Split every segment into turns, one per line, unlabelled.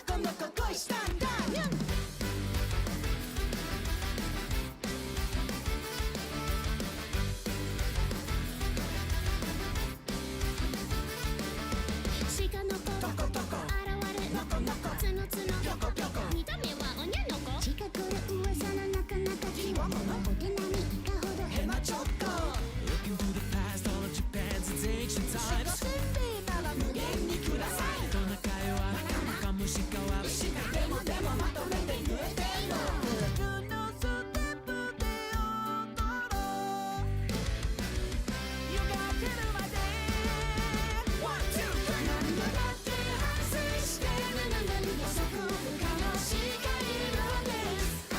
このこ恋したんだ鹿の子トコトコ現れノコノコツノツノピョコピョコ見た目はおにゃの子近くの噂のなかなかキワモノお手並みいかほどヘマちょっと
Looking through the past, all of Japan's its ancient
鹿
times
せんべいなら無限にください
トナカイはカモシカは
鹿でもまとめて言えてよ普通のステップで踊ろう湯が出るまで One, two, three 何度だって反省してるのに予測不可能しかいるんです幅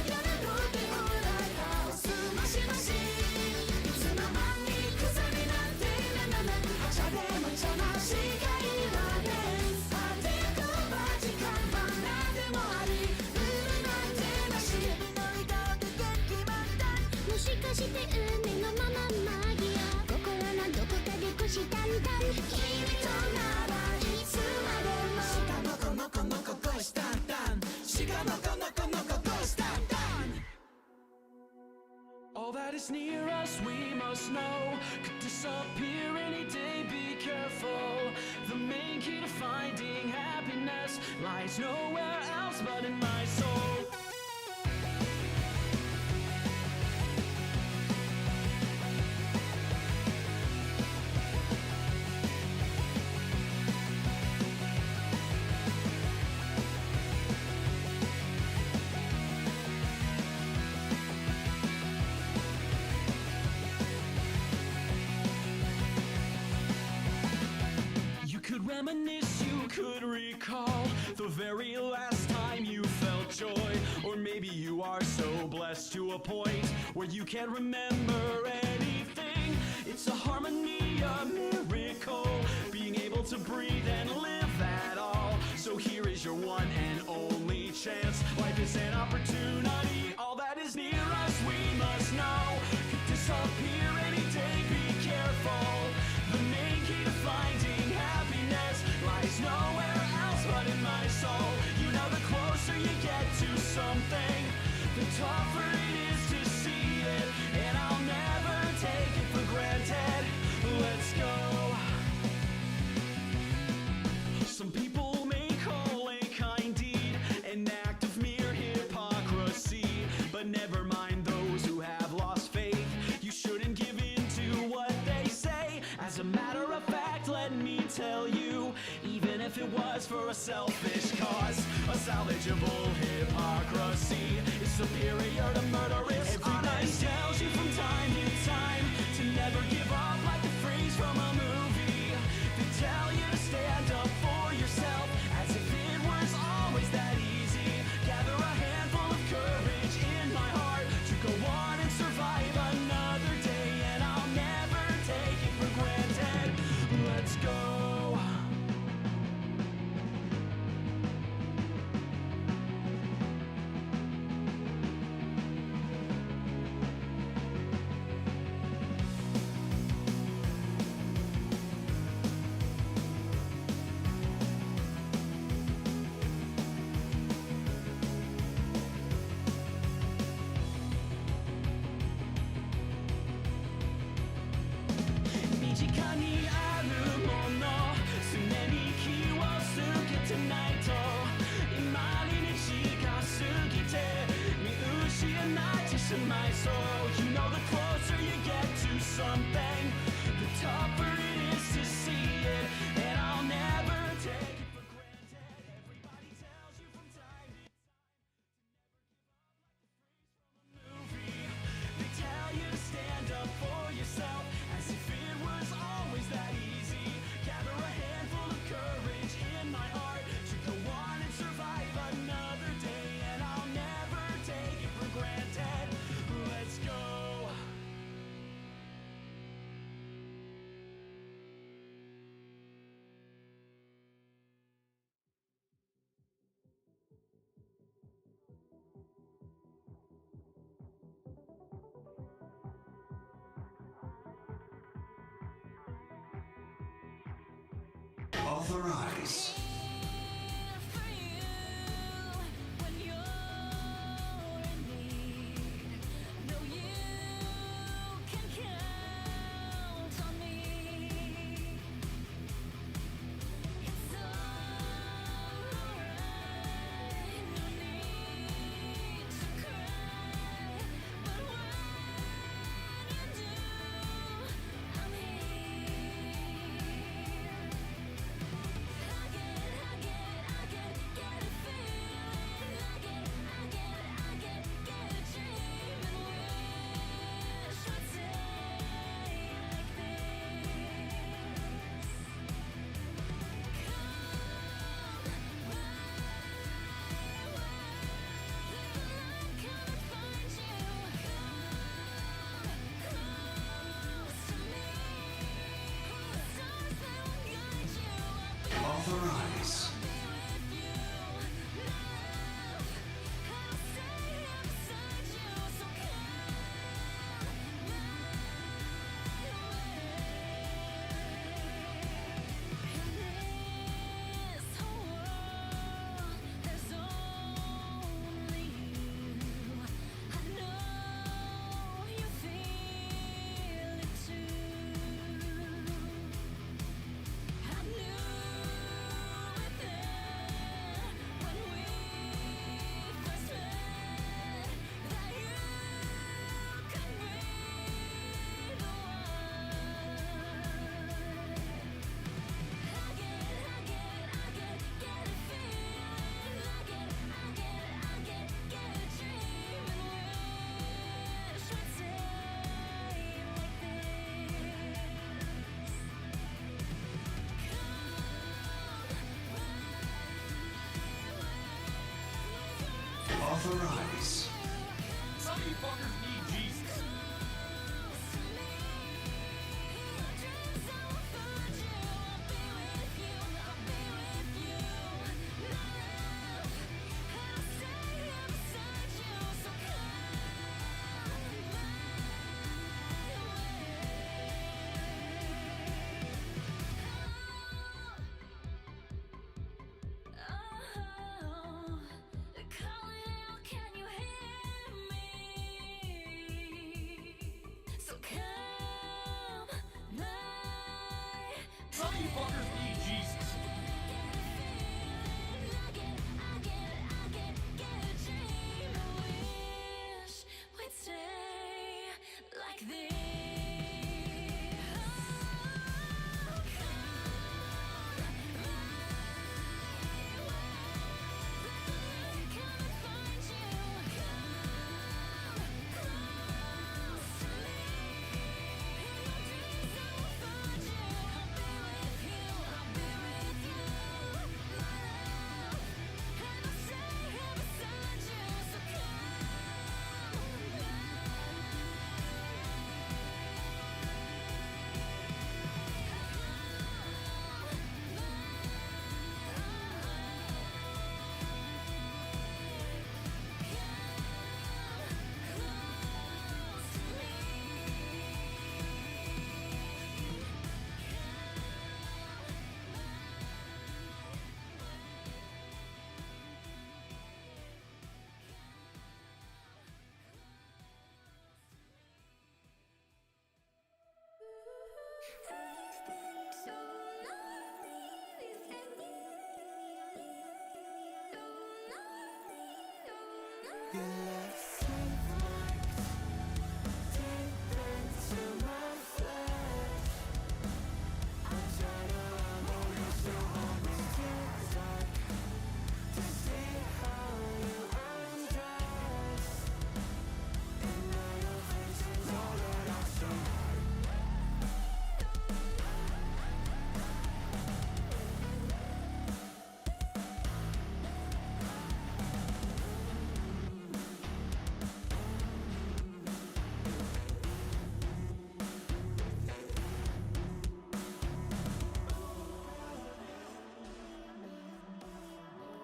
広なルーティンフライハウスマシマシいつの間にクザになってなななはちゃでもちゃなしかいるんですあてくば時間は何でもありルールなんてなし指の笑顔で元気満タンもしかして運命のままマギア心のどこかで虎視眈々君とならいつまでも鹿の子の子の子恋したんだん鹿の子の子の子恋したんだん
All that is near us, we must know, could disappear any day, be careful. The main key to finding happiness lies nowhere else but in my soul. You could reminisce, you could recall the very last time you felt joy. Or maybe you are so blessed to a point where you can't remember anything. It's a harmony, a miracle, being able to breathe and live at all. So here is your one and only chance. Life is an opportunity, all that is near us we must know. Could disappear any day, be careful. The main key to finding happiness lies nowhere else but in my soul. You know, the closer you get to something, the tougher it is to see it. And I'll never take it for granted. Let's go. Some people may call a kind deed an act of mere hypocrisy, but never mind those who have lost faith. You shouldn't give in to what they say. As a matter of fact, let me tell you, even if it was for a selfish cause, a salvageable hypocrisy is superior to murderous honesty. Tells you from time to time to never give up, like the phrase from a movie. They tell you to stand up for yourself, as if it was always that easy. Gather a handful of courage in my heart to go on and survive another day, and I'll never take it for granted. Let's go. My soul, you know, the closer you get to something, the tougher it is to see it, and I'll never take it for granted. Everybody tells you from time to time to never give up, like the phrase from a movie. They tell you to stand up for yourself, as if it was always that easy. Gather a handful of courage in my heart to go on and survive another day, and I'll never take it for granted. Let's go.
Authorize. Arise.
Some of you fuckers need Jesus. Some of you fuckers need Jesus.
Like this.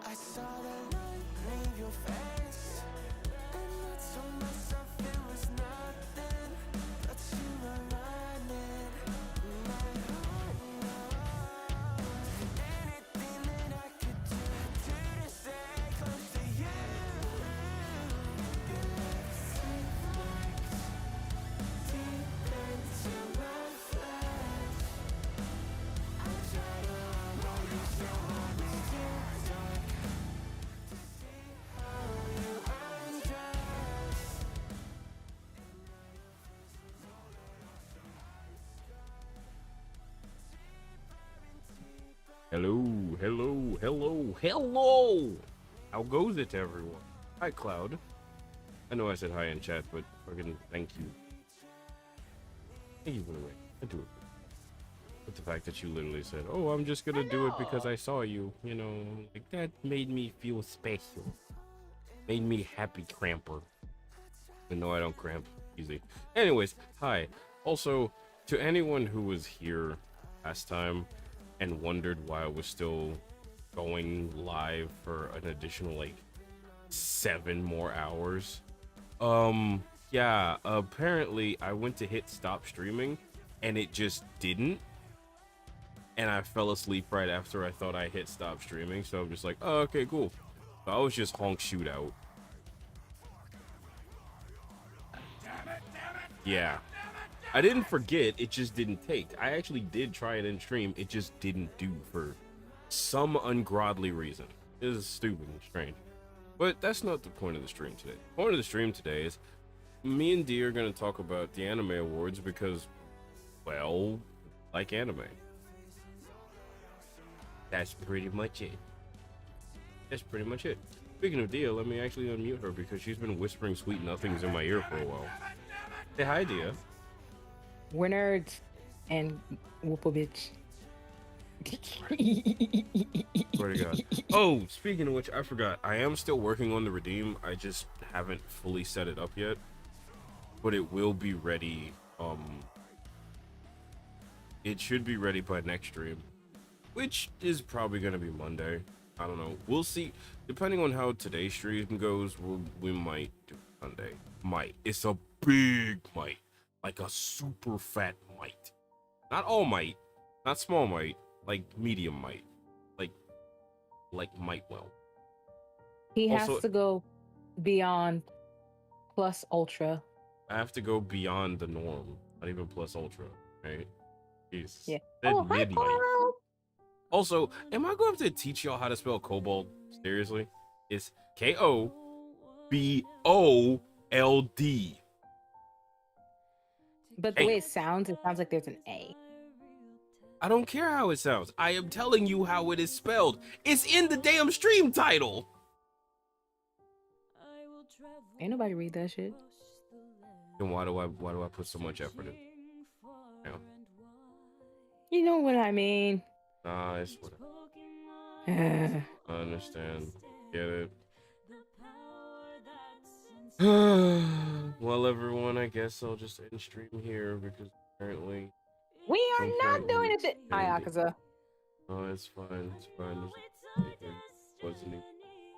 I saw the light leave your face, and I told myself it was nothing, but you were running my heart. Anything that I could do to stay close to you. Your lips marks deep into my flesh. I try to hold you so hard, it's too dark.
Hello, hello, hello, hello! How goes it, everyone? Hi, Cloud. I know I said hi in chat, but fucking thank you. Thank you for the raid. I do it. But the fact that you literally said, oh, I'm just gonna do it because I saw you, you know, like that made me feel special. Made me happy, Cramper. And no, I don't cramp easy. Anyways, hi. Also, to anyone who was here last time and wondered why I was still going live for an additional like 7 more hours. Yeah, apparently I went to hit stop streaming and it just didn't. And I fell asleep right after I thought I hit stop streaming, so I'm just like, oh, okay, cool. So I was just honk shootout. Yeah. I didn't forget, it just didn't take. I actually did try it in stream, it just didn't do for some ungodly reason. It is stupid and strange. But that's not the point of the stream today. The point of the stream today is me and Dee are going to talk about the anime awards because, well, like anime. That's pretty much it. That's pretty much it. Speaking of Dia, let me actually unmute her because she's been whispering sweet nothings in my ear for a while. Say hi, Dia.
We're nerds and whoop a bitch.
Swear to God. Oh, speaking of which, I forgot. I am still working on the redeem. I just haven't fully set it up yet. But it will be ready. It should be ready by next stream, which is probably gonna be Monday. I don't know. We'll see. Depending on how today's stream goes, we might do Monday. Might. It's a big might, like a super fat might. Not all might, not small might, like medium might, like might well.
He
Also-
has to go beyond plus ultra.
I have to go beyond the norm, not even plus ultra, right? Jesus.
Yeah.
Said
Oh, hi,
mid-might.
Carl.
Also, am I going to have to teach y'all how to spell kobold? Seriously? It's Kobold.
But the
Hey.
way it sounds like there's an A.
I don't care how it sounds. I am telling you how it is spelled. It's in the damn stream title.
Ain't nobody read that shit.
Then why do I put so much effort in? Yeah.
You know what I mean.
Nah, it's whatever.
Eh.
I understand. Get it. Well, everyone, I guess I'll just end stream here because apparently.
We are not doing it. Hi,
Andy.
Akaza.
Oh, it's fine. It's fine. It wasn't even.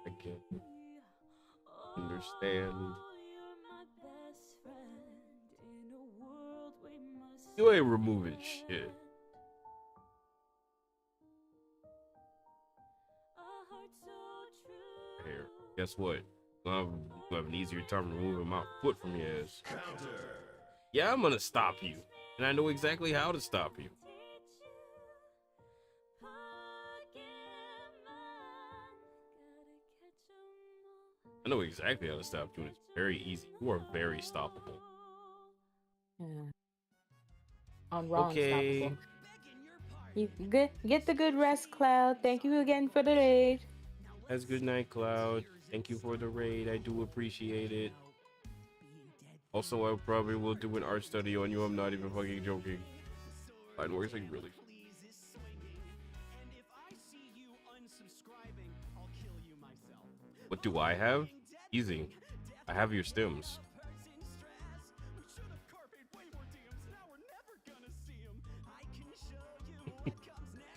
I can't understand. You ain't removing shit. Here, guess what? I'm gonna have an easier time removing my foot from your ass. Yeah, I'm gonna stop you, and I know exactly how to stop you. I know exactly how to stop you, and it's very easy. You are very stoppable.
Yeah. On Raw
Okay.
Unstoppable. You get the good rest, Cloud. Thank you again for the raid.
Has good night, Cloud. Thank you for the raid. I do appreciate it. Also, I probably will do an art study on you. I'm not even fucking joking. Mine works like really. What do I have? Easy. I have your stems.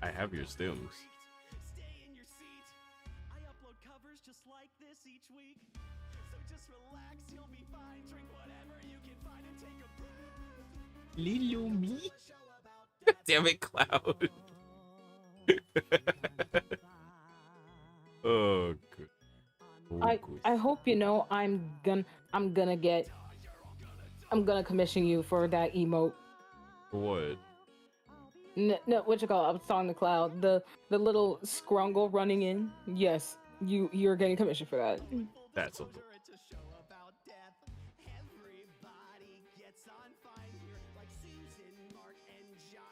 I have your stems. Little me? Damn it, Cloud. Oh, good. Oh, good.
I hope you know I'm gonna commission you for that emote.
For what?
No, what you call it? I was talking to Cloud. The little scrungle running in. Yes, you're getting commission for that.
That's a.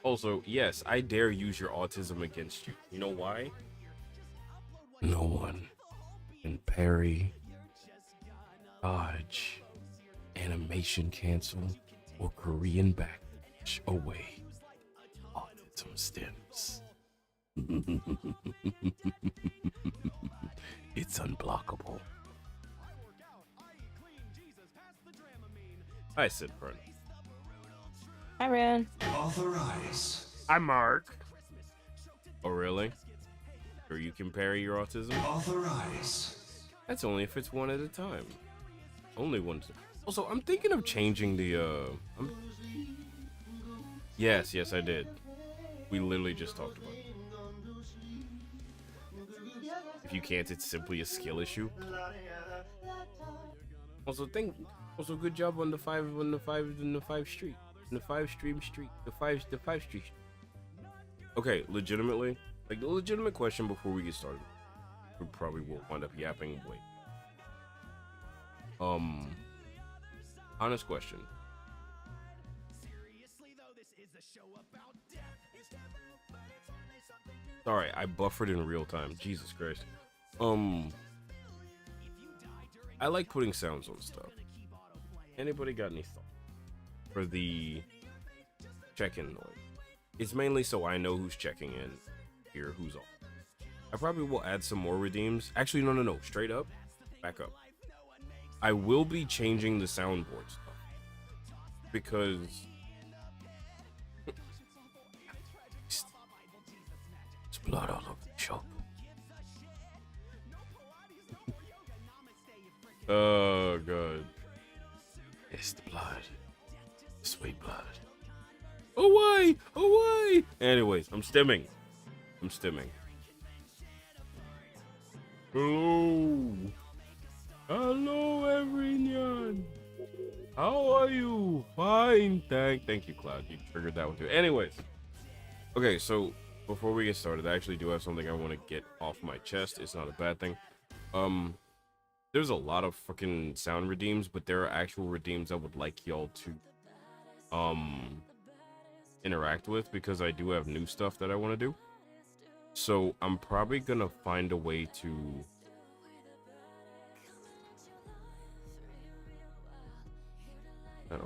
Also, yes, I dare use your autism against you. You know why? No one can parry, dodge, animation cancel, or Korean backdash away autism stems. It's unblockable. I said, friend.
Hi, Ran.
Authorize.
I'm Mark. Oh, really? Sure you can parry your autism?
Authorize.
That's only if it's one at a time. Only one. Also, I'm thinking of changing the, Yes, I did. We literally just talked about it. If you can't, it's simply a skill issue. Also, good job on the five street. The five street. Okay, legitimately, like the legitimate question before we get started, we probably will wind up yapping way. Honest question. Sorry, I buffered in real time. Jesus Christ. I like putting sounds on stuff. Anybody got any thoughts for the check-in noise? It's mainly so I know who's checking in, here. Who's all? I probably will add some more redeems. Actually, no. Straight up, back up. I will be changing the soundboard stuff because it's blood all over the shop. Oh god, it's the blood, sweet blood. Away, away. Anyways, I'm stimming. Hello, everyone. How are you? Fine, thank you, Cloud. You triggered that one too. Anyways, okay. So before we get started, I actually do have something I want to get off my chest. It's not a bad thing. There's a lot of fucking sound redeems, but there are actual redeems I would like y'all to interact with because I do have new stuff that I want to do. So I'm probably gonna find a way to I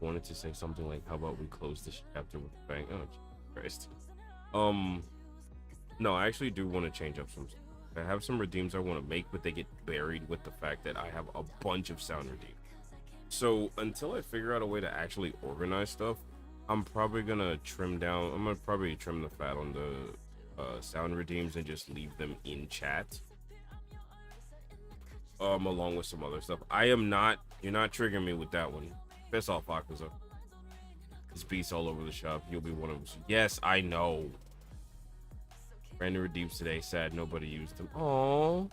wanted to say something like, how about we close this chapter with a bang? Oh Jesus Christ. No, I actually do want to change up some stuff. I have some redeems I want to make, but they get buried with the fact that I have a bunch of sound redeems. So until I figure out a way to actually organize stuff, I'm probably gonna trim down. I'm gonna probably trim the fat on the sound redeems and just leave them in chat. Along with some other stuff. You're not triggering me with that one. Piss off, Akaza. There's beasts all over the shop. You'll be one of them. Yes, I know. Random redeems today. Sad nobody used them. Aww.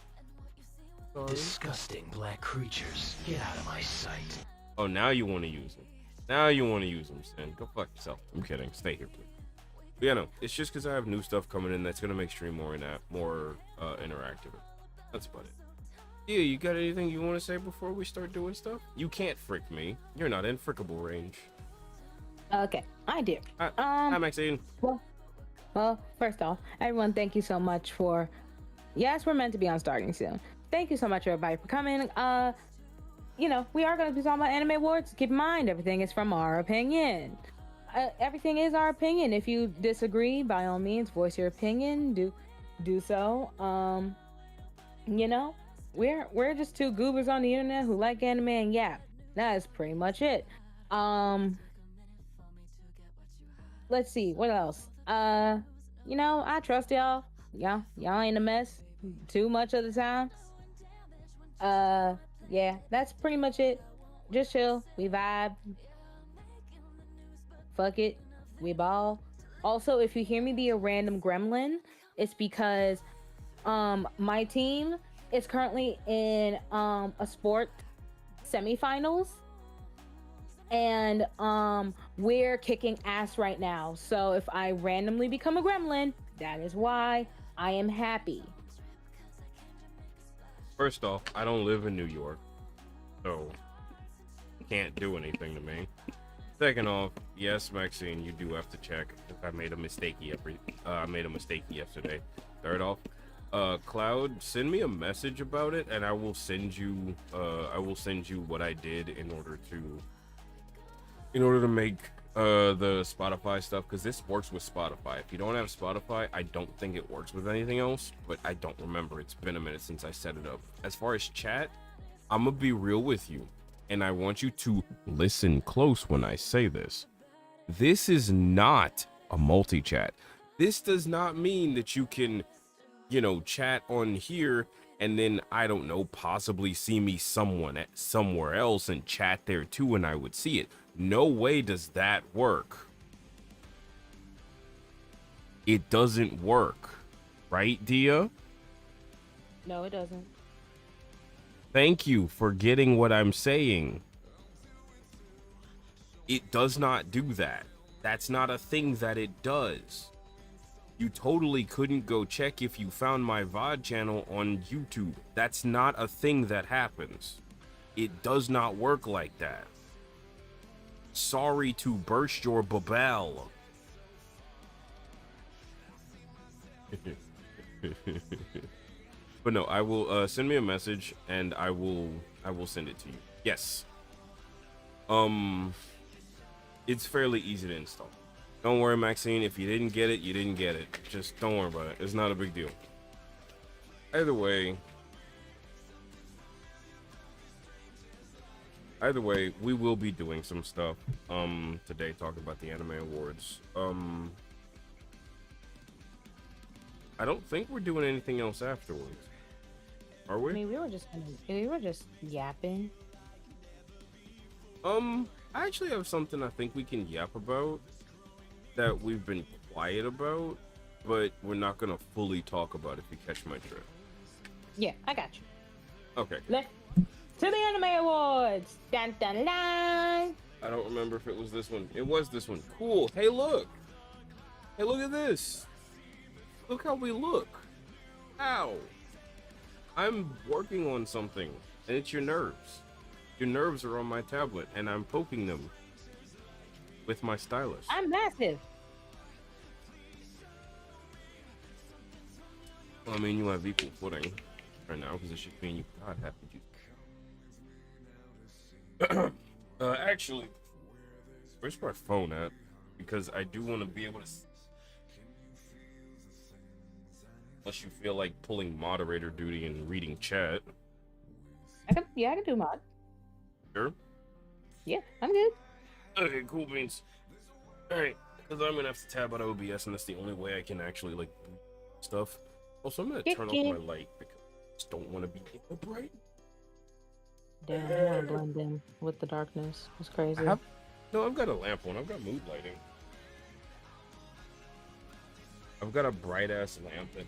Sorry.
Disgusting black creatures. Get out of my sight.
Oh, now you want to use them. Now you want to use them, Sin. Go fuck yourself. I'm kidding. Stay here, please. But yeah, no. It's just because I have new stuff coming in that's going to make stream more interactive. That's about it. Yeah, you got anything you want to say before we start doing stuff? You can't frick me. You're not in frickable range.
Okay, I do.
Hi, Maxine.
Well, first off, everyone, thank you so much for. Yes, we're meant to be on starting soon. Thank you so much, everybody, for coming. We are going to be talking about anime awards. Keep in mind, everything is from our opinion. Everything is our opinion. If you disagree, by all means, voice your opinion. Do so. We're just two goobers on the internet who like anime, and yeah, that is pretty much it. Let's see, what else? I trust y'all. Y'all ain't a mess too much of the time. Yeah, that's pretty much it. Just chill, we vibe. Fuck it, we ball. Also, if you hear me be a random gremlin, it's because my team is currently in a sport semifinals, and we're kicking ass right now. So if I randomly become a gremlin, that is why I am happy.
First off, I don't live in New York, so can't do anything to me. Second off, yes, Maxine, you do have to check if I made a mistake yesterday. Third off, Cloud, send me a message about it, and I will send you what I did in order to make the Spotify stuff, because this works with Spotify. If you don't have Spotify, I don't think it works with anything else, but I don't remember. It's been a minute since I set it up. As far as chat, I'm gonna be real with you, and I want you to listen close when I say this. This is not a multi-chat. This does not mean that you can chat on here and then, I don't know, possibly see me somewhere else and chat there too, and I would see it. No way does that work. It doesn't work, right, Dia?
No, it doesn't.
Thank you for getting what I'm saying. It does not do that. That's not a thing that it does. You totally couldn't go check if you found my VOD channel on YouTube. That's not a thing that happens. It does not work like that. Sorry to burst your bubble. But no, I will send me a message and I will send it to you. Yes. It's fairly easy to install. Don't worry, Maxine. If you didn't get it, you didn't get it. Just don't worry about it. It's not a big deal. Either way, we will be doing some stuff today, talking about the anime awards. I don't think we're doing anything else afterwards. Are we?
I mean, we were just yapping.
I actually have something I think we can yap about that we've been quiet about, but we're not gonna fully talk about if you catch my drift.
Yeah, I got you.
Okay.
Let's to the anime awards. Dun dun dun.
I don't remember if it was this one. It was this one. Cool. Hey, look. Hey, look at this. Look how we look. Ow. I'm working on something, and it's your nerves. Your nerves are on my tablet, and I'm poking them with my stylus.
I'm massive.
Well, I mean, you have equal footing right now, because it should mean you got half the juice. Actually, where's my phone at? Because I do want to be able to... Unless you feel like pulling moderator duty and reading chat.
I can do mod.
Sure?
Yeah, I'm good.
Okay, cool beans. Alright, because I'm gonna have to tab out OBS, and that's the only way I can actually, like, stuff. Also, I'm gonna turn off my light, because I just don't want to be in the bright.
Damn, I want to blend in with the darkness. It's crazy.
No, I've got a lamp on. I've got mood lighting. I've got a bright-ass lamp that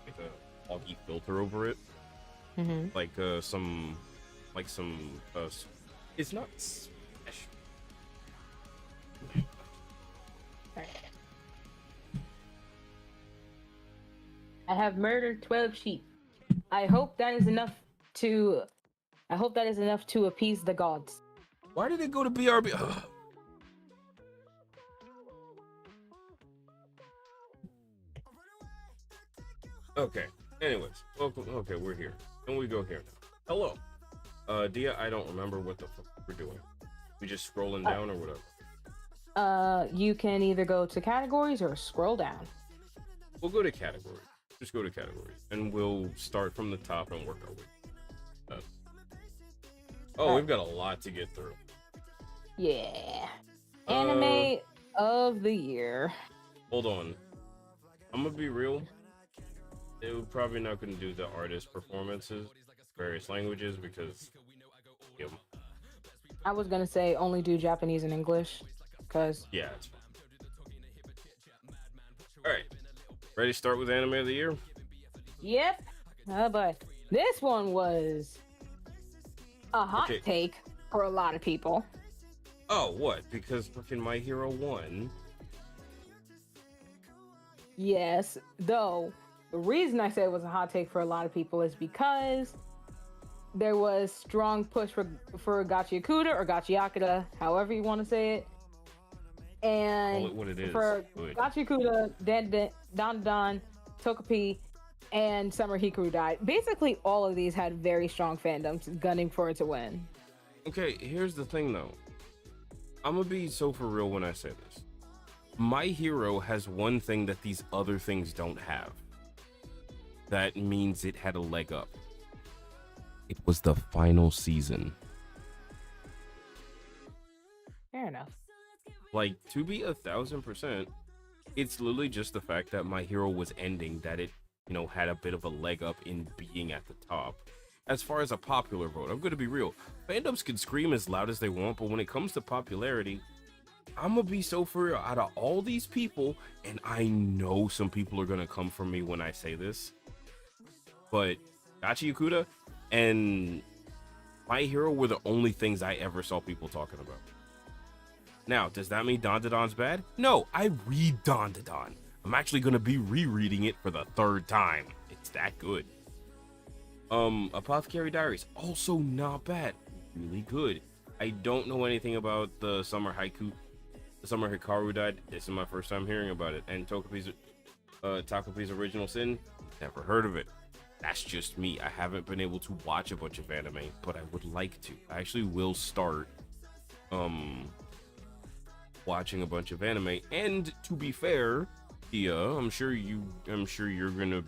like a foggy filter over it.
Mm-hmm.
Like some it's not special.
I have murdered 12 sheep. I hope that is enough to appease the gods.
Why did it go to BRB? Ugh. Okay. Anyways, welcome. Okay, we're here. And we go here now. Hello. Dia, I don't remember what the fuck we're doing. We just scrolling down or whatever?
You can either go to categories or scroll down.
We'll go to categories. Just go to categories. And we'll start from the top and work our way. We've got a lot to get through.
Yeah. Anime of the year.
Hold on. I'm gonna be real. We're probably not gonna do the artist performances, various languages, because
I was gonna say only do Japanese and English, cause
yeah. It's fine. All right, ready to start with anime of the year?
Yep. But this one was a hot take for a lot of people.
Oh, what? Because fucking My Hero won.
Yes, though the reason I say it was a hot take for a lot of people is because there was strong push for Gachi Yakuta or Gachi Yakuta, however you want to say it. And
what it is.
for Gachi Yakuta, Dan, Togepi, and Summer Hikaru died. Basically, all of these had very strong fandoms gunning for it to win.
Okay, here's the thing though. I'm gonna be so for real when I say this. My Hero has one thing that these other things don't have. That means it had a leg up. It was the final season.
Fair enough.
Like, to be 1000%, it's literally just the fact that My Hero was ending that it, had a bit of a leg up in being at the top. As far as a popular vote, I'm gonna be real. Fandoms can scream as loud as they want, but when it comes to popularity, I'm gonna be so for real. Out of all these people, and I know some people are gonna come for me when I say this, but Gachi Yakuta and My Hero were the only things I ever saw people talking about. Now, does that mean Dandadan's bad? No, I read Dandadan. I'm actually gonna be rereading it for the 3rd time. It's that good. Apothecary Diaries, also not bad. Really good. I don't know anything about the Summer Hikaru died. This is my first time hearing about it. And Takopi's Original Sin, never heard of it. That's just me. I haven't been able to watch a bunch of anime, but I would like to. I actually will start watching a bunch of anime. And to be fair, Tia, I'm sure you're gonna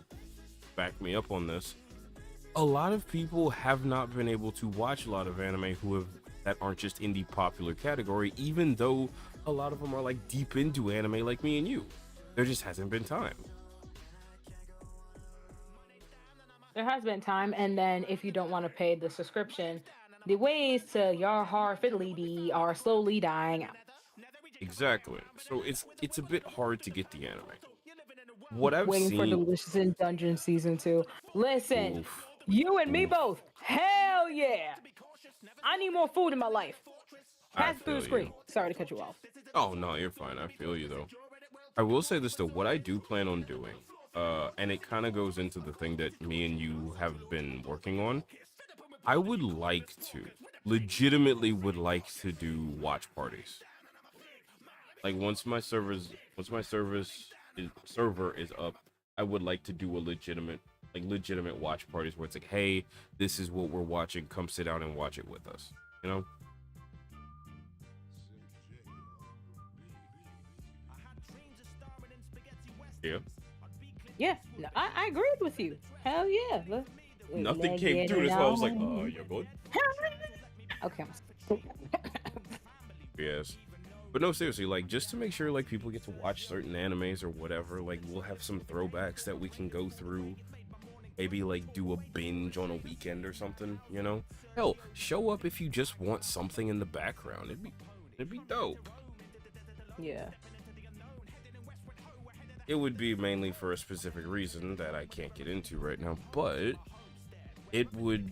back me up on this. A lot of people have not been able to watch a lot of anime that aren't just in the popular category, even though a lot of them are like deep into anime like me and you. There just hasn't been time.
There has been time, and then if you don't want to pay the subscription, the ways to your hard fiddly dee are slowly dying out.
Exactly. So it's a bit hard to get the anime. What I've
Waiting for
seen.
Delicious in Dungeon Season 2. Listen,
Oof.
you and me
Oof.
both. Hell yeah! I need more food in my life. Pass it through the
feel
screen.
you.
Sorry to cut you off.
Oh no, you're fine. I feel you though. I will say this though, what I do plan on doing, and it kind of goes into the thing that me and you have been working on. I would like to, legitimately would like to do watch parties. Like once my server is up, I would like to do a legitimate watch parties where it's like, hey, this is what we're watching. Come sit down and watch it with us. You know? Yeah.
Yeah, no, I agreed with you. Hell yeah.
Nothing came through. That's why I was like, you're good.
Okay.
Yes. But no, seriously, like, just to make sure, like, people get to watch certain animes or whatever, like, we'll have some throwbacks that we can go through. Maybe, like, do a binge on a weekend or something, you know? Hell, show up if you just want something in the background. It'd be dope.
Yeah.
It would be mainly for a specific reason that I can't get into right now, but it would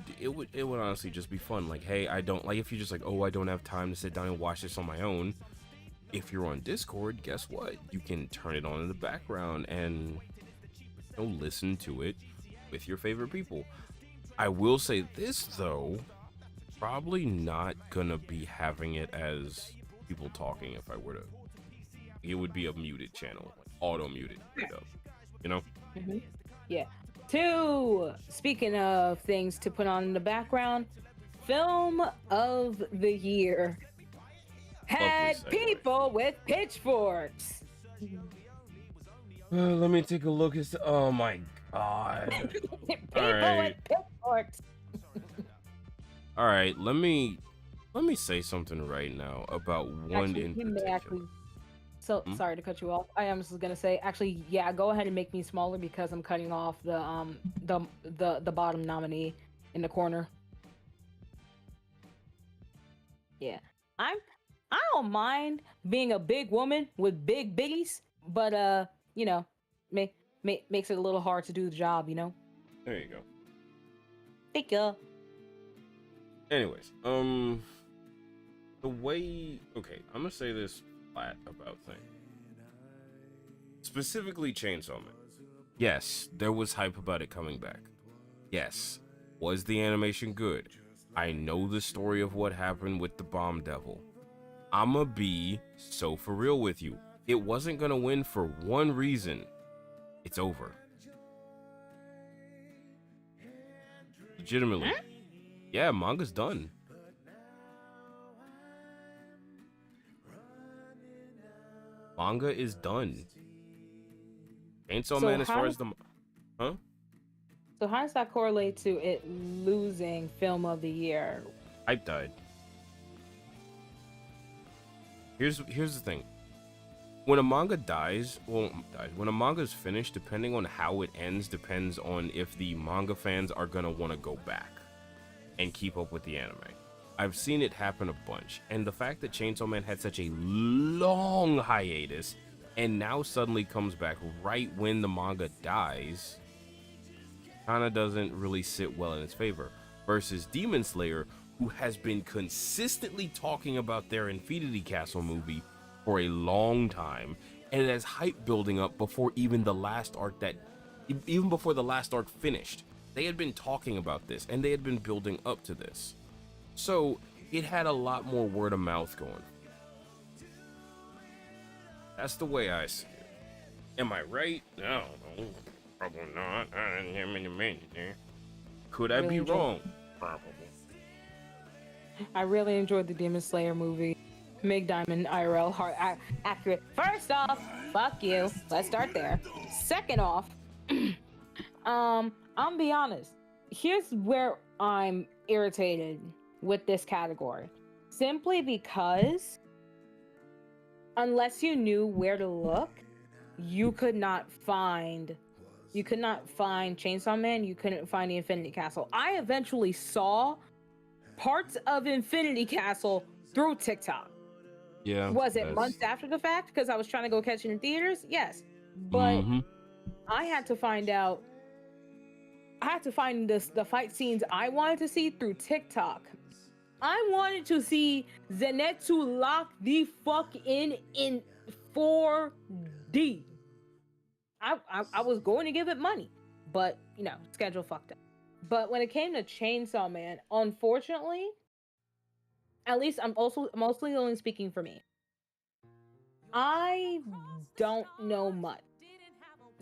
honestly just be fun. Like, hey, I don't, like, if you're just like, oh, I don't have time to sit down and watch this on my own. If you're on Discord, guess what? You can turn it on in the background and listen to it with your favorite people. I will say this though, probably not gonna be having it as people talking. If I were to, it would be a muted channel, like auto muted, you know?
Mm-hmm. Yeah. 2, speaking of things to put on in the background, film of the year had people with pitchforks.
Let me take a look. Oh my god.
People with pitchforks.
All right, let me say something right now about one
Actually,
in
you may
particular.
actually. So sorry to cut you off. I am just gonna say, actually, yeah, go ahead and make me smaller because I'm cutting off the bottom nominee in the corner. Yeah, I don't mind being a big woman with big biggies, but you know, makes it a little hard to do the job, you know.
There you go.
Thank you.
Anyways, okay, I'm gonna say this flat about things. Specifically Chainsaw Man. Yes, there was hype about it coming back. Yes. Was the animation good? I know the story of what happened with the Bomb Devil. I'ma be so for real with you. It wasn't gonna win for one reason. It's over. Legitimately. Yeah, manga's done. Manga is done. Chainsaw Man as far as the... Huh?
So how does that correlate to it losing film of the year?
Hype died. Here's the thing. When a manga when a manga's finished, depending on how it ends, depends on if the manga fans are gonna want to go back and keep up with the anime. I've seen it happen a bunch, and the fact that Chainsaw Man had such a long hiatus and now suddenly comes back right when the manga dies kinda doesn't really sit well in its favor, versus Demon Slayer, who has been consistently talking about their Infinity Castle movie for a long time, and it has hype building up before even the last arc even before the last arc finished. They had been talking about this, and they had been building up to this. So, it had a lot more word of mouth going. That's the way I see it. Am I right? No, probably not. Could I be wrong? Probably.
I really enjoyed the Demon Slayer movie. Meg Diamond IRL accurate. First off, fuck you. Let's start there. Second off, I'll be honest. Here's where I'm irritated with this category. Simply because unless you knew where to look, you could not find Chainsaw Man, you couldn't find the Infinity Castle. I eventually saw parts of Infinity Castle through TikTok.
Yeah.
Was it months after the fact because I was trying to go catch it in theaters? Yes. But I had to find the fight scenes I wanted to see through TikTok. I wanted to see Zenitsu lock the fuck in 4D. I was going to give it money, but you know, schedule fucked up. But when it came to Chainsaw Man, unfortunately, at least I'm mostly only speaking for me. I don't know much.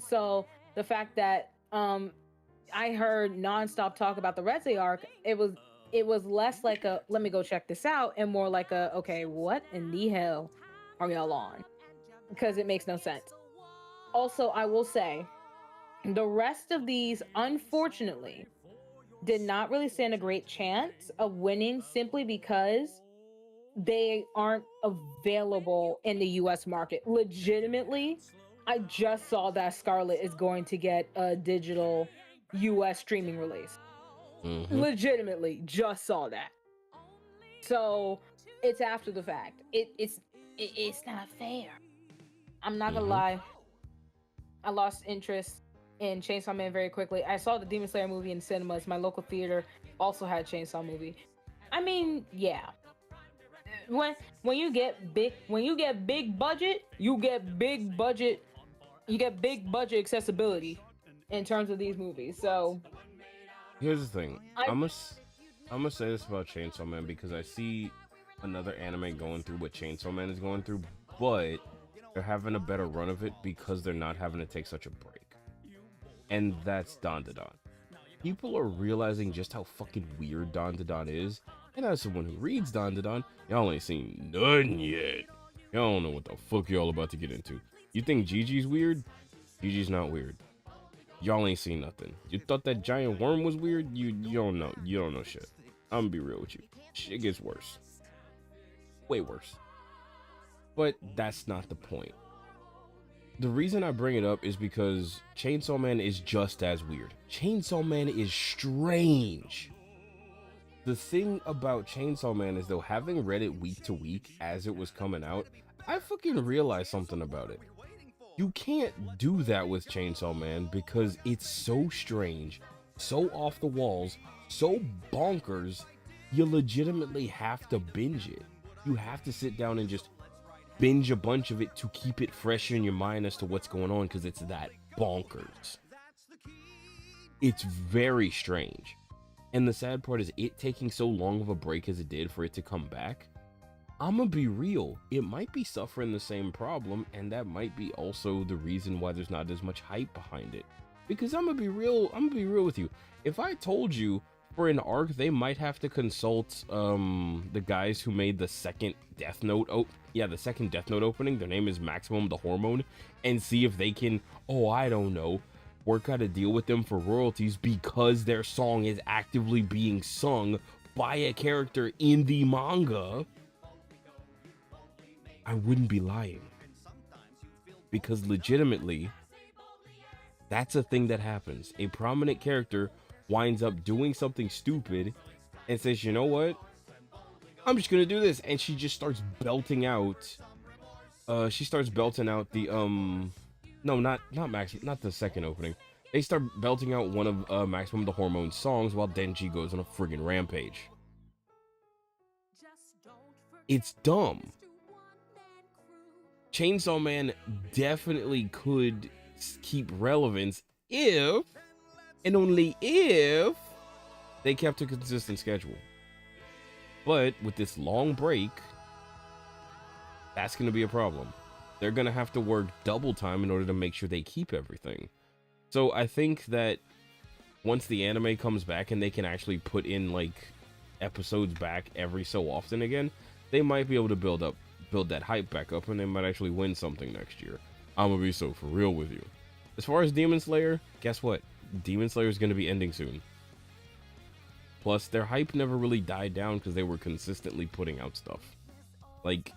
So the fact that I heard nonstop talk about the Redsley arc, it was less like a let me go check this out and more like a okay, what in the hell are y'all on? Because it makes no sense. Also, I will say the rest of these, unfortunately, did not really stand a great chance of winning simply because they aren't available in the US market. Legitimately, I just saw that Scarlet is going to get a digital US streaming release. Legitimately, just saw that. So it's after the fact. It's not fair. I'm not gonna lie. I lost interest in Chainsaw Man very quickly. I saw the Demon Slayer movie in cinemas. My local theater also had Chainsaw movie. I mean, yeah. When you get big budget, you get big budget accessibility in terms of these movies. So
here's the thing. I'm gonna say this about Chainsaw Man because I see another anime going through what Chainsaw Man is going through, but they're having a better run of it because they're not having to take such a break. And that's Dandadan. People are realizing just how fucking weird Dandadan is. And as someone who reads Dandadan, y'all ain't seen none yet. Y'all don't know what the fuck y'all about to get into. You think Gigi's weird? Gigi's not weird. Y'all ain't seen nothing. You thought that giant worm was weird? You don't know. You don't know shit. I'm gonna be real with you. Shit gets worse. Way worse. But that's not the point. The reason I bring it up is because Chainsaw Man is just as weird. Chainsaw Man is strange. The thing about Chainsaw Man is though, having read it week to week as it was coming out, I fucking realized something about it. You can't do that with Chainsaw Man because it's so strange, so off the walls, so bonkers, you legitimately have to binge it. You have to sit down and just binge a bunch of it to keep it fresh in your mind as to what's going on because it's that bonkers. It's very strange. And the sad part is it taking so long of a break as it did for it to come back. I'm gonna be real, it might be suffering the same problem, and that might be also the reason why there's not as much hype behind it. Because I'm gonna be real with you. If I told you for an arc they might have to consult the guys who made the second Death Note opening, their name is Maximum the Hormone, and see if they can, I don't know, work out a deal with them for royalties because their song is actively being sung by a character in the manga, I wouldn't be lying. Because legitimately, that's a thing that happens. A prominent character winds up doing something stupid and says, you know what? I'm just gonna do this. And she just starts belting out. The no, not the second opening. They start belting out one of Maximum the Hormone's songs while Denji goes on a friggin' rampage. It's dumb. Chainsaw Man definitely could keep relevance if, and only if, they kept a consistent schedule. But with this long break, that's going to be a problem. They're going to have to work double time in order to make sure they keep everything. So I think that once the anime comes back and they can actually put in like episodes back every so often again, they might be able to build up build that hype back up, and they might actually win something next year. I'm gonna be so for real with you. As far as Demon Slayer, guess what? Demon Slayer is gonna be ending soon. Plus, their hype never really died down because they were consistently putting out stuff. Like,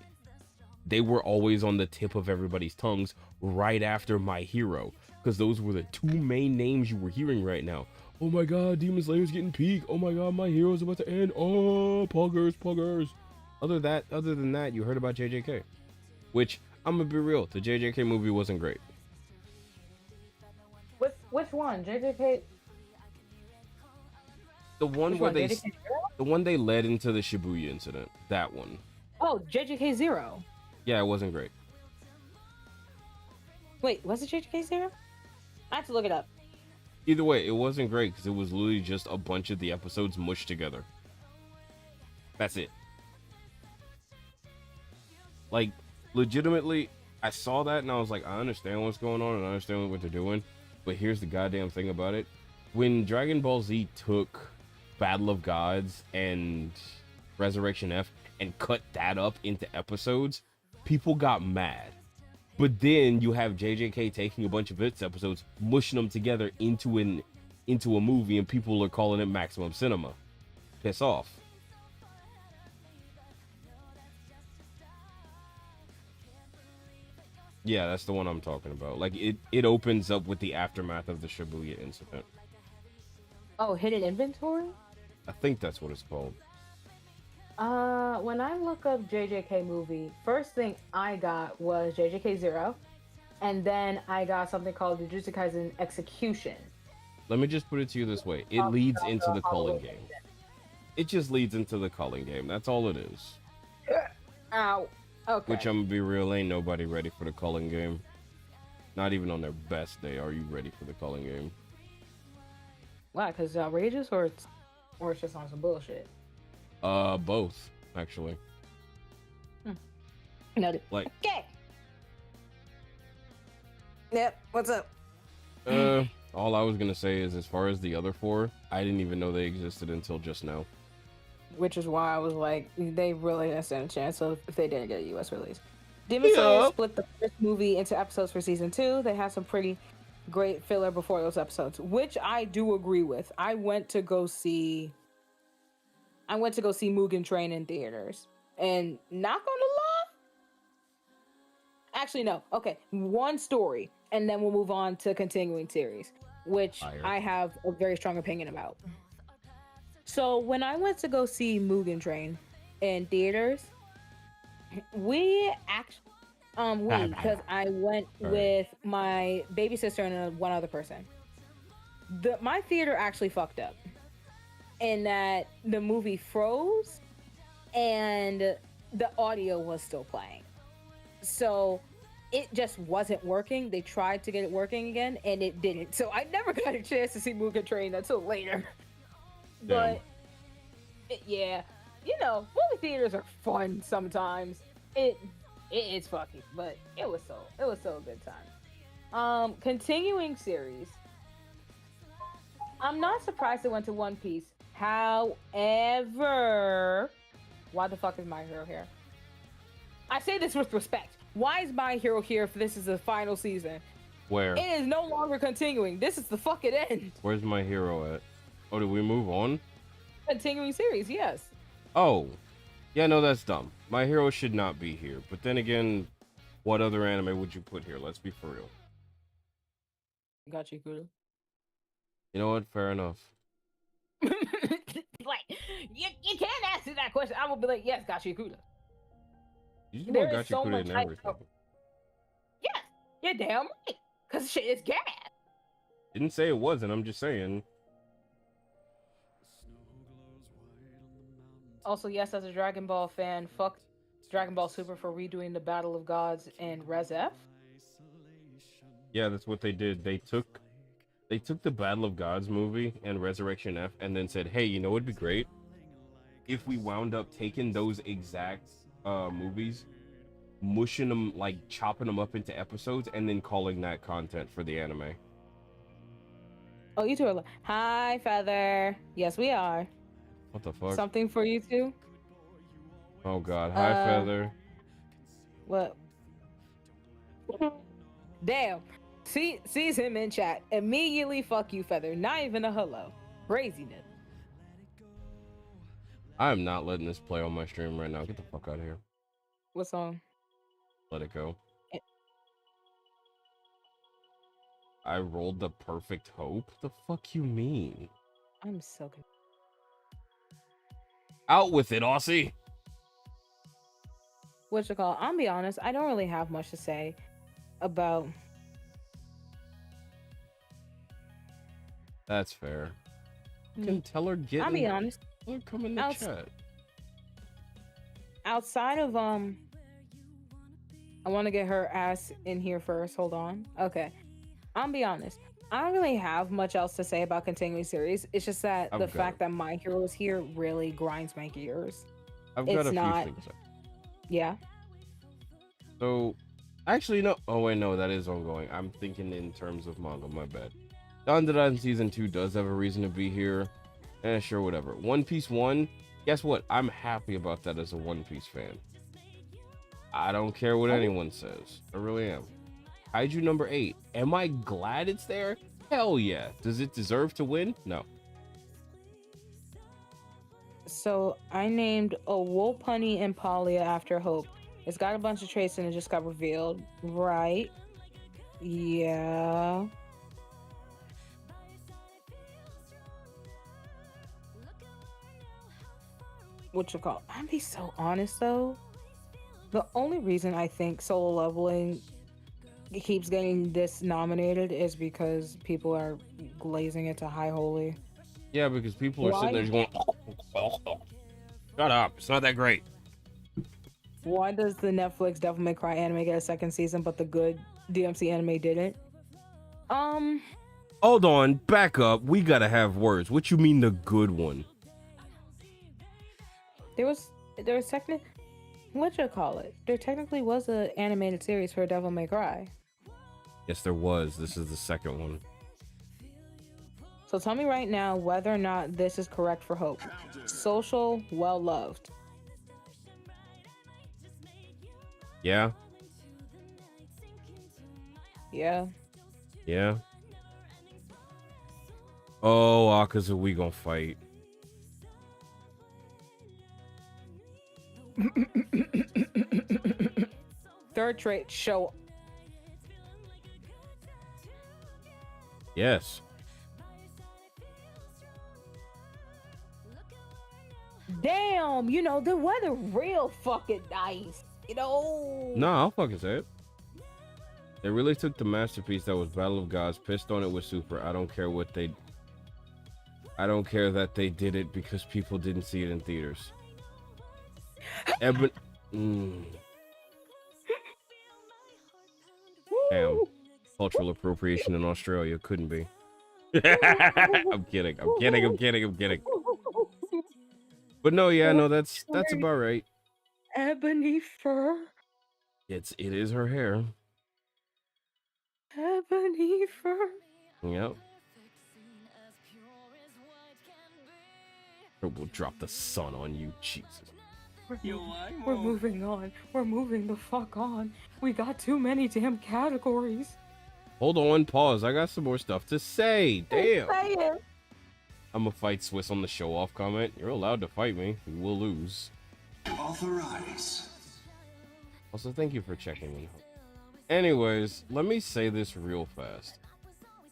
they were always on the tip of everybody's tongues right after My Hero, because those were the two main names you were hearing right now. Oh my god, Demon Slayer's getting peak. Oh my god, My Hero's about to end. Oh, puggers. Other than that, you heard about JJK, which I'm gonna be real, the JJK movie wasn't great.
Which one? JJK?
The one
Which
where
one,
they,
JJK?
the one they led into the Shibuya incident. That one.
Oh, JJK Zero.
Yeah, it wasn't great.
Wait, was it JJK Zero? I have to look it up.
Either way, it wasn't great because it was literally just a bunch of the episodes mushed together. That's it. Like, legitimately, I saw that and I was like, I understand what's going on and I understand what they're doing. But here's the goddamn thing about it. When Dragon Ball Z took Battle of Gods and Resurrection F and cut that up into episodes, people got mad. But then you have JJK taking a bunch of its episodes, mushing them together into a movie, and people are calling it maximum cinema. Piss off. Yeah, that's the one I'm talking about. Like, it opens up with the aftermath of the Shibuya incident.
Oh, hidden inventory?
I think that's what it's called.
When I look up JJK movie, first thing I got was JJK Zero, and then I got something called Jujutsu Kaisen Execution.
Let me just put it to you this way. It leads into the calling game. It just leads into the calling game. That's all it is.
Ow. Okay.
Which, I'm gonna be real, ain't nobody ready for the calling game. Not even on their best day are you ready for the calling game.
Why? Because it's outrageous, or it's just on some bullshit?
Both, actually.
Noted.
Like,
Okay. Yep. What's up?
all I was gonna say is, as far as the other four, I didn't even know they existed until just now.
Which is why I was like, they really didn't stand a chance if they didn't get a US release. Demon Slayer split the first movie into episodes for season 2. They had some pretty great filler before those episodes, which I do agree with. I went to go see Mugen Train in theaters, and not gonna lie, actually no. Okay, one story, and then we'll move on to continuing series, which I have a very strong opinion about. So when I went to go see Mugen Train in theaters, because I went with my baby sister and one other person. My theater actually fucked up in that the movie froze and the audio was still playing. So it just wasn't working. They tried to get it working again and it didn't. So I never got a chance to see Mugen Train until later. But yeah, movie theaters are fun sometimes. It's fucking, but it was so a good time. Continuing series. I'm not surprised it went to One Piece. However, why the fuck is My Hero here? I say this with respect. Why is My Hero here if this is the final season?
Where?
It is no longer continuing. This is the fucking end.
Where's My Hero at? Oh, did we move on?
Continuing series, yes.
Oh. Yeah, no, that's dumb. My Hero should not be here. But then again, what other anime would you put here? Let's be for real.
Got you, Kudo.
You know what? Fair enough.
Like, you can't answer that question. I will be like, yes, Gachi Kuda.
You just want Gachi Kuda and everything.
Yes, you're damn right. Because shit is gas.
Didn't say it wasn't. I'm just saying.
Also, yes, as a Dragon Ball fan, fuck Dragon Ball Super for redoing the Battle of Gods in Res F.
Yeah, that's what they did. They took the Battle of Gods movie and Resurrection F and then said, hey, you know what'd be great? If we wound up taking those exact movies, mushing them, like chopping them up into episodes, and then calling that content for the anime.
Oh, you two are like, hi, Feather. Yes, we are.
What the fuck?
Something for you two?
Oh god, hi Feather.
What? Damn. Sees him in chat. Immediately fuck you, Feather. Not even a hello. Craziness.
I am not letting this play on my stream right now. Get the fuck out of here.
What song?
Let it go.
Eh.
I rolled the perfect hope? The fuck you mean?
I'm so confused.
Out with it, Aussie!
What's it called? I'll be honest, I don't really have much to say about.
That's fair. You can tell her get
I'll be honest.
Tell her come in the chat.
Outside of I want to get her ass in here first. Hold on. Okay. I'll be honest. I don't really have much else to say about continuing series. It's just that the fact that My Hero is here really grinds my gears.
I've got a few things.
Yeah.
So, actually, no. Oh, wait, no, that is ongoing. I'm thinking in terms of manga. My bad. Dandadan Season 2 does have a reason to be here. Sure, whatever. One Piece 1, guess what? I'm happy about that as a One Piece fan. I don't care what anyone says. I really am. Kaiju number 8. Am I glad it's there? Hell yeah. Does it deserve to win? No.
So I named a Wopunny and Polya after Hope. It's got a bunch of traits and it just got revealed. Right. Yeah. What you call? I'll be so honest though. The only reason I think Solo Leveling keeps getting this nominated is because people are glazing it to High Holy.
Yeah, because people are sitting there just going, shut up, it's not that great.
Why does the Netflix Devil May Cry anime get a second season, but the good DMC anime didn't?
Hold on, back up. We gotta have words. What you mean the good one?
There was technically, what you call it? There technically was an animated series for Devil May Cry.
Yes, there was. This is the second one.
So tell me right now whether or not this is correct for Hope. Social, well loved.
Yeah.
Yeah.
Yeah. Oh, Akaza, we gonna fight.
Third trait, show.
Yes.
Damn, you know, the weather real fucking nice. You know.
No, I'll fucking say it. They really took the masterpiece that was Battle of Gods, pissed on it with Super. I don't care that they did it because people didn't see it in theaters. Damn. Cultural appropriation in Australia couldn't be. I'm kidding. But no, yeah, no, that's about right.
Ebony fur.
It is her hair.
Ebony fur.
Yep. Or we'll drop the sun on you, Jesus.
We're moving on. We're moving the fuck on. We got too many damn categories.
Hold on, pause. I got some more stuff to say. Damn.
Say it.
I'm gonna fight Swiss on the show off comment. You're allowed to fight me. You will lose.
Authorize.
Also, thank you for checking in. Anyways, let me say this real fast.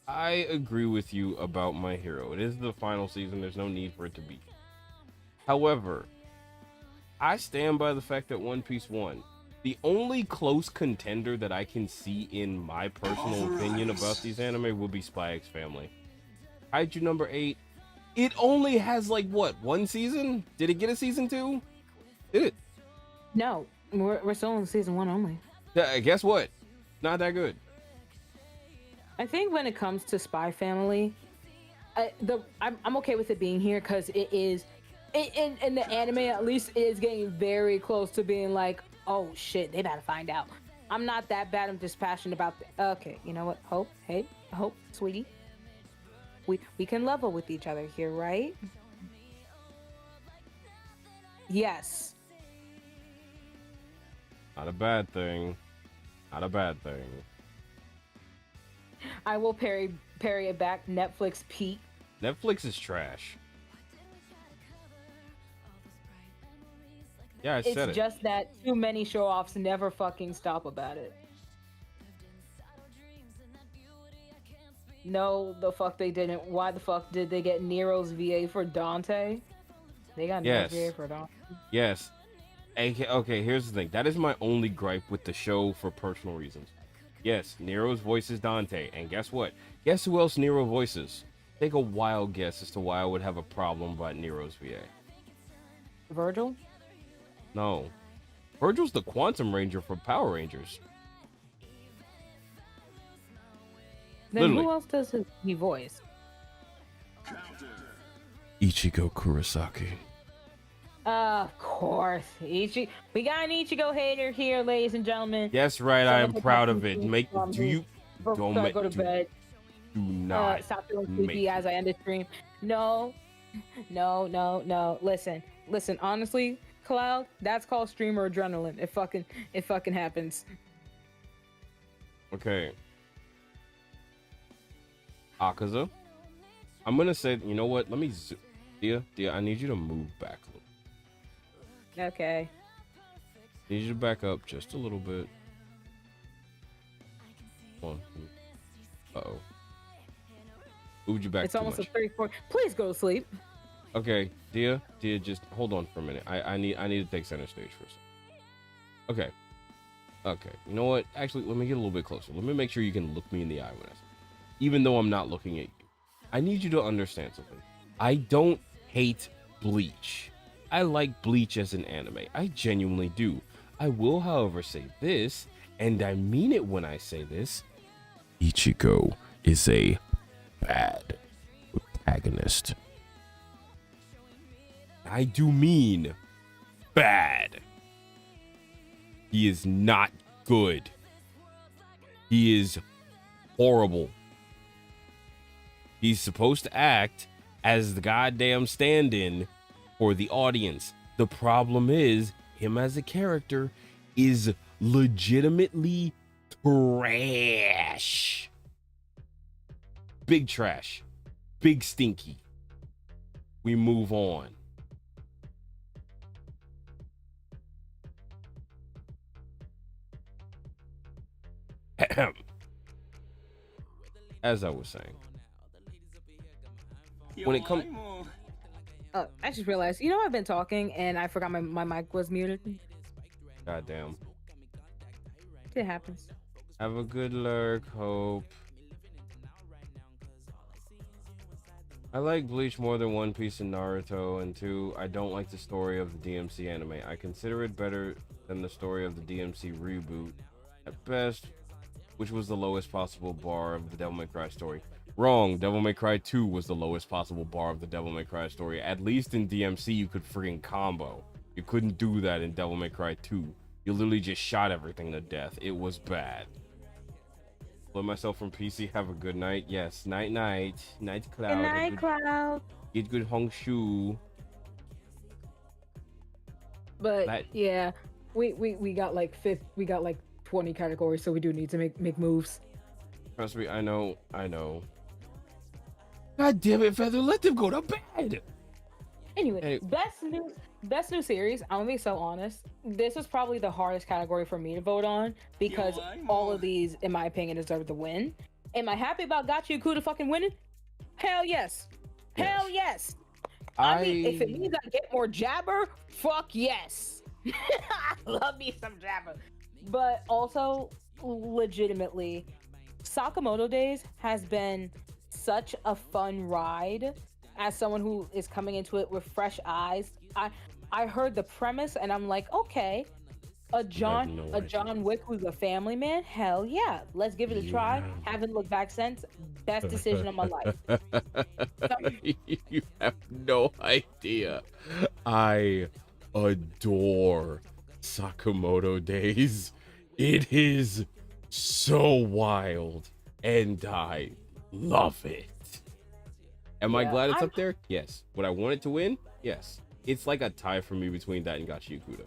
I agree with you about My Hero. It is the final season. There's no need for it to be. However, I stand by the fact that One Piece won. The only close contender that I can see in my personal opinion about these anime will be Spy X Family. Kaiju number 8. It only has like what, one season? Did it get a season 2? Did it?
No, we're still on season 1 only.
Guess what? Not that good.
I think when it comes to Spy Family, I'm okay with it being here because it is, in the anime at least, it is getting very close to being like, oh shit, they gotta find out. I'm not that bad. I'm just passionate about okay, you know what? Hope, hey, Hope, sweetie. We can level with each other here, right? Yes.
Not a bad thing. Not a bad thing.
I will parry it back. Netflix peak.
Netflix is trash. Yeah, I said
It's
it.
just that too many show-offs never fucking stop about it. No, the fuck they didn't. Why the fuck did they get Nero's VA for Dante? They got Nero's
Yes.
VA for Dante.
Yes. Okay, here's the thing. That is my only gripe with the show for personal reasons. Yes, Nero's voice is Dante, and guess what? Guess who else Nero voices? Take a wild guess as to why I would have a problem about Nero's VA.
Virgil?
No. Virgil's the Quantum Ranger for Power Rangers.
Then
Literally.
who else does he voice?
Ichigo Kurosaki.
Of course, we got an Ichigo hater here, ladies and gentlemen.
Yes, right. I am
Someone
proud
who
of it.
talks
Make
to me
do you
before
don't
I
make
go to bed.
do not
Stop feeling
make
sleepy as I end the stream. No. Listen. Honestly, Cloud, that's called streamer adrenaline. It fucking happens.
Okay. Akaza. I'm gonna say, you know what? Let me Dia, I need you to move back a little.
Okay.
Need you to back up just a little bit. Come on. Uh-oh. Moved you back
It's
too
almost
much.
a 34. Please go to sleep.
Okay, Dia, just hold on for a minute. I need to take center stage for a second. Okay. You know what? Actually, let me get a little bit closer. Let me make sure you can look me in the eye when I say, even though I'm not looking at you. I need you to understand something. I don't hate Bleach. I like Bleach as an anime. I genuinely do. I will, however, say this, and I mean it when I say this. Ichigo is a bad protagonist. I do mean bad. He is not good. He is horrible. He's supposed to act as the goddamn stand-in for the audience. The problem is, him as a character is legitimately trash. Big trash. Big stinky. We move on. As I was saying, when it comes,
I just realized, I've been talking and I forgot my mic was muted.
goddamn,
It happens.
have a good lurk, Hope. I like Bleach more than One Piece and Naruto, and 2, I don't like the story of the DMC anime. I consider it better than the story of the DMC reboot, at best, which was the lowest possible bar of the Devil May Cry story. Wrong, Devil May Cry 2 was the lowest possible bar of the Devil May Cry story. At least in DMC, you could friggin' combo. You couldn't do that in Devil May Cry 2. You literally just shot everything to death. It was bad. Let myself from PC. Have a good night. Yes, night. Night, Cloud.
Good night, Cloud.
Get good Hong Shu.
But yeah, we got like 20 categories, so we do need to make moves.
Trust me, I know. God damn it, Feather, let them go to bed.
Anyway, best new series. I'm gonna be so honest. This is probably the hardest category for me to vote on because all of these, in my opinion, deserve the win. Am I happy about Gachi Yakuta fucking winning? Hell yes. Hell yes. I mean, if it means I get more jabber, fuck yes. I love me some jabber. But also, legitimately, Sakamoto Days has been such a fun ride. As someone who is coming into it with fresh eyes, I heard the premise and I'm like, okay, a John Wick who's a family man, hell yeah, let's give it a try. Haven't looked back since. Best decision of my life.
You have no idea. I adore Sakamoto Days. It is so wild and I love it. Am I glad it's up there? Yes. Would I want it to win? Yes. It's like a tie for me between that and Gachi Yakuta.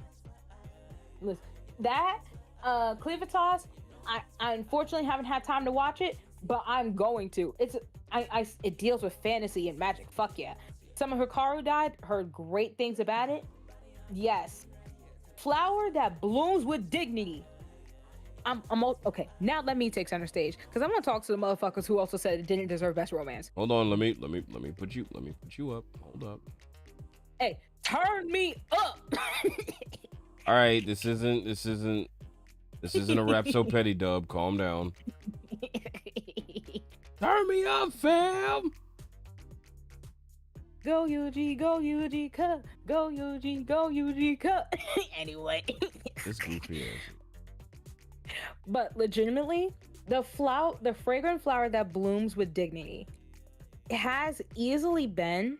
Listen, that Clevitas, I unfortunately haven't had time to watch it, but I'm going to. It deals with fantasy and magic. Fuck yeah. Some of Hikaru died, heard great things about it. Yes. Flower that blooms with dignity. Okay. Now let me take center stage because I'm gonna talk to the motherfuckers who also said it didn't deserve best romance.
Hold on, let me put you up. Hold up.
Hey, turn me up.
All right, this isn't a rap so petty dub. Calm down. Turn me up, fam.
Go UG, go UG, cut. Go UG, go UG, cut. Anyway.
This goofy ass.
But legitimately, the fragrant flower that blooms with dignity has easily been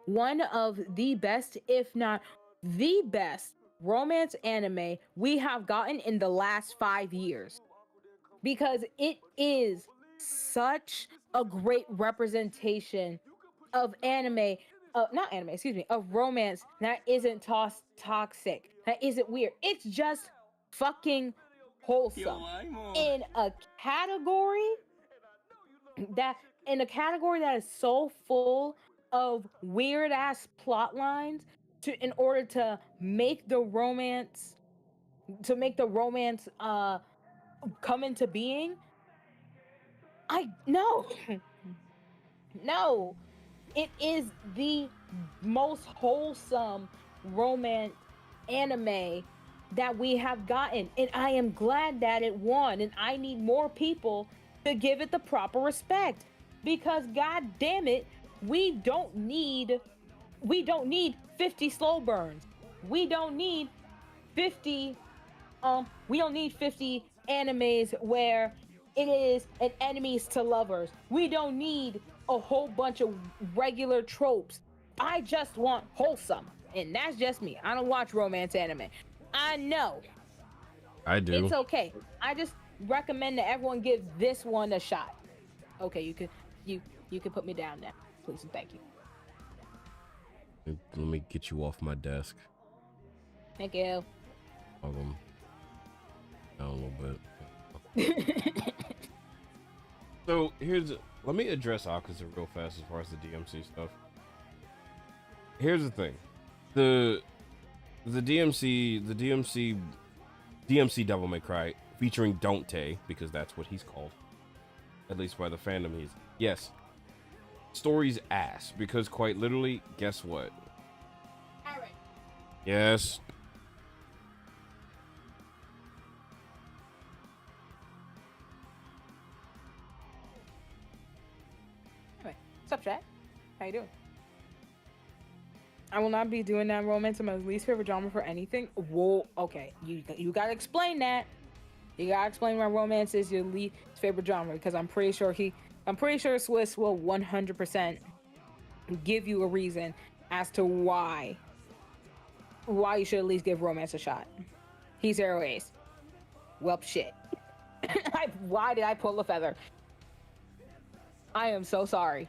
one of the best, if not the best, romance anime we have gotten in the last 5 years. Because it is such a great representation of of romance that isn't toxic, that isn't weird. It's just fucking wholesome in a category that is so full of weird ass plot lines in order to make the romance come into being. No. No, it is the most wholesome romance anime that we have gotten, and I am glad that it won, and I need more people to give it the proper respect, because god damn it, we don't need 50 slow burns. We don't need 50 animes where it is an enemies to lovers. We don't need a whole bunch of regular tropes. I just want wholesome, and that's just me. I don't watch romance anime. I know.
I do.
It's okay. I just recommend that everyone give this one a shot. Okay, you can put me down now, please and thank you.
Let me get you off my desk.
Thank you.
Down a little bit. So let me address Akaza real fast as far as the DMC stuff. Here's the thing. The DMC Devil May Cry featuring Dante, because that's what he's called, at least by the fandom. Yes, story's ass, because quite literally, guess what?
Aaron.
Yes.
Anyway, what's up, chat? How you doing? I will not be doing that romance in my least favorite genre for anything. Whoa, okay. You gotta explain that. You gotta explain why romance is your least favorite genre, because I'm pretty sure Swiss will 100% give you a reason as to why you should at least give romance a shot. He's Zero Ace. Well, shit. Why did I pull a feather? I am so sorry.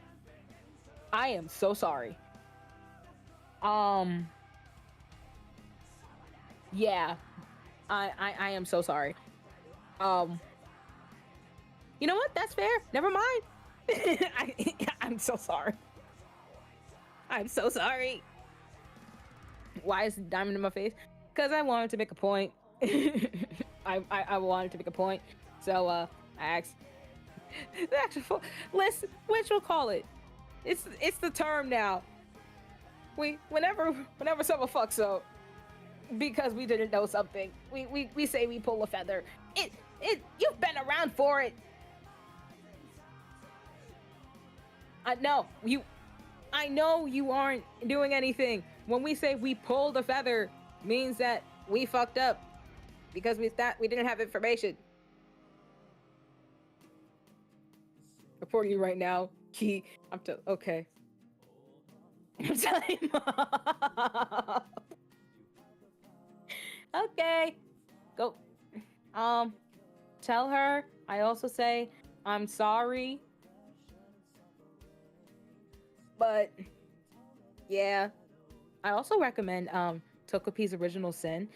I am so sorry. Yeah, I am so sorry. You know what? That's fair. Never mind. I'm so sorry. I'm so sorry. Why is diamond in my face? Because I wanted to make a point. I wanted to make a point. So I asked the actual list, which we'll call it. It's the term now. Whenever someone fucks up because we didn't know something, we say we pull a feather. You've been around for it. I know you aren't doing anything. When we say we pulled a feather, means that we fucked up because we didn't have information. Reporting you right now, Key. Okay. Time up. Okay. Go. Tell her I also say I'm sorry. But yeah, I also recommend Tokopi's Original Sin.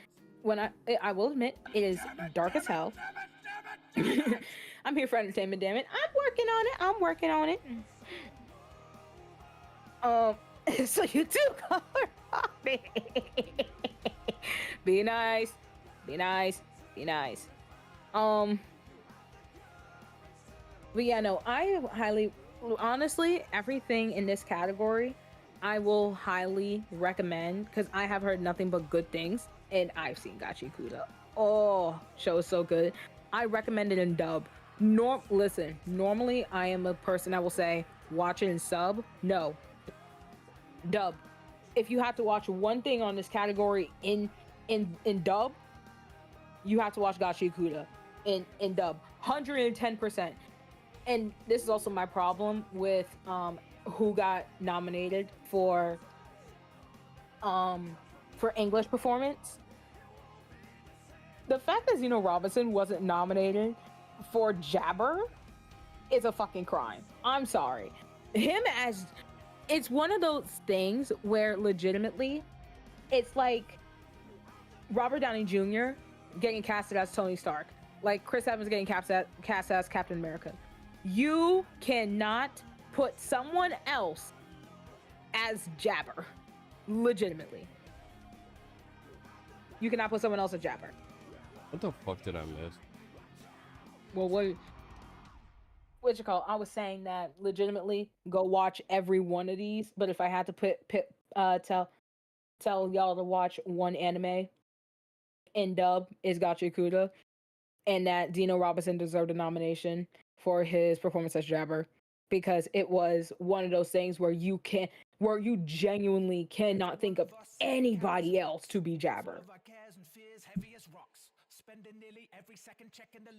I will admit it is dark as hell. I'm here for entertainment, damn it. I'm working on it. So you do color me. Be nice. Be nice. Be nice. But yeah, no, I highly, honestly, everything in this category, I will highly recommend because I have heard nothing but good things, and I've seen Gachi Kuda. Oh, show is so good. I recommend it in dub. Listen, normally I am a person that will say watch it in sub. No, dub. If you have to watch one thing on this category in dub, you have to watch Gachi Kuda in dub. 110%. And this is also my problem with who got nominated for English performance. The fact that Zeno Robinson wasn't nominated for Jabber is a fucking crime. I'm sorry. It's one of those things where legitimately it's like Robert Downey Jr. getting casted as Tony Stark, like Chris Evans getting cast as Captain America. You cannot put someone else as Jabber. Legitimately. You cannot put someone else as Jabber.
What the fuck did I miss?
Well, what you call? I was saying that legitimately go watch every one of these, but if I had to tell y'all to watch one anime in dub is Gachi Kuda, and that Dino Robinson deserved a nomination for his performance as Jabber because it was one of those things where you genuinely cannot think of anybody else to be Jabber.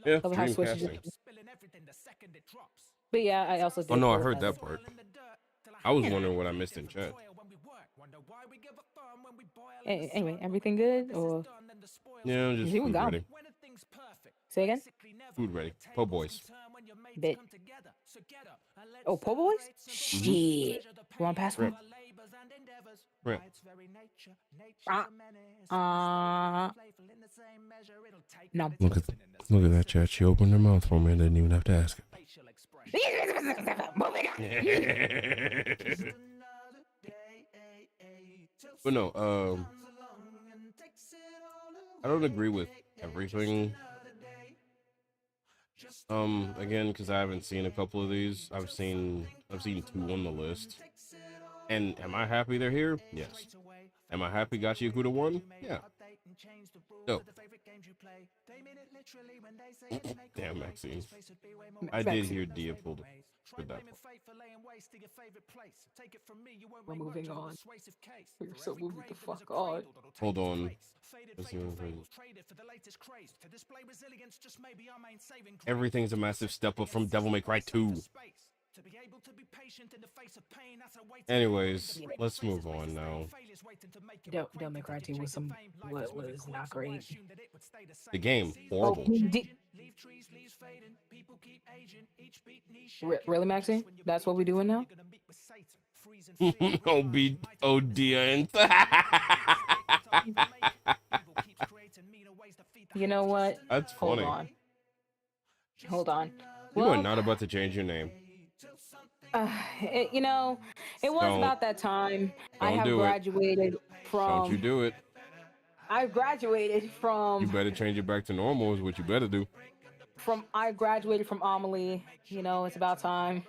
Yeah,
Of how
dream
switches
casting.
But yeah, I also did.
Oh no, I
vote
heard
as-
that part. I was wondering what I missed in chat.
Anyway, everything good or
Yeah, I'm just
You
food
gone.
ready.
say again?
Food ready. Po' boys.
Bit. Oh, po' boys? Shit. You want to pass one?
Right.
No.
Look at that chat. She opened her mouth for me and didn't even have to ask
Moving on.
it. But no, I don't agree with everything. Again, because I haven't seen a couple of these. I've seen 2 on the list. And am I happy they're here? Yes. Am I happy Gachi Yakuda won? Yeah. Dope. Damn, Maxine. I did hear Dia pulled for that one.
We're moving on. We're so moving the fuck on.
Hold on. Let's see what Everything's a massive step up from Devil May Cry 2. Anyways, let's move on now.
Devil May Cry 2 was not great.
The game, horrible.
Really, Maxine? That's what we're doing now?
Obedience.
You know what?
That's funny.
Hold on.
You are not about to change your name.
It was
Don't.
about that time. I
Don't
have
do it.
graduated from.
Don't you do it.
I graduated from.
You better change it back to normal is what you better do.
I graduated from Amelie. It's about time.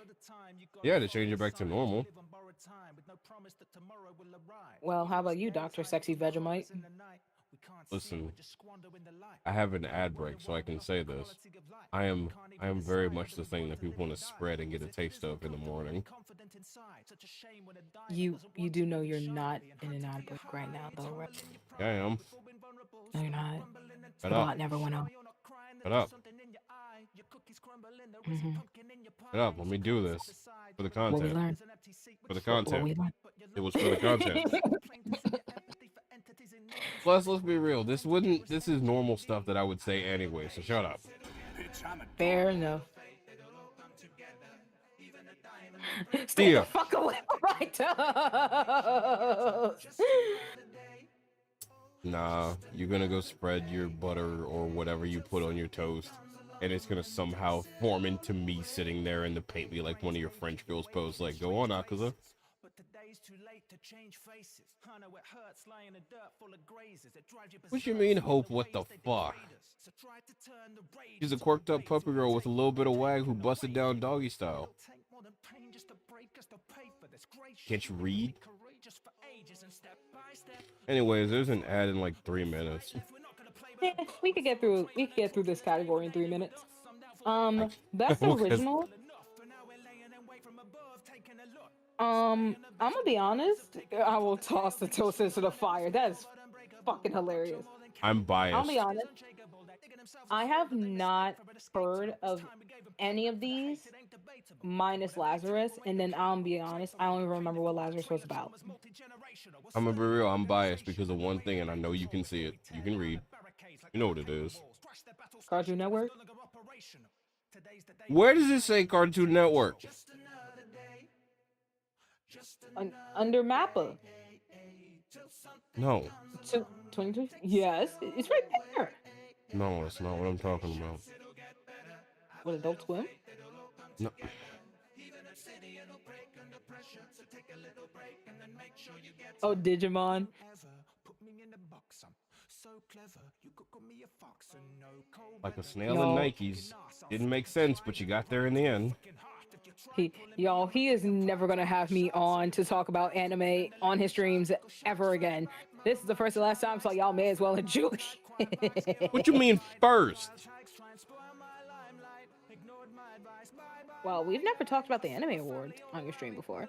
Yeah, to change it back to normal.
Well, how about you, Dr. Sexy Vegemite?
Listen, I have an ad break, so I can say this. I am very much the thing that people want to spread and get a taste of in the morning.
You do know you're not in an ad break right now, though, right?
Yeah, I am.
No, you're not.
Shut
The
up.
bot never went up.
Shut up.
Mm-hmm.
Shut up. Let me do this. For the
What we
content.
learned.
For the
What we
content.
learned.
It was for the content. Plus, let's be real. This is normal stuff that I would say anyway, so shut up.
Fair enough. Stay
Thea.
the fuck away from my toes.
Nah, you're gonna go spread your butter or whatever you put on your toast, and it's gonna somehow form into me sitting there in the paintly like one of your French girls pose. Like, go on, Akaza.
But today's too late to change faces. I know it hurts lying in the dirt full of grazes. It drives you
What you
berserk
mean,
seeing
Hope? What the
ways they
fuck?
degrade us. So try to turn the rage
She's a
into
quirked up
rage.
puppy
Might
girl with a
take
little bit of
more
wag who
than a
busted
wage.
down doggy style.
It'll take more than pain just to break us to pay for this gracious.
Can't you read?
Courageous for ages and step by step.
Anyways, there's an ad in like 3 minutes.
If we're not gonna play with
Yeah, we could get through. We could get through this category in 3 minutes. Best
Well, 'cause
original. I'm gonna be honest. I will toss the toast into the fire. That is fucking hilarious.
I'm
I'll
biased.
be honest. I have not heard of any of these minus Lazarus, and then I'll be honest. I don't even remember what Lazarus was about.
I'm gonna be real. I'm biased because of one thing, and I know you can see it. You can read. You know what it is.
Cartoon Network.
Where does it say Cartoon Network?
Under Mappa.
No.
22. Yes, it's right there.
No, that's not what I'm talking about.
What, Adult Swim?
No.
Oh, Digimon.
Like a snail
No.
and Nikes. Didn't make sense, but you got there in the end.
He is never gonna have me on to talk about anime on his streams ever again. This is the first and last time, so y'all may as well enjoy.
What you mean first?
Well, we've never talked about the anime awards on your stream before.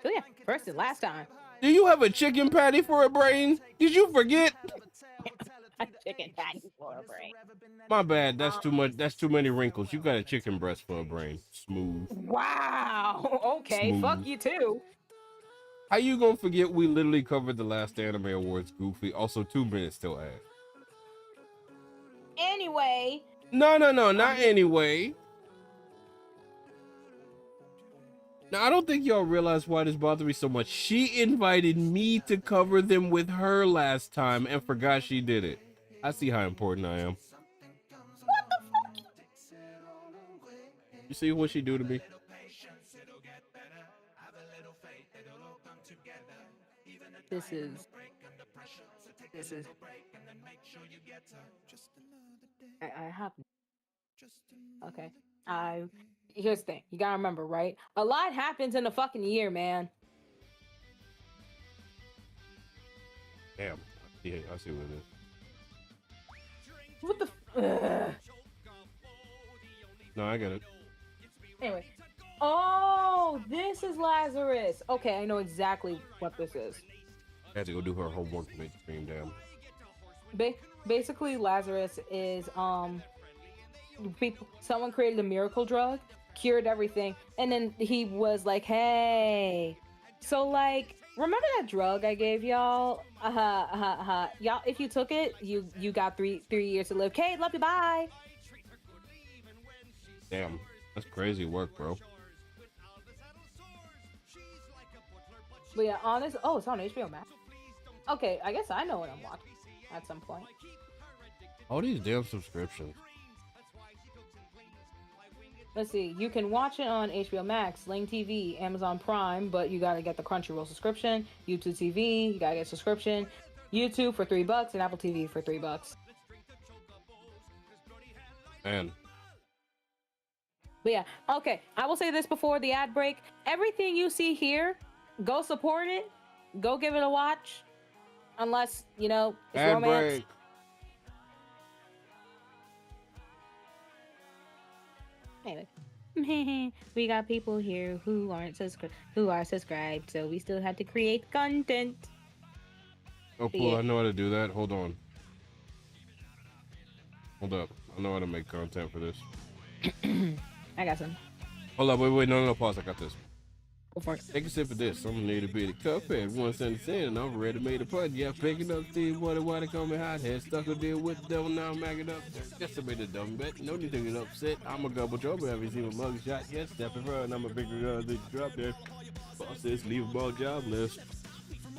So yeah, first and last time.
Do you have a chicken patty for a brain? Did you forget?
Chicken patty for a brain.
My bad. That's too much. That's too many wrinkles. You got a chicken breast for a brain. Smooth.
Wow. Okay,
Smooth.
fuck you too.
How you gonna forget we literally covered the last anime awards, Goofy? Also, 2 minutes still add.
Anyway.
No, not anyway. Now, I don't think y'all realize why this bothered me so much. She invited me to cover them with her last time and forgot she did it. I see how important I am.
What the fuck?
You see what she do to me?
This is. I have. Okay. Here's the thing. You gotta remember, right? A lot happens in a fucking year, man.
Damn. Yeah, I see what it is.
What the? Ugh.
No, I get it.
Anyway. Oh, this is Lazarus. Okay, I know exactly what this is.
I had to go do her homework to make the stream down.
Basically, Lazarus is someone created a miracle drug, cured everything, and then he was like, "Hey, so like, remember that drug I gave y'all? Y'all, if you took it, you got three years to live. Okay, love you, bye."
Damn, that's crazy work, bro.
But yeah, honest. Oh, it's on HBO Max. Okay, I guess I know what I'm watching at some point.
All these damn subscriptions.
Let's see. You can watch it on HBO Max, Sling TV, Amazon Prime, but you gotta get the Crunchyroll subscription. YouTube TV, you gotta get a subscription. YouTube for $3 and Apple TV for $3.
Man,
But yeah, okay. I will say this before the ad break. Everything you see here, go support it. Go give it a watch. Unless, you know, it's
ad
romance.
break.
Anyway. We got people here who are subscribed, so we still have to create content.
Oh, cool. I know how to do that. Hold on. Hold up. I know how to make content for this.
I got some.
Hold up. Wait. No. Pause. I got this.
Go for it.
Take a sip of this. I'm gonna need a bit of cuphead. 1 cent and I'm ready to make a punch. Yeah, picking up Steve water coming hot. Head stuck a deal with the devil. Now I'm macking up. Just a bit of dumb bet. No need to get upset. I'm a gobble trouble. Have you seen a mug shot? Yes, step in front. I'm a bigger gun that drop there. Boss says leave a ball jobless.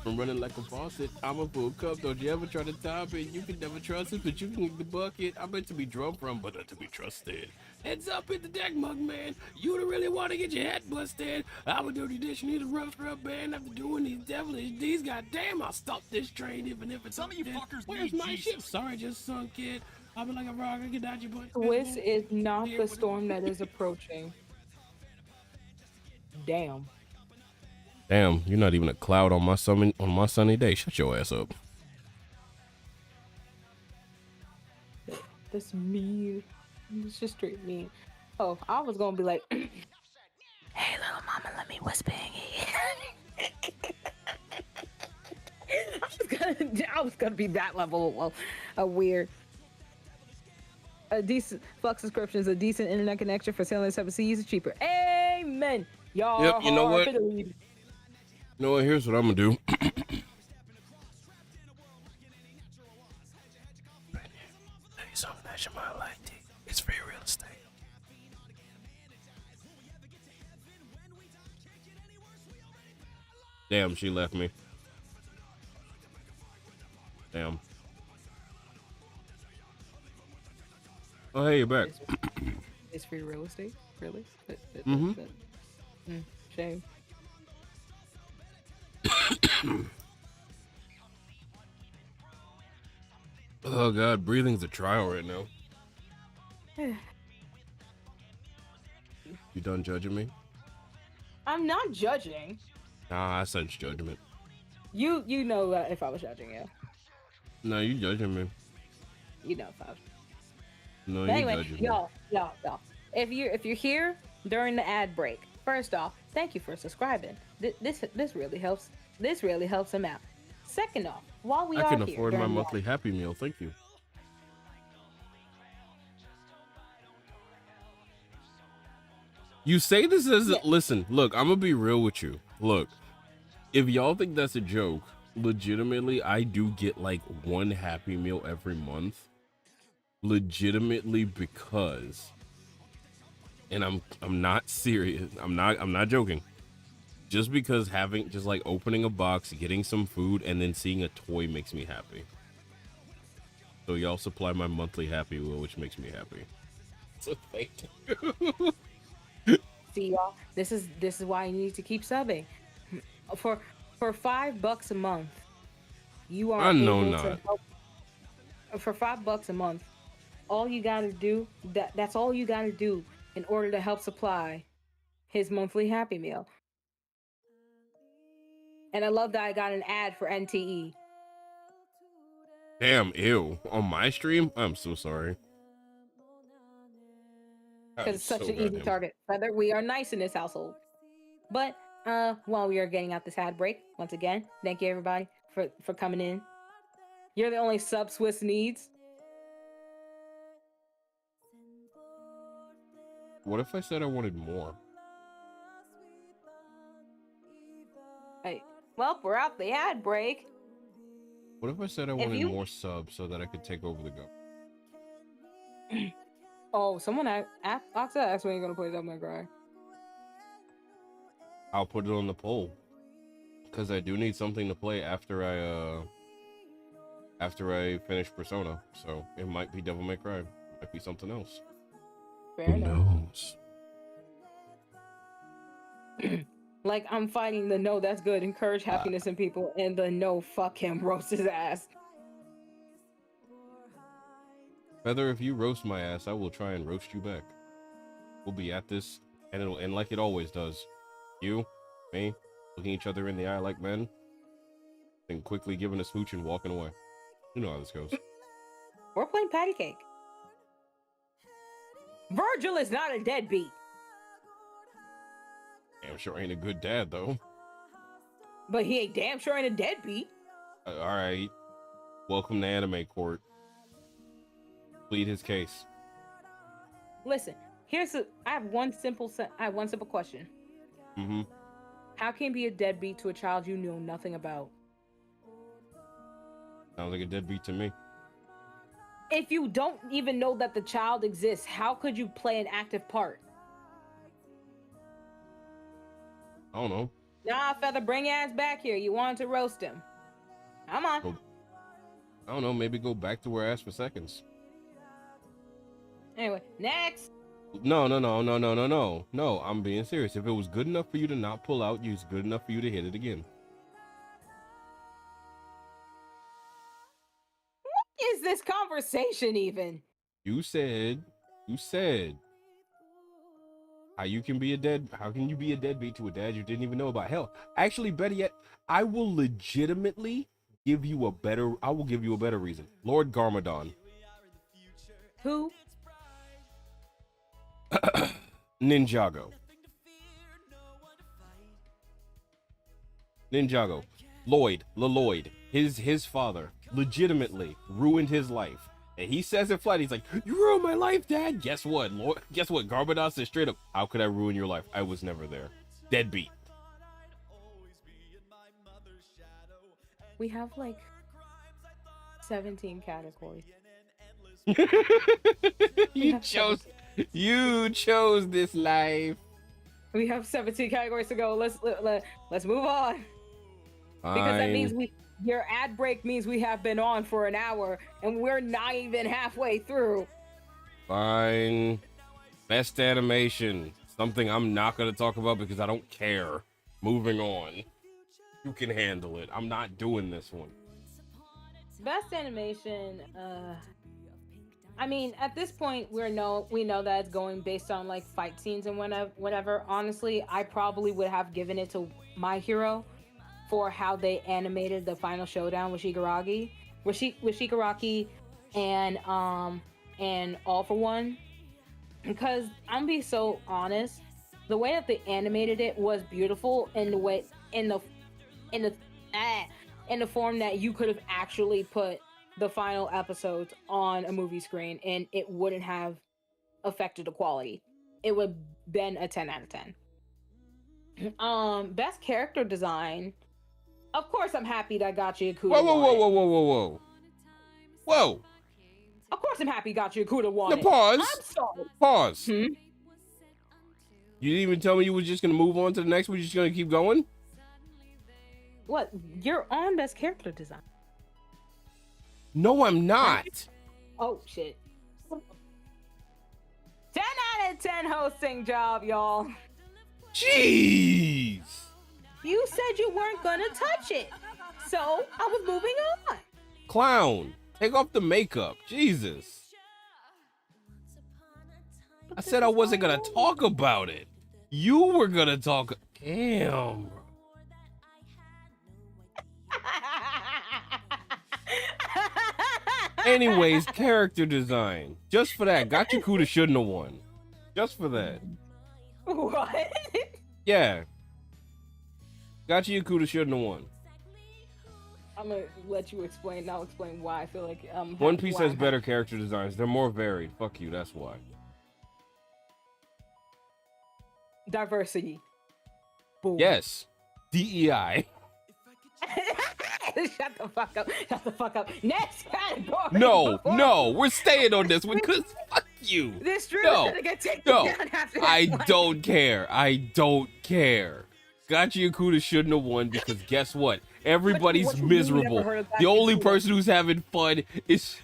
I'm running like a faucet. I'm a full cup. Don't you ever try to top it. You can never trust it, but you can lick the bucket. I'm meant to be drunk from, but not to be trusted. Heads up in the deck, mug man. You don't really want to get your head busted. I'm a dirty dish. Need a rough scrub band after doing these devilish deeds. Goddamn, I'll stop this train even if it's
Some of you
dead.
fuckers
Where's
need
my
Jesus.
ship? Sorry, just sunk it. I've been like a rock. I can dodge your butt.
Swiss is not the storm that is approaching. Damn.
Damn, you're not even a cloud on my sunny day. Shut your ass up.
That's mean. It's just straight mean. Oh, I was gonna be like, hey, little mama, let me whisper in your ear. I was gonna be that level of weird. A decent fuck subscriptions, a decent internet connection for sailing 7 seas is cheaper. Amen. Y'all.
Yep, you know what?
for the lead.
You know what? Here's what I'm gonna do. It's free real estate. Damn, she left me. Damn. Oh, hey, you're back.
It's free real estate? Really?
Mhm.
Shame.
Oh God, breathing's a trial right now. You done judging me?
I'm not judging.
Nah, I sense judgment.
You know that if I was judging you.
No, you judging me.
You know if I was.
No,
But
you
anyway,
judging me.
y'all. If you're here during the ad break, first off, thank you for subscribing. This really helps. This really helps him out. Second off, while we
I
are
can
here
afford my
during the
monthly Happy Meal. Thank you. You say this as listen, look, I'm gonna be real with you. Look, if y'all think that's a joke, legitimately, I do get like one Happy Meal every month. Legitimately, because, and I'm not serious. I'm not joking. Just because just like opening a box, getting some food, and then seeing a toy makes me happy. So y'all supply my monthly Happy Meal, which makes me happy. So thank you.
See y'all, this is why you need to keep subbing. For $5 a month, you are
I know
able
not.
to help. For $5 a month, all you gotta do that's all you gotta do in order to help supply his monthly Happy Meal. And I love that I got an ad for NTE.
Damn, ew. On my stream? I'm so sorry.
Because it's such an easy target. Whether we are nice in this household. But while we are getting out this ad break, once again, thank you everybody for coming in. You're the only sub Swiss needs.
What if I said I wanted more?
Hey, well, we're out the ad break.
What if I said I wanted more subs so that I could take over the go?
Oh, someone asked when you're gonna play Devil May Cry.
I'll put it on the poll. Because I do need something to play after I finish Persona. So it might be Devil May Cry. It might be something else.
Fair enough.
knows?
Like, I'm fighting the no, that's good, encourage happiness in people, and the no, fuck him, roast his ass.
Feather, if you roast my ass, I will try and roast you back. We'll be at this, and it'll end like it always does. You, me, looking each other in the eye like men, then quickly giving a smooch and walking away. You know how this goes.
We're playing patty cake. Virgil is not a deadbeat.
Damn sure ain't a good dad, though.
But he ain't damn sure ain't a deadbeat.
Alright. Welcome to Anime Court. Plead his case.
Listen, I have one simple question.
Mm-hmm.
How can you be a deadbeat to a child you know nothing about?
Sounds like a deadbeat to me.
If you don't even know that the child exists, how could you play an active part?
I don't know.
Nah, Feather, bring your ass back here. You wanted to roast him. Come on.
Go, I don't know, maybe go back to where I asked for seconds.
Anyway, next.
No, no, no, no, no, no, no. No, I'm being serious. If it was good enough for you to not pull out, it's good enough for you to hit it again.
What is this conversation even?
You said, how can you be a deadbeat to a dad you didn't even know about? Hell, actually, better yet, I will legitimately give you a better reason. Lord Garmadon.
Who?
Ninjago. Lloyd, his father, legitimately ruined his life. And he says in flight, he's like, "You ruined my life, Dad." Guess what? Garmadon says straight up, "How could I ruin your life? I was never there." Deadbeat.
We have like 17 categories.
You chose this life.
We have 17 categories to go. Let's move on. Because that means your ad break means we have been on for an hour and we're not even halfway through.
Fine. Best animation. Something I'm not gonna talk about because I don't care. Moving on. You can handle it. I'm not doing this one.
Best animation, I mean, at this point, we know that it's going based on like fight scenes and whatever. Honestly, I probably would have given it to My Hero for how they animated the final showdown with Shigaraki, and All For One. Because I'm be so honest, the way that they animated it was beautiful in the form that you could have actually put the final episodes on a movie screen and it wouldn't have affected the quality. It would have been a 10 out of 10. Best character design. Of course, I'm happy that Gachi Akuda won.
Whoa.
Of course, I'm happy Gachi Akuda won.
Now
it.
pause.
I'm sorry.
Pause.
Hmm?
You didn't even tell me you were just gonna move on to the next one. You're just gonna keep going?
What? You're on best character design.
No, I'm not.
Oh shit. 10 out of 10 hosting job, y'all.
Jeez.
You said you weren't gonna touch it, so I was moving on.
Clown, take off the makeup. Jesus. I said I wasn't gonna talk about it. You were gonna talk. Damn. Bro. Anyways, character design. Just for that, Gachakuda shouldn't have won. Just for that.
What?
Yeah. Gachakuda shouldn't have won.
I'm gonna let you explain. I'll explain why I feel like
One Piece has better character designs. They're more varied. Fuck you. That's why.
Diversity. Boom.
Yes. DEI.
Shut the fuck up. Shut the fuck up. Next category.
No. We're staying on this one because fuck you.
This stream
No.
is gonna get taken
No.
down after
I
this one.
don't care. Gachi Akuda shouldn't have won because guess what? Everybody's
What you mean you never
miserable.
heard of
The
Gachi
only
Akuda?
person who's having fun is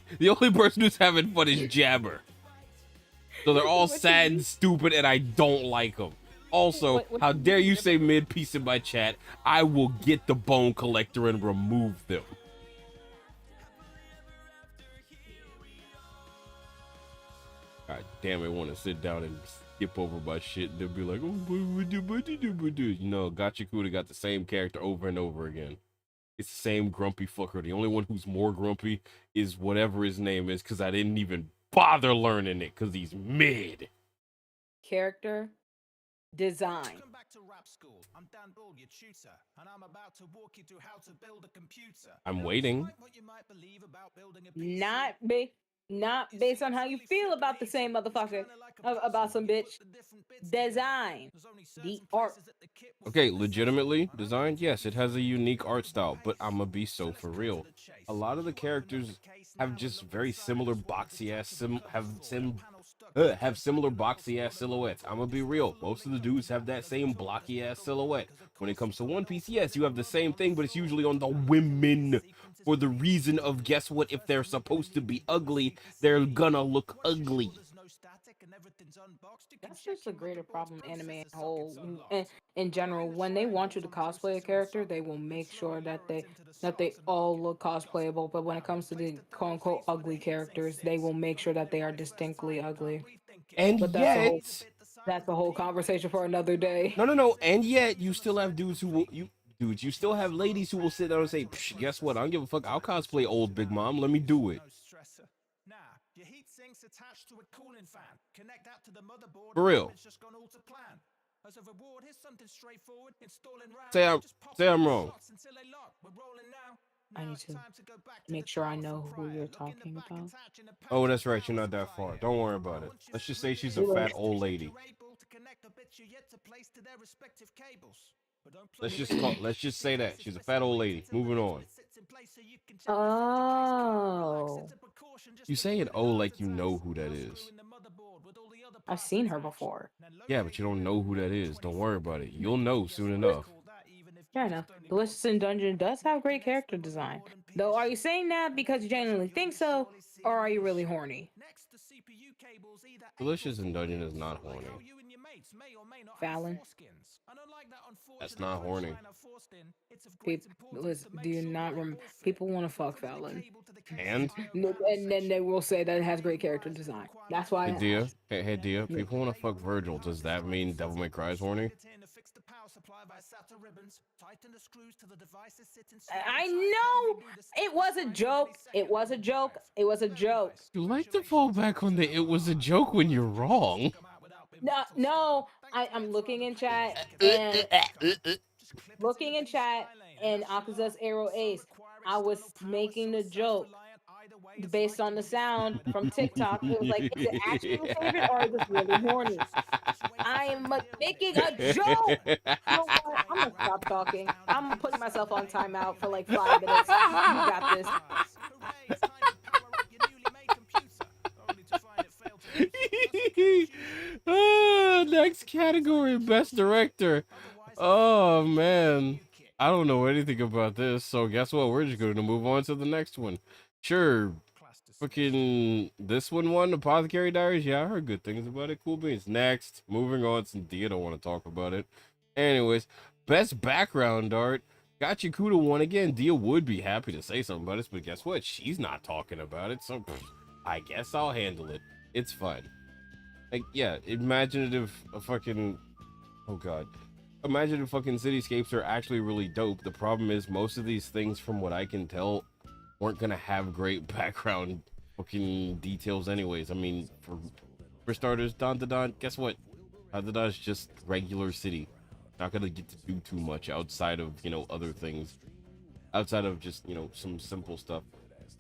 Jabber. So they're all
What you
sad
mean?
and stupid, and I don't like them. Also,
What
how
you
dare
mean
you
you
say mid-piece in my chat? I will get the bone collector and remove them. God damn it, I want to sit down and skip over my shit and they'll be like, oh, you know, Gachakuda got the same character over and over again. It's the same grumpy fucker. The only one who's more grumpy is whatever his name is, because I didn't even bother learning it, because he's mid.
Character design.
Welcome back to rap school. I'm Dan Bull, your tutor, and I'm about to walk you through how to build a computer.
I'm waiting.
Despite what you might believe about building a PC,
Not based on how you feel about the same motherfucker. About some bitch. Design. The art.
Okay, legitimately designed, yes, it has a unique art style, but I'm gonna be so for real. A lot of the characters have just very similar boxy ass have similar boxy ass silhouettes. I'm gonna be real. Most of the dudes have that same blocky ass silhouette. When it comes to One Piece, yes, you have the same thing, but it's usually on the women. For the reason of, guess what? If they're supposed to be ugly, they're gonna look ugly.
That's just a greater problem anime in whole in general. When they want you to cosplay a character, they will make sure that they all look cosplayable. But when it comes to the quote unquote ugly characters, they will make sure that they are distinctly ugly.
And
But
yet,
that's a whole conversation for another day.
no. And yet, you still have dudes who will dudes. You still have ladies who will sit down and say, "Guess what? I don't give a fuck. I'll cosplay old Big Mom. Let me do it."
Your heat sink's attached to a cooling fan. Connect that to the motherboard.
For real.
It's just gone all to plan. As a reward, here's something straightforward. Installing RAM.
Say I'm wrong.
Until they lock. We're rolling now.
I need to make sure I know who you're talking about.
Oh, that's right. You're not that far. Don't worry about it. Let's just say she's a fat old lady. Let's just say that she's a fat old lady. Moving on.
Oh,
You say it like you know who that is.
I've seen her before.
Yeah, but you don't know who that is. Don't worry about it. You'll know soon enough.
Fair enough. Delicious in Dungeon does have great character design. Though, are you saying that because you genuinely think so, or are you really horny?
Delicious in Dungeon is not horny.
Fallon?
That's not horny.
Do you not people want to fuck Fallon.
And
then they will say that it has great character design. That's why.
Hey Dia, people want to fuck Virgil. Does that mean Devil May Cry is horny?
I know it was a joke. It was a joke. It was a joke.
You like to fall back on the "it was a joke" when you're wrong.
No. I'm looking in chat and Akaza's Arrow Ace. I was making the joke based on the sound from TikTok. It was like, is it actually your favorite or is this really horny? I am making a joke. You know what? I'm gonna stop talking. I'm putting myself on timeout for like 5 minutes. You got this.
Next category, best director. Oh man, I don't know anything about this, so guess what? We're just going to move on to the next one. Sure, fucking this one won Apothecary Diaries. Yeah, I heard good things about it. Cool beans. Next, moving on. Since Dia don't want to talk about it. Anyways, best background art. Gachikuta won again. Dia would be happy to say something about this, but guess what? She's not talking about it, so I guess I'll handle it. It's fine. Like, yeah, imaginative fucking, oh god, imaginative fucking cityscapes are actually really dope. The problem is most of these things, from what I can tell, weren't gonna have great background fucking details anyways. I mean, for starters, Don, guess what? Don is just regular city. Not gonna get to do too much outside of, you know, other things. Outside of just, you know, some simple stuff.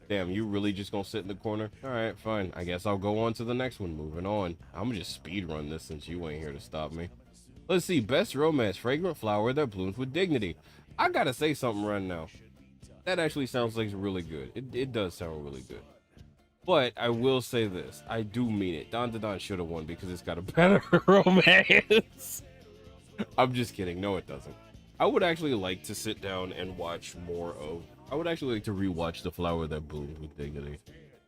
Damn, you really just gonna sit in the corner? Alright, fine. I guess I'll go on to the next one. Moving on. I'm gonna just speed run this since you ain't here to stop me. Let's see. Best romance. Fragrant flower that blooms with dignity. I gotta say something right now. That actually sounds like really good. It does sound really good. But I will say this. I do mean it. Don should have won because it's got a better romance. I'm just kidding. No, it doesn't. I would actually like to sit down and watch more of... I would actually like to rewatch The Flower That Bloomed with Dignity.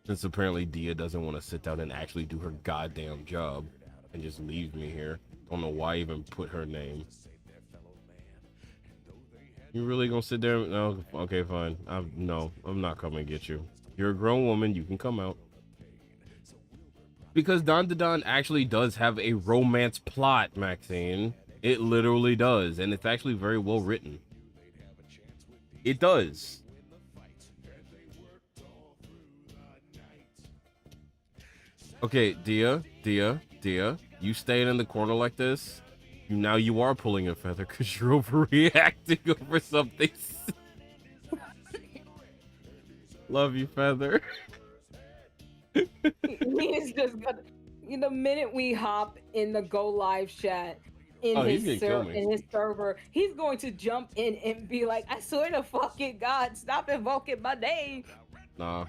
Since apparently Dia doesn't want to sit down and actually do her goddamn job. And just leave me here. Don't know why I even put her name. You really gonna sit there? No? Okay, fine. No, I'm not coming to get you. You're a grown woman. You can come out. Because Don actually does have a romance plot, Maxine. It literally does. And it's actually very well written. It does. Okay, Dia, you staying in the corner like this, now you are pulling a feather because you're overreacting over something. Love you, Feather.
He's just gonna, the minute we hop in the Go Live chat in his server, he's going to jump in and be like, I swear to fucking God, stop invoking my name.
Nah.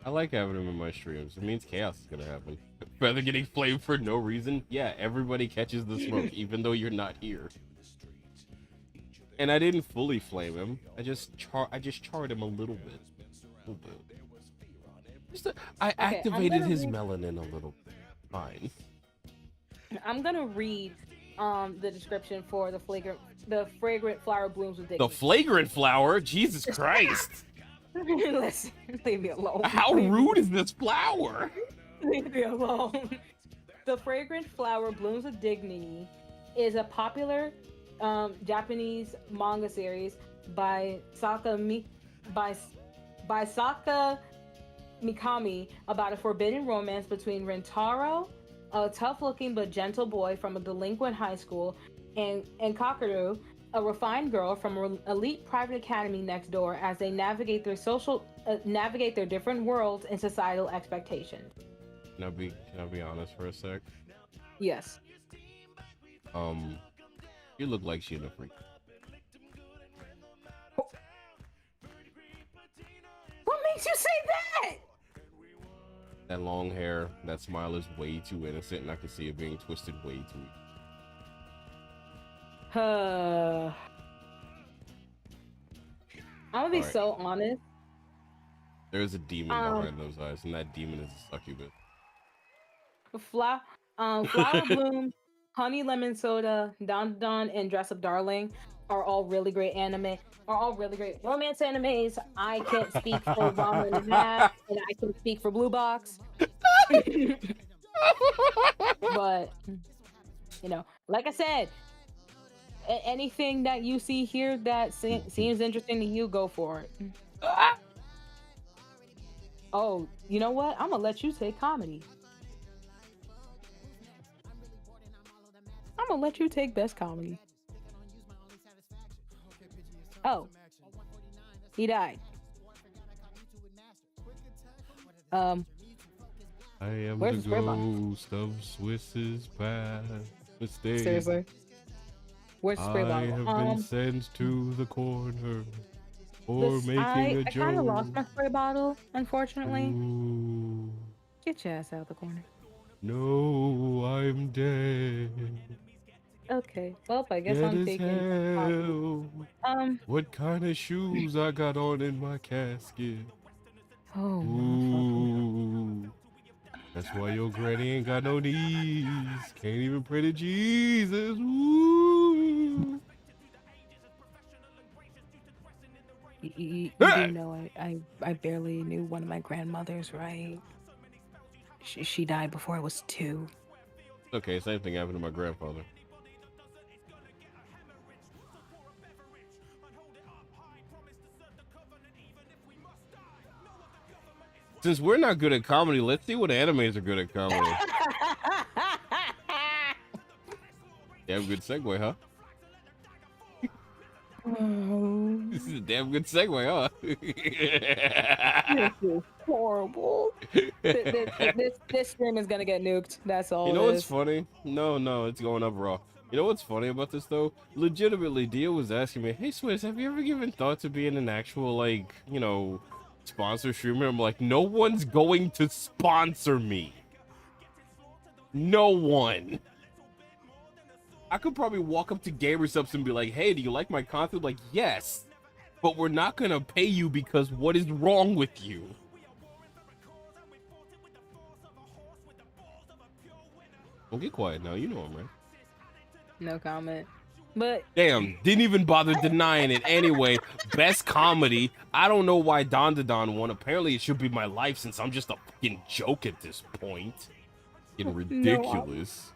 I like having him in my streams. It means chaos is gonna happen. feather getting flamed for no reason. Yeah, everybody catches the smoke, even though you're not here. And I didn't fully flame him. I just charred him a little bit. I activated his melanin a little bit. Fine.
I'm gonna read the description for the fragrant flower blooms with dignity.
The flagrant flower? Jesus Christ.
Listen, leave me alone.
How rude is this flower?
Leave me alone. The fragrant flower blooms with dignity is a popular Japanese manga series by Saka Mikami about a forbidden romance between Rentaro, a tough-looking but gentle boy from a delinquent high school, and Kakeru, a refined girl from an elite private academy next door, as they navigate their different worlds and societal expectations.
Can I be honest for a sec?
Yes.
You look like she in a freak.
What makes you say that?
That long hair, that smile is way too innocent, and I can see it being twisted way too.
I'm gonna be so honest.
There's a demon behind those eyes, and that demon is a succubus.
Flower Bloom, Honey Lemon Soda, Don, and Dress Up Darling are all really great romance animes. I can't speak for Ramen and Math, and I can speak for Blue Box. But, you know, like I said, anything that you see here that seems interesting to you, go for it. Oh, you know what? I'm gonna let you take comedy. I'm gonna let you take best comedy. Oh, he died.
I am
where's
the
the spray bottle?
ghost of Swiss's past mistakes.
Seriously, where's the spray
I
bottle?
have been sent to the corner for making a joke.
I kind of lost my spray bottle, unfortunately.
Ooh,
Get your ass out the corner.
no, I'm dead.
Okay, well, I guess
Dead
I'm
as
taking.
hell. What kind of shoes I got on in my casket?
Oh,
Ooh, that's why your granny ain't got no knees. Can't even pray to Jesus. Ooh.
You do know I barely knew one of my grandmothers, right? She died before I was 2.
Okay, same thing happened to my grandfather. Since we're not good at comedy, let's see what animes are good at comedy. Damn good segue, huh? This is a damn good segue, huh?
This is horrible. This stream is gonna get nuked. That's all.
You know what's funny? No, it's going up raw. You know what's funny about this though? Legitimately, Dio was asking me, "Hey Swiss, have you ever given thought to being an actual, like, you know, sponsor streamer?" I'm like, no one's going to sponsor me. No one. I could probably walk up to GamerSubs and be like, "Hey, do you like my content?" Like, yes, but we're not gonna pay you because what is wrong with you? Don't get quiet now. You know him, right?
No comment. But
damn, didn't even bother denying it anyway. Best comedy. I don't know why Don won. Apparently, it should be my life since I'm just a fucking joke at this point. Getting ridiculous.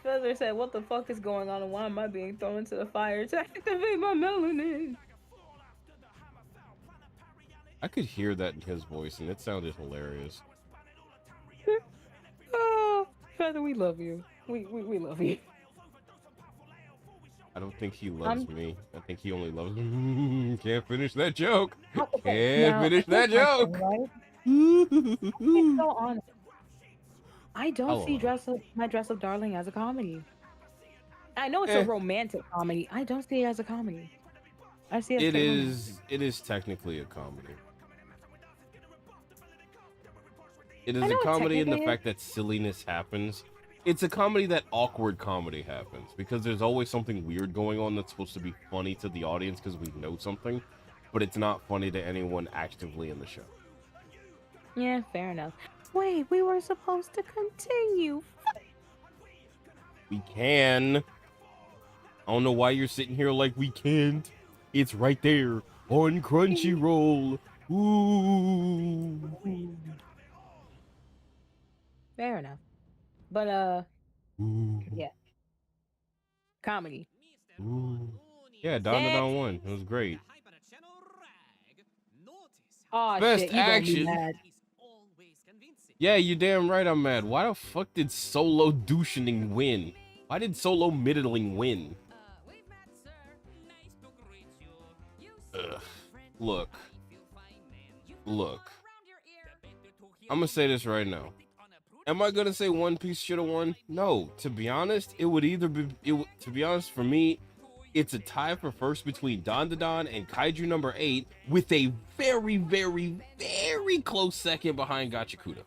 Feather said, "What the fuck is going on, and why am I being thrown into the fire to activate my melanin?"
I could hear that in his voice, and it sounded hilarious.
Oh, Feather, we love you. We love you.
I don't think he loves me. I think he only loves me. Can't finish that joke. Can't finish that joke.
I'm so honest. I don't see my Dress Up Darling as a comedy. I know it's a romantic comedy. I don't see it as a comedy. I see it as
it is technically a comedy. It is
I
a
know what
comedy in the
technically
fact that silliness happens. It's a comedy that awkward comedy happens because there's always something weird going on that's supposed to be funny to the audience because we know something, but it's not funny to anyone actively in the show.
Yeah, fair enough. Wait, we were supposed to continue.
We can. I don't know why you're sitting here like we can't. It's right there on Crunchyroll. Ooh.
Fair enough. But
Ooh.
yeah. Comedy.
Ooh. Yeah, Don
That's...
Don won. It was great.
Oh
Best
shit, you gonna be
action.
mad.
Yeah, you damn right I'm mad. Why the fuck did Solo douchening win? Why did Solo middling win? Ugh. Look. I'm gonna say this right now. Am I gonna say One Piece should have won? No. To be honest, it would either be. To be honest, for me, it's a tie for first between Don and Kaiju number 8, with a very, very, very close second behind Gachakuda.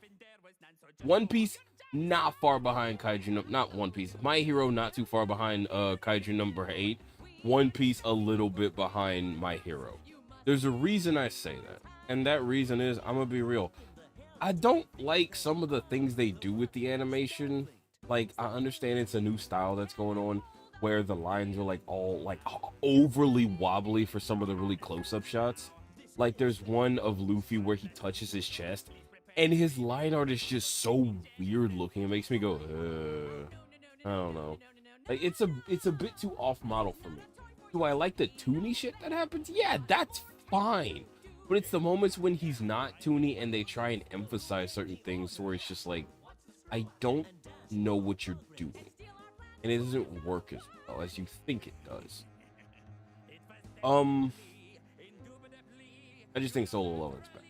One Piece not far behind Kaiju. Not One Piece. My Hero not too far behind Kaiju number 8. One Piece a little bit behind My Hero. There's a reason I say that, and that reason is I'm gonna be real. I don't like some of the things they do with the animation. Like, I understand it's a new style that's going on where the lines are like all like overly wobbly for some of the really close-up shots. Like, there's one of Luffy where he touches his chest and his line art is just so weird looking. It makes me go, I don't know. Like, it's a bit too off model for me. Do I like the toony shit that happens? Yeah, that's fine. But it's the moments when he's not toony and they try and emphasize certain things where it's just like, I don't know what you're doing. And it doesn't work as well as you think it does. I just think solo leveling's bad.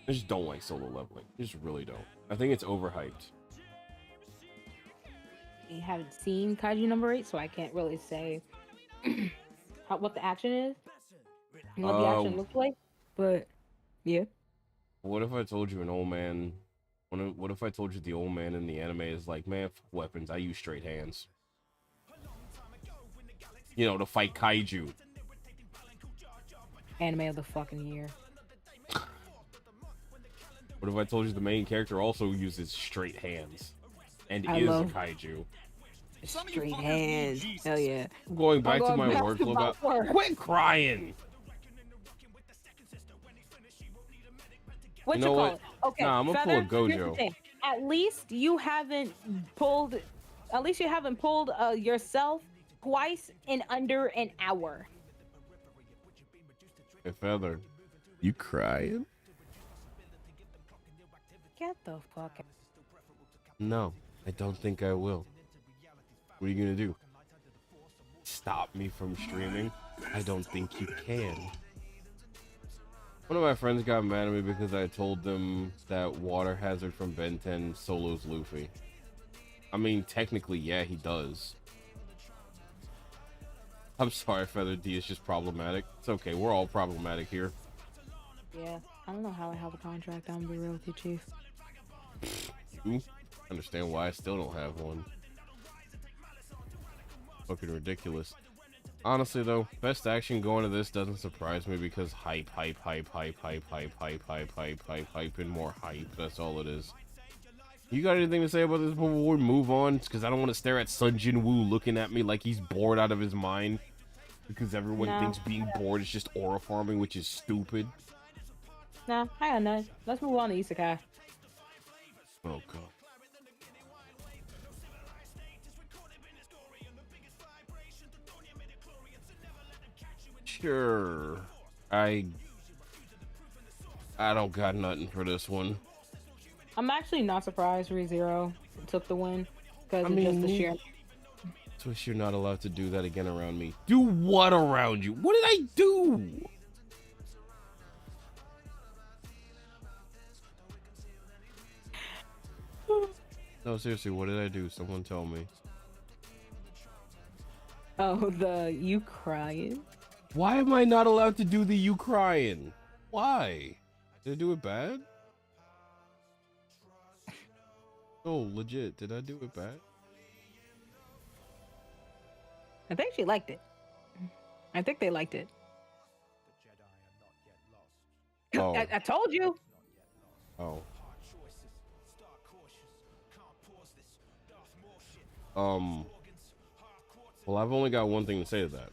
I just don't like solo leveling. I just really don't. I think it's overhyped.
I haven't seen Kaiju number 8, so I can't really say what the action is and what the action looks like. But yeah.
What if I told you an old man? What if I told you the old man in the anime is like, man, fuck weapons. I use straight hands. You know, to fight kaiju.
Anime of the fucking year.
What if I told you the main character also uses straight hands and
I
is
love
a kaiju?
Straight hands. Hell yeah.
I'm going back to my
back
work.
to my work.
Quit crying.
What
You
you,
know
call
what?
it? Okay.
Nah, I'm gonna pull a
Feather, here's the
Gojo.
thing. At least you haven't pulled yourself twice in under an hour.
Hey, Feather, you crying?
Get the fuck out.
No, I don't think I will. What are you gonna do? Stop me from streaming? I don't think you can. One of my friends got mad at me because I told them that Water Hazard from Ben 10 solos Luffy. I mean, technically, yeah, he does. I'm sorry, Feather D is just problematic. It's okay, we're all problematic here.
Yeah, I don't know how I have a contract. I'm gonna be real with you, Chief.
You understand why I still don't have one. Fucking ridiculous. Honestly though, best action going to this doesn't surprise me because hype, and more hype. That's all it is. You got anything to say about this before we move on? Because I don't want to stare at Sun Jin Woo looking at me like he's bored out of his mind. Because everyone thinks being bored is just aura farming, which is stupid.
Nah, I got none. Let's move on to Isekai.
Oh god. Sure. I don't got nothing for this one.
I'm actually not surprised ReZero took the win because of just the sheer.
I wish you're not allowed to do that again around me. Do what around you? What did I do? No, seriously, what did I do? Someone tell me.
Oh, you crying?
Why am I not allowed to do the you crying? Why? Did I do it bad? Oh, legit. Did I do it bad?
I think she liked it. I think they liked it.
Oh.
I told you.
Oh. Well, I've only got one thing to say to that.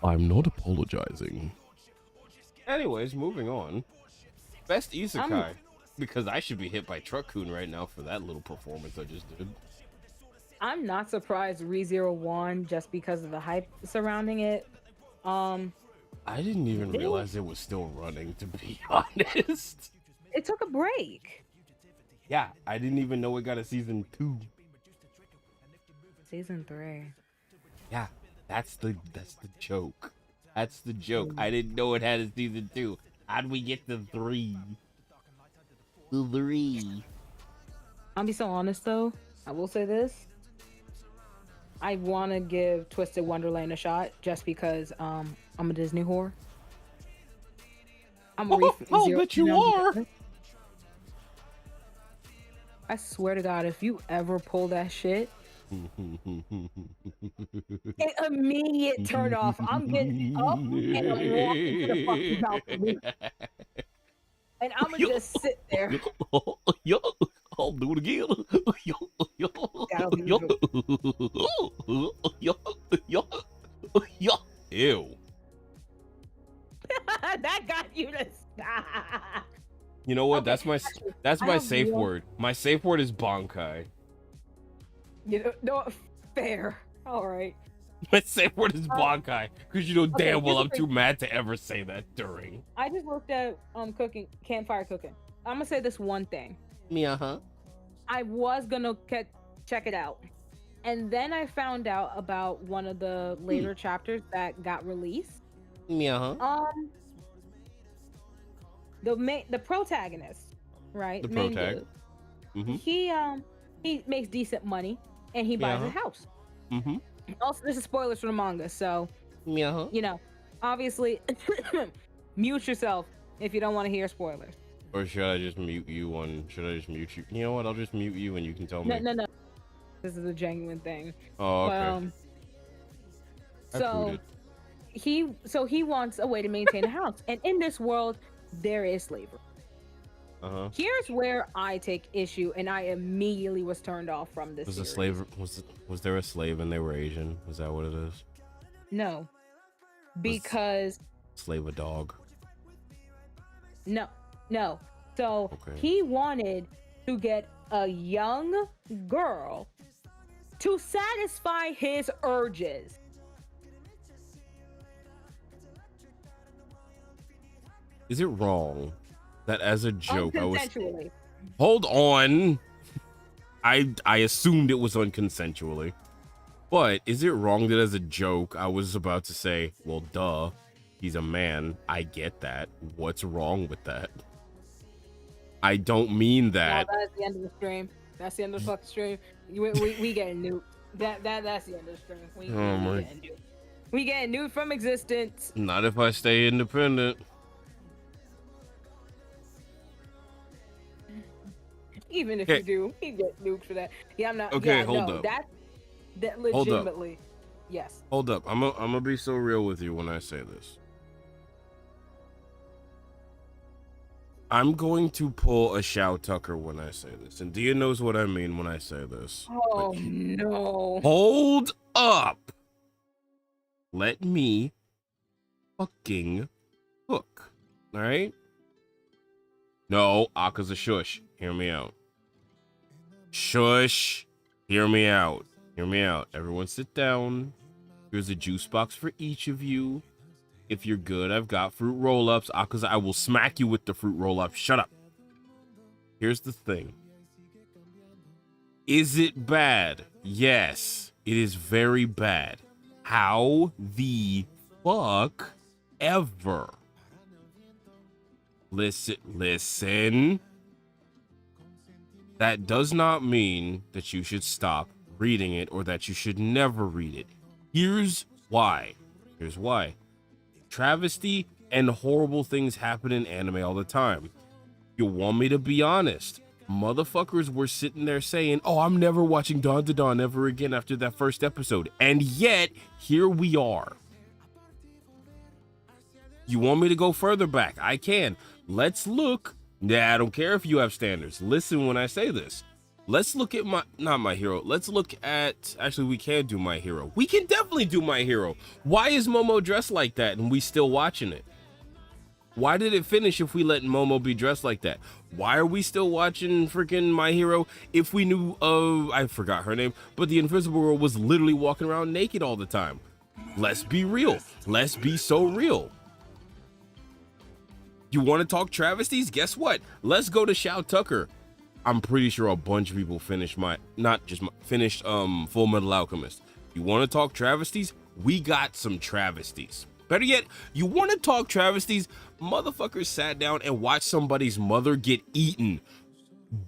I'm not apologizing. Anyways, moving on. Best isekai. Because I should be hit by Truck-kun right now for that little performance I just did.
I'm not surprised ReZero won just because of the hype surrounding it.
I didn't even realize it was still running, to be honest.
It took a break.
Yeah, I didn't even know it got a season 2.
Season 3.
Yeah, that's the joke. That's the joke. I didn't know it had a season 2. How'd we get to 3? The 3.
I'll be so honest though. I will say this. I want to give Twisted Wonderland a shot just because I'm a Disney whore. I'm a
but you are.
I swear to God, if you ever pull that shit, an immediate turn off. I'm getting up and I'm walking to the fucking balcony. And I'm gonna just sit there.
Yo, I'll do it again. Yo. Ew.
That got you to stop.
You know what?
Okay,
that's my
I
safe
have one-
word. My safe word is Bankai.
You know, no, fair. All right.
My safe word is Bankai, because you know
Okay,
damn well
here's
I'm
the
too
thing.
mad to ever say that during.
I just looked at campfire cooking. I'm gonna say this one thing.
Yeah,
I was gonna check it out, and then I found out about one of the later chapters that got released.
Yeah.
The protagonist, right?
The
main
protag.
dude, he makes decent money and he buys a house. Also, this is spoilers for the manga, so
Yeah.
you know, obviously, mute yourself if you don't want to hear spoilers.
Or should I just mute you should I just mute you? You know what? I'll just mute you and you can tell me.
No. This is a genuine thing.
Oh, okay.
But, he wants a way to maintain a house, and in this world, there is slavery. Here's where I take issue, and I immediately was turned off from this.
Was
series.
was there a slave and they were Asian? Is that what it is?
No, because
Slave a dog.
no. So
Okay.
he wanted to get a young girl to satisfy his urges.
Is it wrong that as a joke I was
Unconsensually.
Hold on. I assumed it was unconsensually. But is it wrong that as a joke I was about to say, well, duh, he's a man. I get that. What's wrong with that? I don't mean that.
No, that's the end of the stream. That's the end of the fucking stream. We getting nuked. That's the end of the stream. We getting nuked. We getting nuked from existence.
Not if I stay independent.
Even if
Okay.
you do, you get nuked for that. Yeah, I'm not.
Okay,
yeah,
hold
no,
up.
That
Hold up.
legitimately. Yes.
Hold up. I'm gonna be so real with you when I say this. I'm going to pull a Shao Tucker when I say this, and Dia knows what I mean when I say this.
Oh
But
no.
hold up. Let me fucking cook. All right? No, Aka's a shush. Hear me out. Shush. Hear me out. Hear me out. Everyone sit down. Here's a juice box for each of you. If you're good, I've got fruit roll-ups. Akaza, I will smack you with the fruit roll-up. Shut up. Here's the thing. Is it bad? Yes, it is very bad. How the fuck ever? Listen. That does not mean that you should stop reading it or that you should never read it. Here's why. Travesty and horrible things happen in anime all the time. You want me to be honest? Motherfuckers were sitting there saying, oh, I'm never watching Dawn to Dawn ever again after that first episode. And yet, here we are. You want me to go further back? I can. Let's look. Nah, I don't care if you have standards. Listen when I say this. Let's look at not My Hero. Let's look at, actually, we can do My Hero. We can definitely do My Hero. Why is Momo dressed like that and we still watching it? Why did it finish if we let Momo be dressed like that? Why are we still watching freaking My Hero if we knew I forgot her name, but the Invisible Girl was literally walking around naked all the time? Let's be real. Let's be so real. You want to talk travesties? Guess what? Let's go to Shao Tucker. I'm pretty sure a bunch of people finished finished Full Metal Alchemist. You want to talk travesties? We got some travesties. Better yet, you want to talk travesties? Motherfuckers sat down and watched somebody's mother get eaten,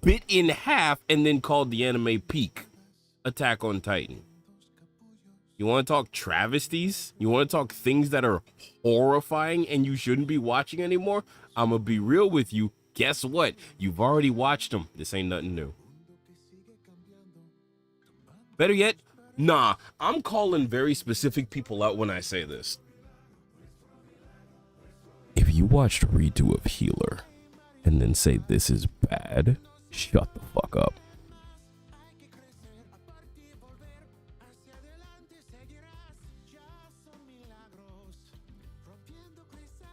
bit in half, and then called the anime peak. Attack on Titan. You want to talk travesties? You want to talk things that are horrifying and you shouldn't be watching anymore? I'm going to be real with you. Guess what? You've already watched them. This ain't nothing new. Better yet, nah, I'm calling very specific people out when I say this. If you watched a redo of Healer and then say this is bad, shut the fuck up.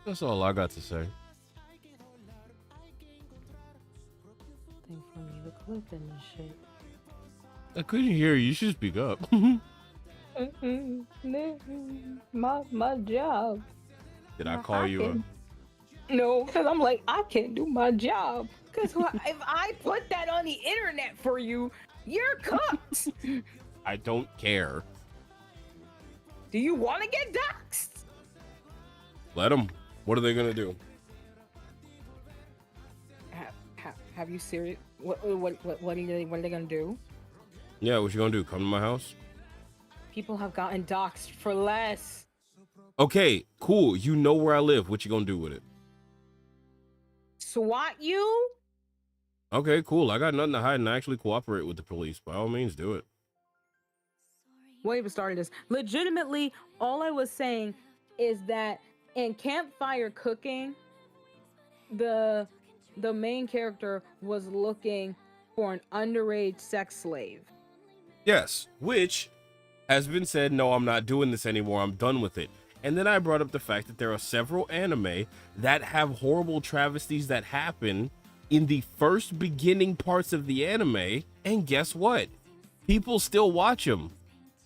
That's all I got to say.
Thing for me to clip in this shit.
I couldn't hear you. You should speak up.
My job.
Did I call you a...
No, because I'm like, I can't do my job. Because if I put that on the internet for you, you're cooked.
I don't care.
Do you want to get doxxed?
Let them. What are they going to do?
Have you serious? What are they gonna do?
Yeah, what you gonna do? Come to my house?
People have gotten doxxed for less.
Okay, cool. You know where I live. What you gonna do with it?
SWAT you?
Okay, cool. I got nothing to hide and I actually cooperate with the police. By all means, do it.
Won't even started this. Legitimately, all I was saying is that in Campfire Cooking, the main character was looking for an underage sex slave.
Yes, which has been said, no, I'm not doing this anymore. I'm done with it. And then I brought up the fact that there are several anime that have horrible travesties that happen in the first beginning parts of the anime. And guess what? People still watch them.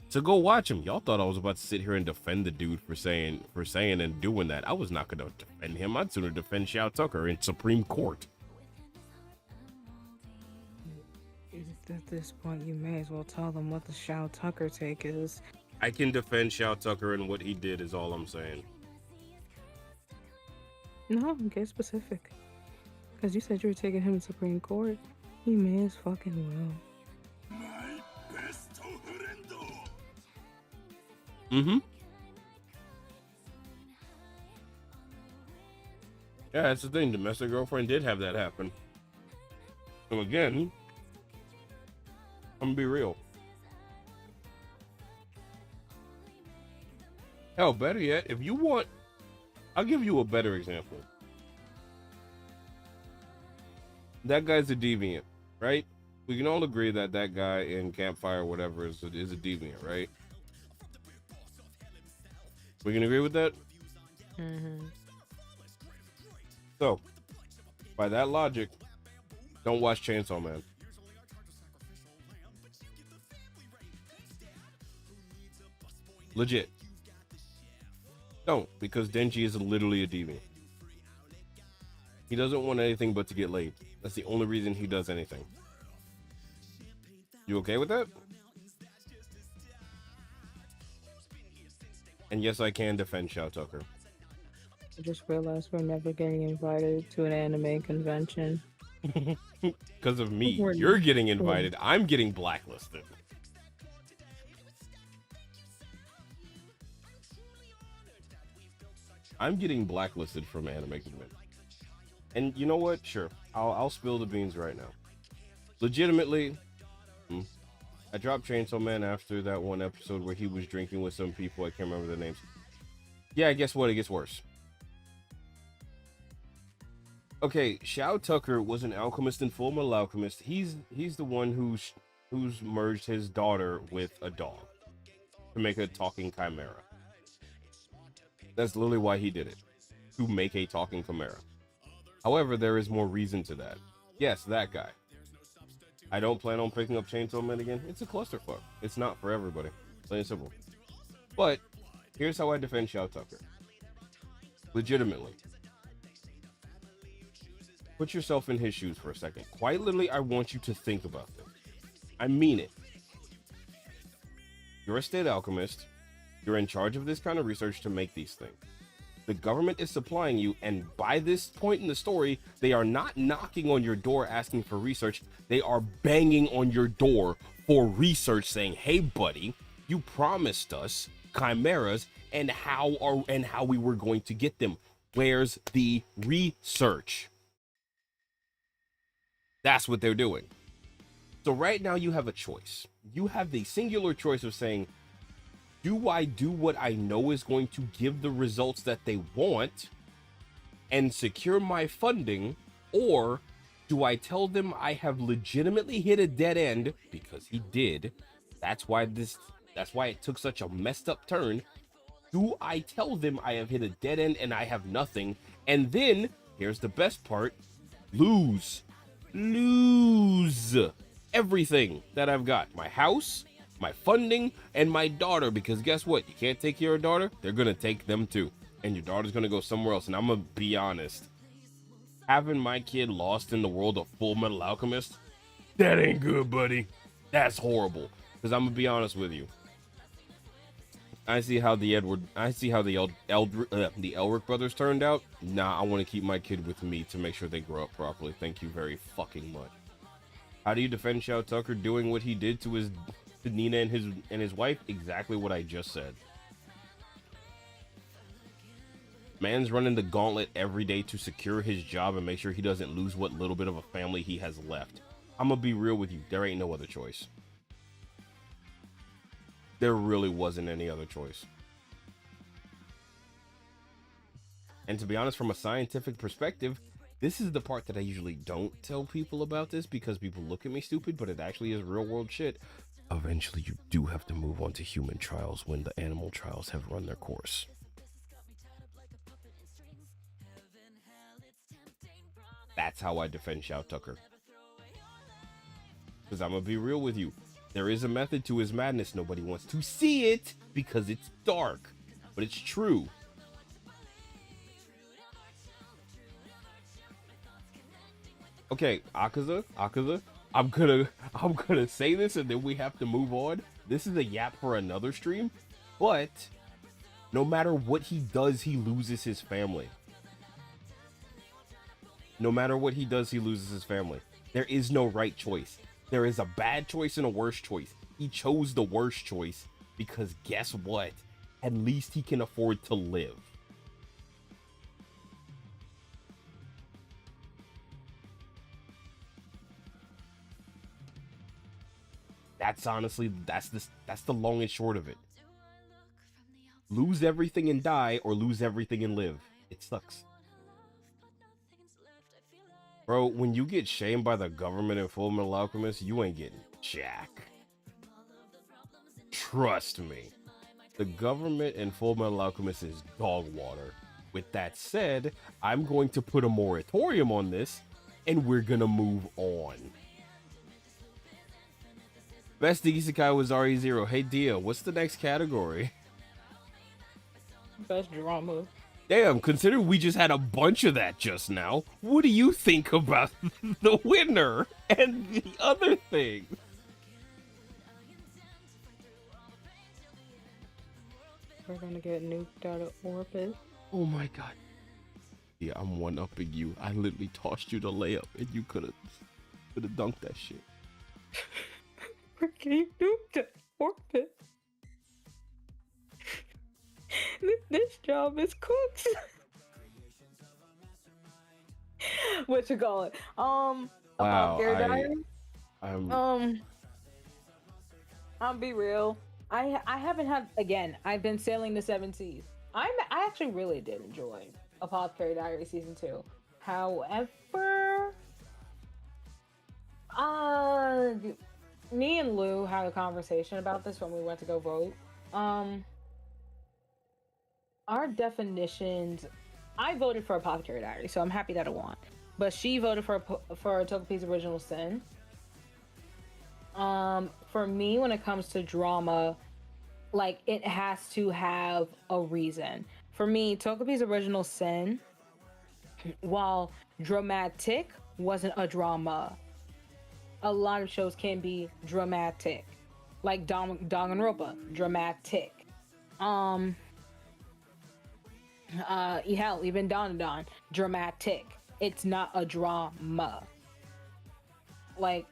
So go watch him. Y'all thought I was about to sit here and defend the dude for saying and doing that. I was not going to defend him. I'd sooner defend Shao Tucker in Supreme Court.
At this point, you may as well tell them what the Shao Tucker take is.
I can defend Shao Tucker and what he did is all I'm saying.
No, get specific. Because you said you were taking him to Supreme Court. You may as fucking well.
Mm-hmm. Yeah, that's the thing. Domestic Girlfriend did have that happen. So again, I'm gonna be real. Hell, better yet, if you want, I'll give you a better example. That guy's a deviant, right? We can all agree that that guy in Campfire, whatever, is a deviant, right? We can agree with that?
Mm-hmm.
So, by that logic, don't watch Chainsaw Man. Legit. Don't, because Denji is literally a deviant. He doesn't want anything but to get laid. That's the only reason he does anything. You okay with that? And yes, I can defend Shao Tucker.
I just realized we're never getting invited to an anime convention.
Because of me. You're getting invited. I'm getting blacklisted. I'm getting blacklisted from anime convention. And you know what? Sure. I'll spill the beans right now. Legitimately, I dropped Chainsaw Man after that one episode where he was drinking with some people. I can't remember the names. Yeah, guess what? It gets worse. Okay, Shao Tucker was an alchemist in Full Metal Alchemist. He's the one who's merged his daughter with a dog to make a talking chimera. That's literally why he did it, to make a talking chimera. However, there is more reason to that. Yes, that guy. I don't plan on picking up Chainsaw Man again. It's a clusterfuck. It's not for everybody. Plain and simple. But here's how I defend Shao Tucker. Legitimately. Put yourself in his shoes for a second. Quite literally, I want you to think about this. I mean it. You're a state alchemist. You're in charge of this kind of research to make these things. The government is supplying you, and by this point in the story, they are not knocking on your door asking for research. They are banging on your door for research, saying, "Hey, buddy, you promised us chimeras, and how we were going to get them. Where's the research?" That's what they're doing. So right now you have a choice. You have the singular choice of saying, do I do what I know is going to give the results that they want and secure my funding, or do I tell them I have legitimately hit a dead end, because he did. That's why it took such a messed up turn. Do I tell them I have hit a dead end and I have nothing, and then here's the best part, lose everything that I've got, my house, my funding, and my daughter, because guess what? You can't take your daughter, they're gonna take them too, and your daughter's gonna go somewhere else. And I'm gonna be honest, having my kid lost in the world of Full Metal Alchemist, that ain't good, buddy. That's horrible. Because I'm gonna be honest with you, I see how the Elric brothers turned out. Nah, I want to keep my kid with me to make sure they grow up properly. Thank you very fucking much. How do you defend Shao Tucker doing what he did to Nina and his wife? Exactly what I just said. Man's running the gauntlet every day to secure his job and make sure he doesn't lose what little bit of a family he has left. I'm gonna be real with you. There ain't no other choice. There really wasn't any other choice. And to be honest, from a scientific perspective, this is the part that I usually don't tell people about this, because people look at me stupid, but it actually is real world shit. Eventually, you do have to move on to human trials when the animal trials have run their course. That's how I defend Shao Tucker. Because I'm gonna be real with you. There is a method to his madness. Nobody wants to see it because it's dark, but it's true. Okay, Akaza, I'm gonna say this and then we have to move on. This is a yap for another stream, but no matter what he does, he loses his family. No matter what he does, he loses his family. There is no right choice. There is a bad choice and a worse choice. He chose the worst choice because guess what? At least he can afford to live. That's honestly, that's the long and short of it. Lose everything and die, or lose everything and live. It sucks. Bro, when you get shamed by the government in Full Metal Alchemist, you ain't getting jack. Trust me. The government in Full Metal Alchemist is dog water. With that said, I'm going to put a moratorium on this, and we're gonna move on. Best Isekai was RE0. Hey Dia, what's the next category?
Best drama.
Damn, consider we just had a bunch of that just now. What do you think about the winner and the other thing?
We're gonna get nuked out of orbit.
Oh my god. Yeah, I'm one-upping you. I literally tossed you the layup and you could have dunked that shit.
We're getting nuked out of orbit. This job is cooked. What you call it?
Wow,
Vampire Diaries? Um, I'll be real. I haven't had again. I've been sailing the seven seas. I actually really did enjoy Apothecary Diary season 2. However, uh, me and Lou had a conversation about this when we went to go vote. Um, our definitions. I voted for Apothecary Diary, so I'm happy that it won. But she voted for Togepi's Original Sin. For me, when it comes to drama, like it has to have a reason. For me, Togepi's Original Sin, while dramatic, wasn't a drama. A lot of shows can be dramatic, like Danganronpa, dramatic. Um, hell, even Don, dramatic. It's not a drama. Like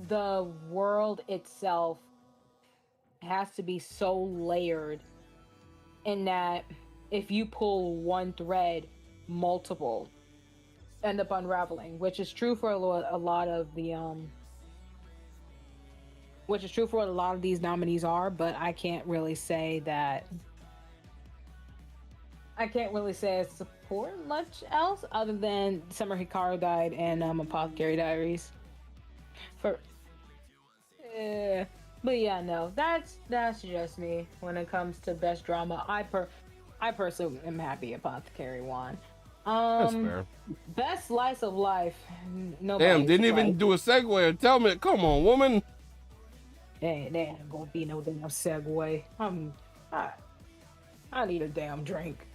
the world itself has to be so layered in that if you pull one thread, multiple end up unraveling, which is true for a lot of the which is true for what a lot of these nominees are, but I can't really say I support much else other than Summer Hikaru died and Apothecary Diaries. For but yeah, no, that's just me when it comes to best drama. I personally am happy Apothecary won.
That's fair.
Best slice of life. Nobody.
Damn, didn't even do a segue and tell me. Come on, woman.
There ain't gonna be no damn segue. I need a damn drink.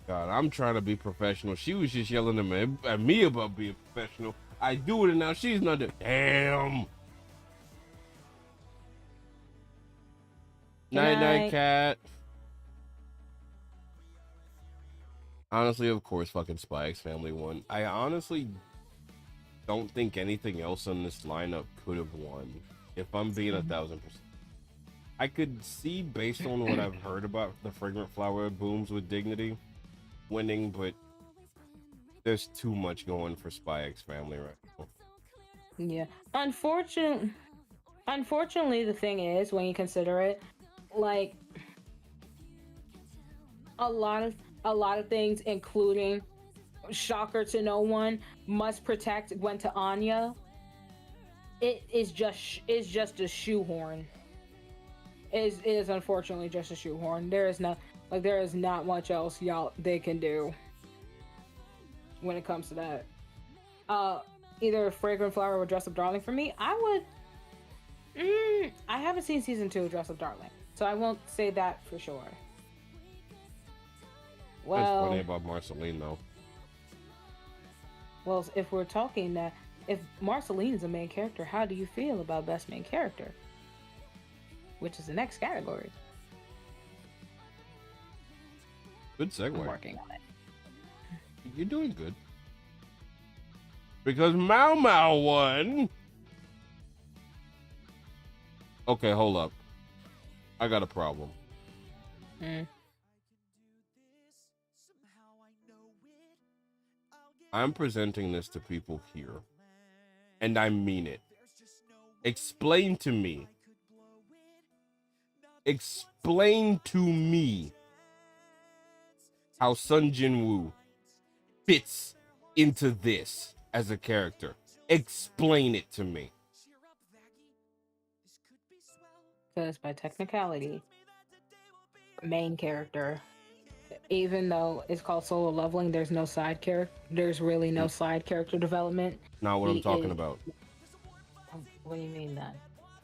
God, I'm trying to be professional. She was just yelling at me about being professional. I do it, and now she's not. Damn. Night, night, cat. Honestly, of course, fucking Spy X Family won. I honestly don't think anything else on this lineup could have won. If I'm being 1,000%. I could see, based on what I've heard about the Fragrant Flower Booms with Dignity winning, but there's too much going for Spy X Family right now.
Yeah. Unfortunately, the thing is, when you consider it, like a lot of things, including shocker to no one, must protect Gwen to Anya. It is just a shoehorn. It is unfortunately just a shoehorn. There is not much else they can do when it comes to that. Either Fragrant Flower or Dress Up Darling for me. I haven't seen season 2 of Dress Up Darling, so I won't say that for sure. Well,
that's funny about Marceline though.
Well, if we're talking that, if Marceline is a main character, how do you feel about best main character? Which is the next category.
Good segue.
I'm working on it.
You're doing good. Because Mau Mau won. Okay, hold up. I got a problem. I'm presenting this to people here, and I mean it. Explain to me how Sun Jin-woo fits into this as a character. Explain it to me.
Because by technicality, main character, even though it's called solo leveling, there's no side character. There's really no side character development.
Not what I'm talking about.
What do you mean then?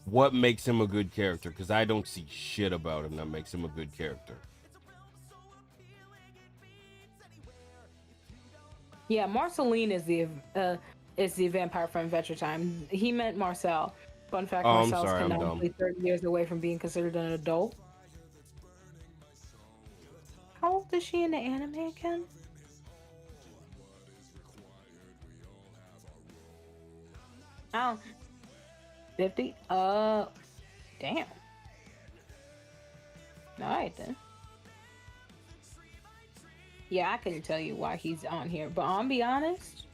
What makes him a good character? Because I don't see shit about him that makes him a good character.
Yeah, Marceline is the vampire from Adventure Time. He meant Marcel. Fun fact: Marcel's canonically 30 years away from being considered an adult. How old is she in the anime again? Oh, 50? Damn. Alright then. Yeah, I couldn't tell you why he's on here, but I'll be honest.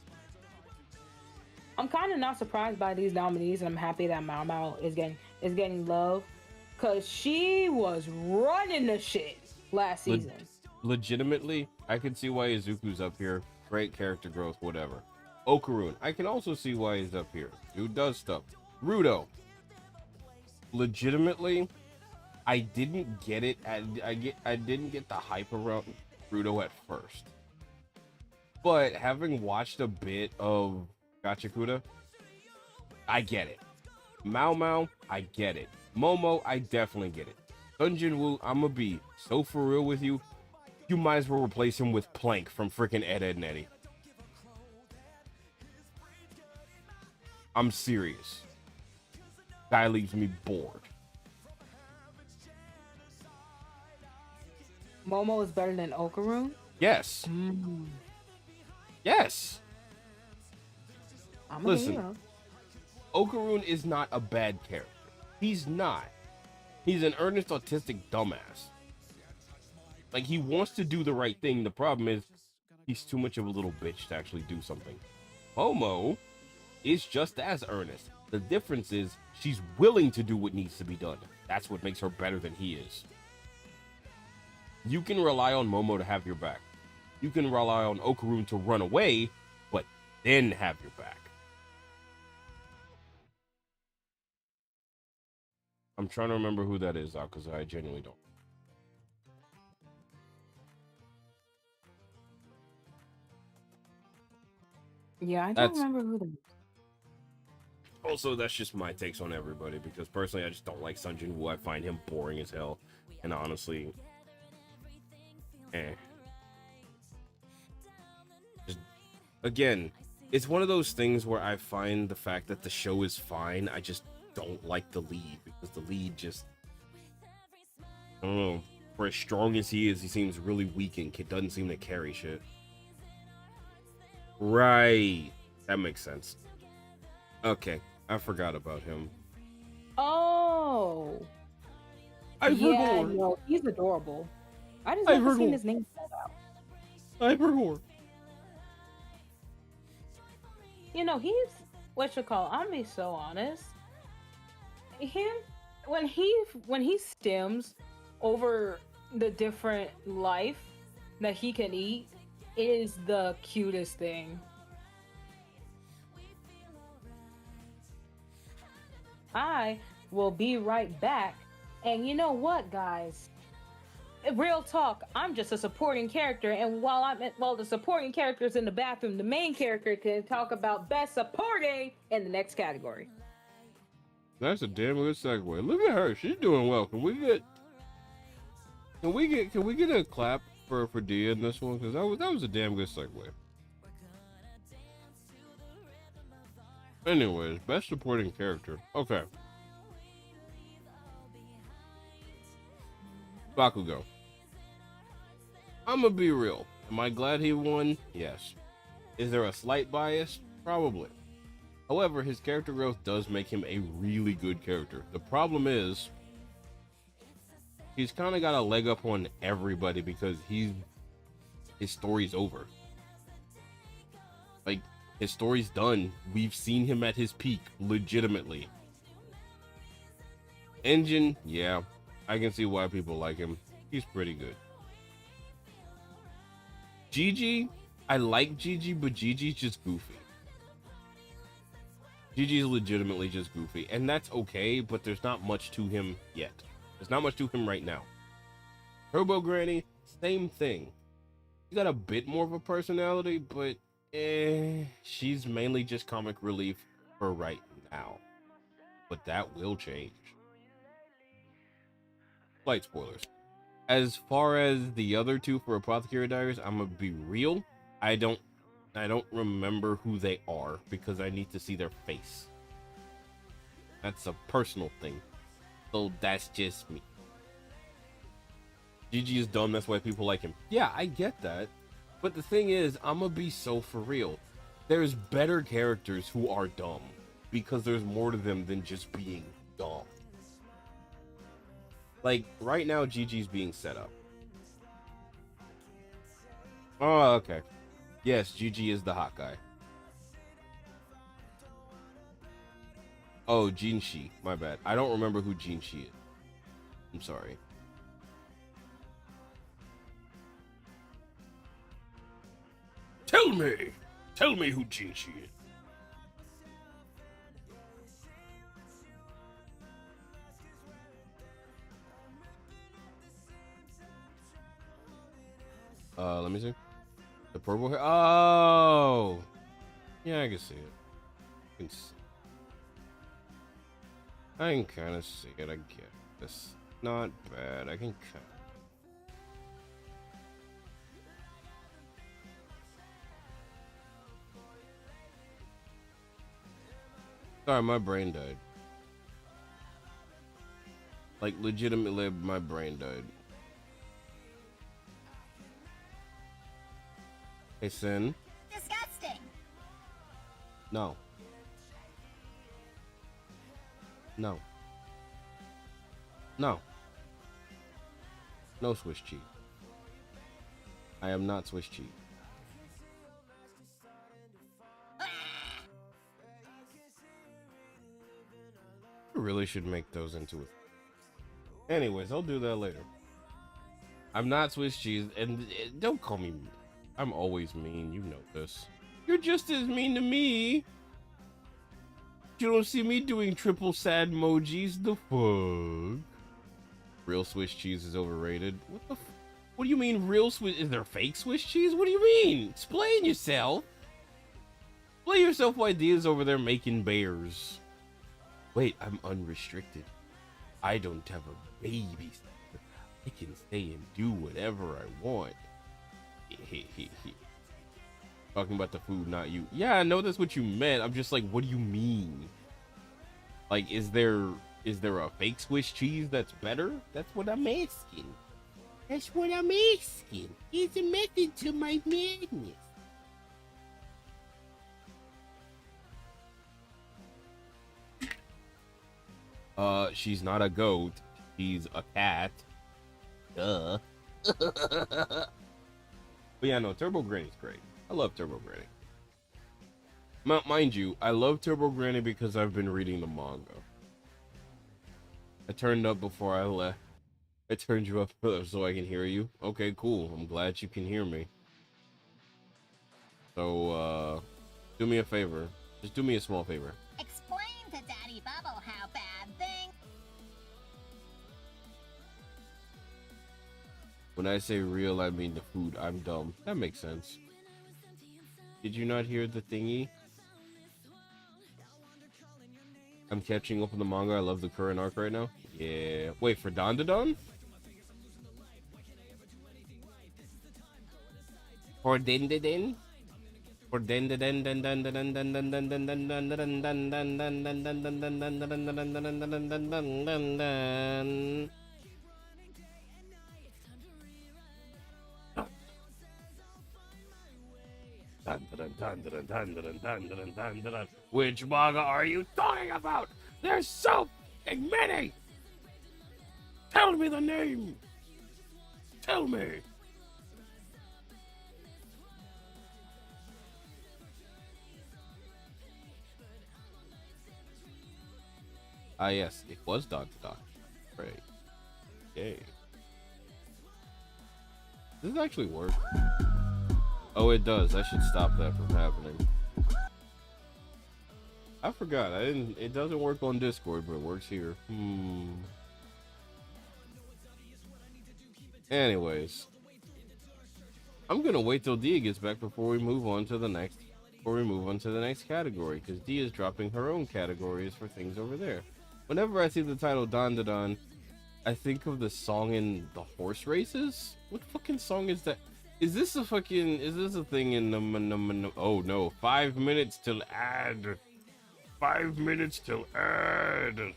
I'm kind of not surprised by these nominees, and I'm happy that Mao Mao is getting love, cause she was running the shit last
Le-
season.
Legitimately, I can see why Izuku's up here. Great character growth, whatever. Okarun, I can also see why he's up here. Dude does stuff. Rudo, legitimately, I didn't get it. I didn't get the hype around Rudo at first, but having watched a bit of Gachikuta, I get it. Mao Mao, I get it. Momo, I definitely get it. Dungeon Woo, I'ma be so for real with you. You might as well replace him with Plank from freaking Ed, Ed, and Eddie. I'm serious. Guy leaves me bored.
Momo is better than Okarun.
Yes. Yes.
I'm
Listen, Okarun is not a bad character. He's not. He's an earnest autistic dumbass. Like, he wants to do the right thing. The problem is he's too much of a little bitch to actually do something. Momo is just as earnest. The difference is she's willing to do what needs to be done. That's what makes her better than he is. You can rely on Momo to have your back. You can rely on Okarun to run away, but then have your back. I'm trying to remember who that is, because I genuinely don't.
Yeah, I don't
That's-
remember who that is.
Also, that's just my takes on everybody, because personally, I just don't like Sun Jin Woo. I find him boring as hell, and honestly, Just, again, it's one of those things where I find the fact that the show is fine, I just don't like the lead, because the lead just, I don't know, for as strong as he is, he seems really weak and doesn't seem to carry shit. Right, that makes sense. Okay, I forgot about him.
Oh,
I've
yeah,
heard more.
no, he's adorable. I just
I've
never
heard
seen
more.
his name spelled out.
I've heard more.
You know, he's what you call. I'm be so honest. Him when he stems over the different life that he can eat is the cutest thing. I will be right back. And you know what, guys? Real talk, I'm just a supporting character, and while the supporting character's in the bathroom, the main character can talk about best supporting in the next category.
That's a damn good segue. Look at her, she's doing well. Can we get a clap for Dia in this one? Because that was a damn good segue. Anyways, best supporting character. Okay. Bakugo. I'm gonna be real. Am I glad he won? Yes. Is there a slight bias? Probably. However, his character growth does make him a really good character. The problem is, he's kind of got a leg up on everybody because his story's over. Like, his story's done. We've seen him at his peak, legitimately. Engine, yeah, I can see why people like him. He's pretty good. Gigi, I like Gigi, but Gigi's just goofy. Gigi's legitimately just goofy, and that's okay, but there's not much to him yet. There's not much to him right now. Turbo Granny, same thing. She's got a bit more of a personality, but she's mainly just comic relief for right now. But that will change. Slight spoilers. As far as the other two for Apothecary Diaries, I'm gonna be real. I don't remember who they are because I need to see their face. That's a personal thing. So that's just me. Gigi is dumb, that's why people like him. Yeah, I get that. But the thing is, I'm gonna be so for real. There's better characters who are dumb because there's more to them than just being dumb. Like, right now, Gigi's being set up. Oh, okay. Yes, Gigi is the hot guy. Oh, Jinshi. My bad. I don't remember who Jinshi is. I'm sorry. Tell me. Tell me who Jinshi is. Let me see. The purple hair. Oh. Yeah, I can see it. I can kind of see it. I get this. Not bad. I can kind of. Sorry, my brain died. Like, legitimately, my brain died. Hey, Sin.
Disgusting.
No. No. No. No Swiss cheese. I am not Swiss cheese. I really should make those into it. Anyways, I'll do that later. I'm not Swiss cheese, and don't call me mean. I'm always mean, you know this. You're just as mean to me. You don't see me doing triple sad emojis, the fuck? Real Swiss cheese is overrated. What the what do you mean real Swiss? Is there fake Swiss cheese? What do you mean? Explain yourself. Explain yourself why Dia's over there making bears. Wait, I'm unrestricted. I don't have a baby. I can stay and do whatever I want. Talking about the food, not you. Yeah, I know that's what you meant. I'm just like, what do you mean? Like, is there a fake Swiss cheese that's better? That's what I'm asking. That's what I'm asking. It's a method to my madness. She's not a goat. She's a cat. Duh. But yeah, no, Turbo Granny's great. I love Turbo Granny. Mind you, I love Turbo Granny because I've been reading the manga. I turned up before I left. I turned you up so I can hear you. Okay, cool. I'm glad you can hear me. So, do me a favor. Just do me a small favor.
Explain to Daddy Bubble how bad things.
When I say real, I mean the food. I'm dumb. That makes sense. Did you not hear the thingy? I'm catching up on the manga. I love the current arc right now. Yeah. Wait, for Dandadan? For Dindadin? For Dindadin? Which manga are you talking about? There's so many! Tell me the name! Tell me! Ah yes, it was Dog to Dog. Right. Yay. Does it actually work? Oh, it does. I should stop that from happening. I forgot. It doesn't work on Discord, but it works here. Anyways, I'm gonna wait till Dia gets back before we move on to the next. Category, because Dia is dropping her own categories for things over there. Whenever I see the title Dandadan, I think of the song in the horse races. What fucking song is that? Is this a thing in the oh no, 5 minutes till ad. 5 minutes till ad. It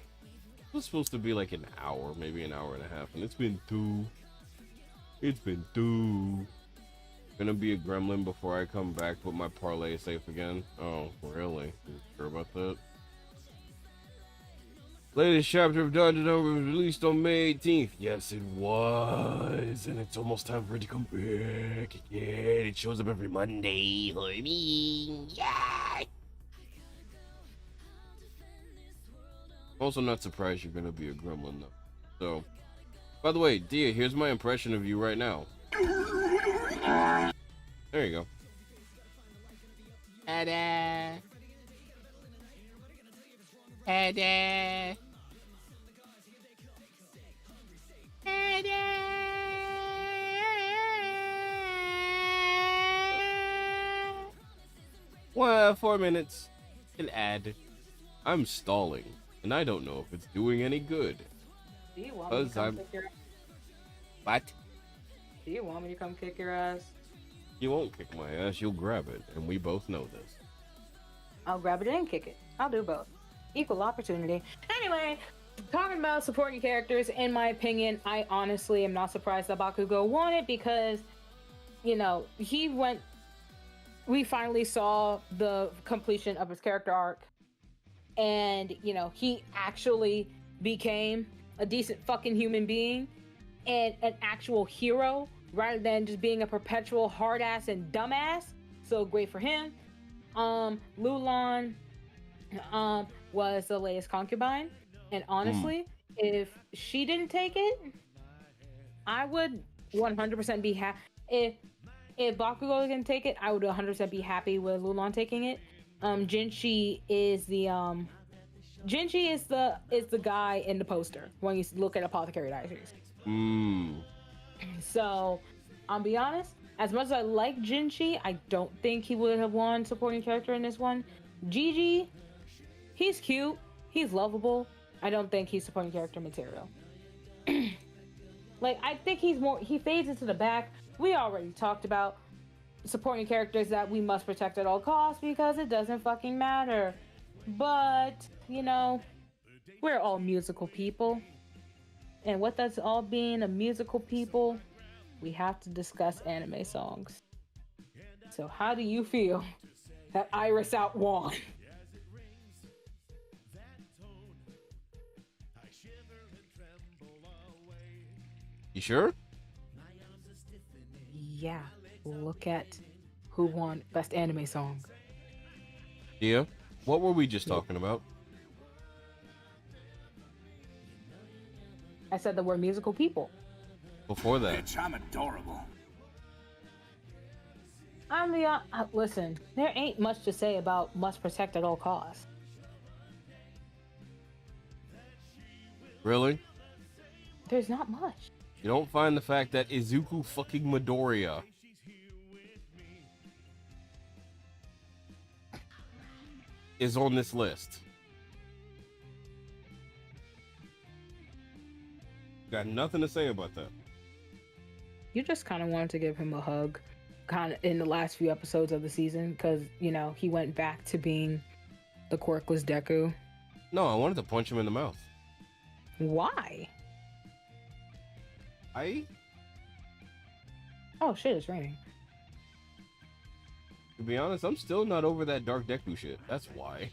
was supposed to be like an hour, maybe an hour and a half, and it's been 2. It's been 2. Gonna be a gremlin before I come back, but my parlay is safe again. Oh, really? You sure about that? Latest chapter of Dandadan was released on May 18th. Yes, it was. And it's almost time for it to come back again. It shows up every Monday for me. Yeah! Also not surprised you're gonna be a gremlin though. So, by the way, Dia, here's my impression of you right now. There you go.
Ada. Ada.
Well, 4 minutes. An ad. I'm stalling, and I don't know if it's doing any good.
Do you want me to
'Cause
come kick your ass?
What?
Do you want me to come kick your ass?
You won't kick my ass, you'll grab it, and we both know this.
I'll grab it and kick it. I'll do both. Equal opportunity. Anyway, talking about supporting characters, in my opinion, I honestly am not surprised that Bakugo won it because, you know, we finally saw the completion of his character arc, and, you know, he actually became a decent fucking human being and an actual hero rather than just being a perpetual hard ass and dumbass. So great for him. Lulan was the latest concubine, and honestly, if she didn't take it, I would 100% be happy. If Bakugo didn't take it, I would 100% be happy with Lulan taking it. Jinchi is the guy in the poster when you look at Apothecary Diaries. So, I'll be honest, as much as I like Jinchi, I don't think he would have won supporting character in this one. Gigi, he's cute, he's lovable. I don't think he's supporting character material. Like, I think he fades into the back. We already talked about supporting characters that we must protect at all costs because it doesn't fucking matter. But, you know, we're all musical people. And what does all being a musical people, we have to discuss anime songs. So how do you feel that Iris Out won?
You sure?
Yeah, look at who won Best Anime Song.
Yeah. What were we just talking about?
I said that we're musical people.
Before that.
Bitch, I'm adorable.
Listen, there ain't much to say about must protect at all costs.
Really?
There's not much.
You don't find the fact that Izuku fucking Midoriya is on this list. Got nothing to say about that.
You just kind of wanted to give him a hug, kind of in the last few episodes of the season, because, you know, he went back to being the quirkless Deku.
No, I wanted to punch him in the mouth.
Why? Oh shit, it's raining.
To be honest, I'm still not over that Dark Deku shit. That's why.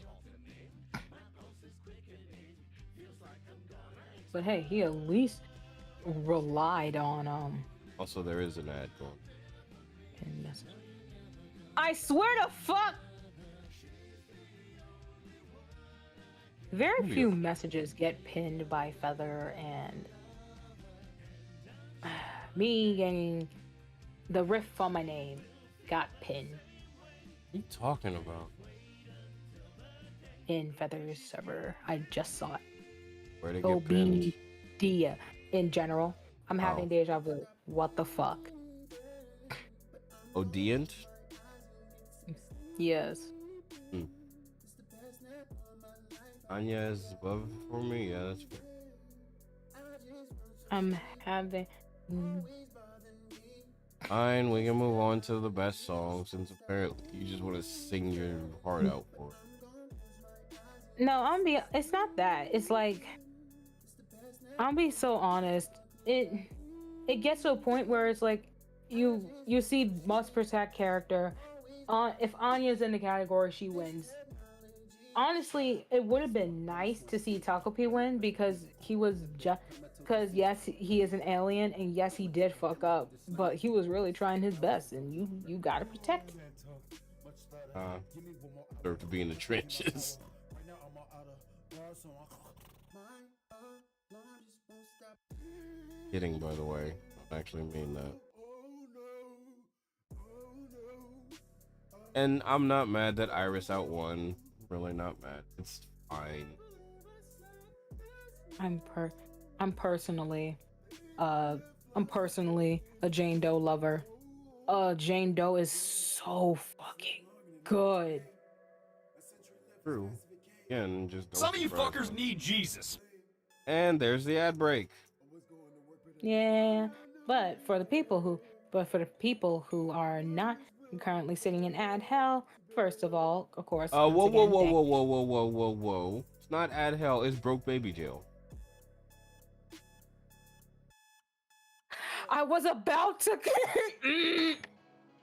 But hey, he at least relied on
Also, there is an ad going.
pin message. I swear to fuck. Very few messages get pinned by Feather, and me getting the riff on my name got pinned
What are you talking about?
in Feather's server. I just saw it.
Where'd it get pinned?
OBD in general. I'm having
Oh.
deja vu. What the fuck?
Odient?
Yes.
Anya is above for me. Yeah, that's fair.
I'm having.
Fine, we can move on to the best song since apparently you just want to sing your heart out for it.
No, it's not that. It's like, I'll be so honest. It gets to a point where it's like you see must protect character. If Anya's in the category, she wins. Honestly, it would have been nice to see Takopi win because because yes, he is an alien, and yes, he did fuck up, but he was really trying his best, and you gotta protect him.
Deserve to be in the trenches. Kidding, by the way. I actually mean that. And I'm not mad that Iris out won. Really not mad. It's fine.
I'm personally I'm personally a Jane Doe lover. Jane Doe is so fucking good.
True. Again, just don't
Some of you
surprise
fuckers
me.
need Jesus.
And there's the ad break.
Yeah, but for the people who are not currently sitting in ad hell, first of all, of course,
Whoa,
once
whoa,
again,
whoa, whoa, whoa, whoa, whoa, whoa, whoa. It's not ad hell, it's broke baby jail.
I was about to.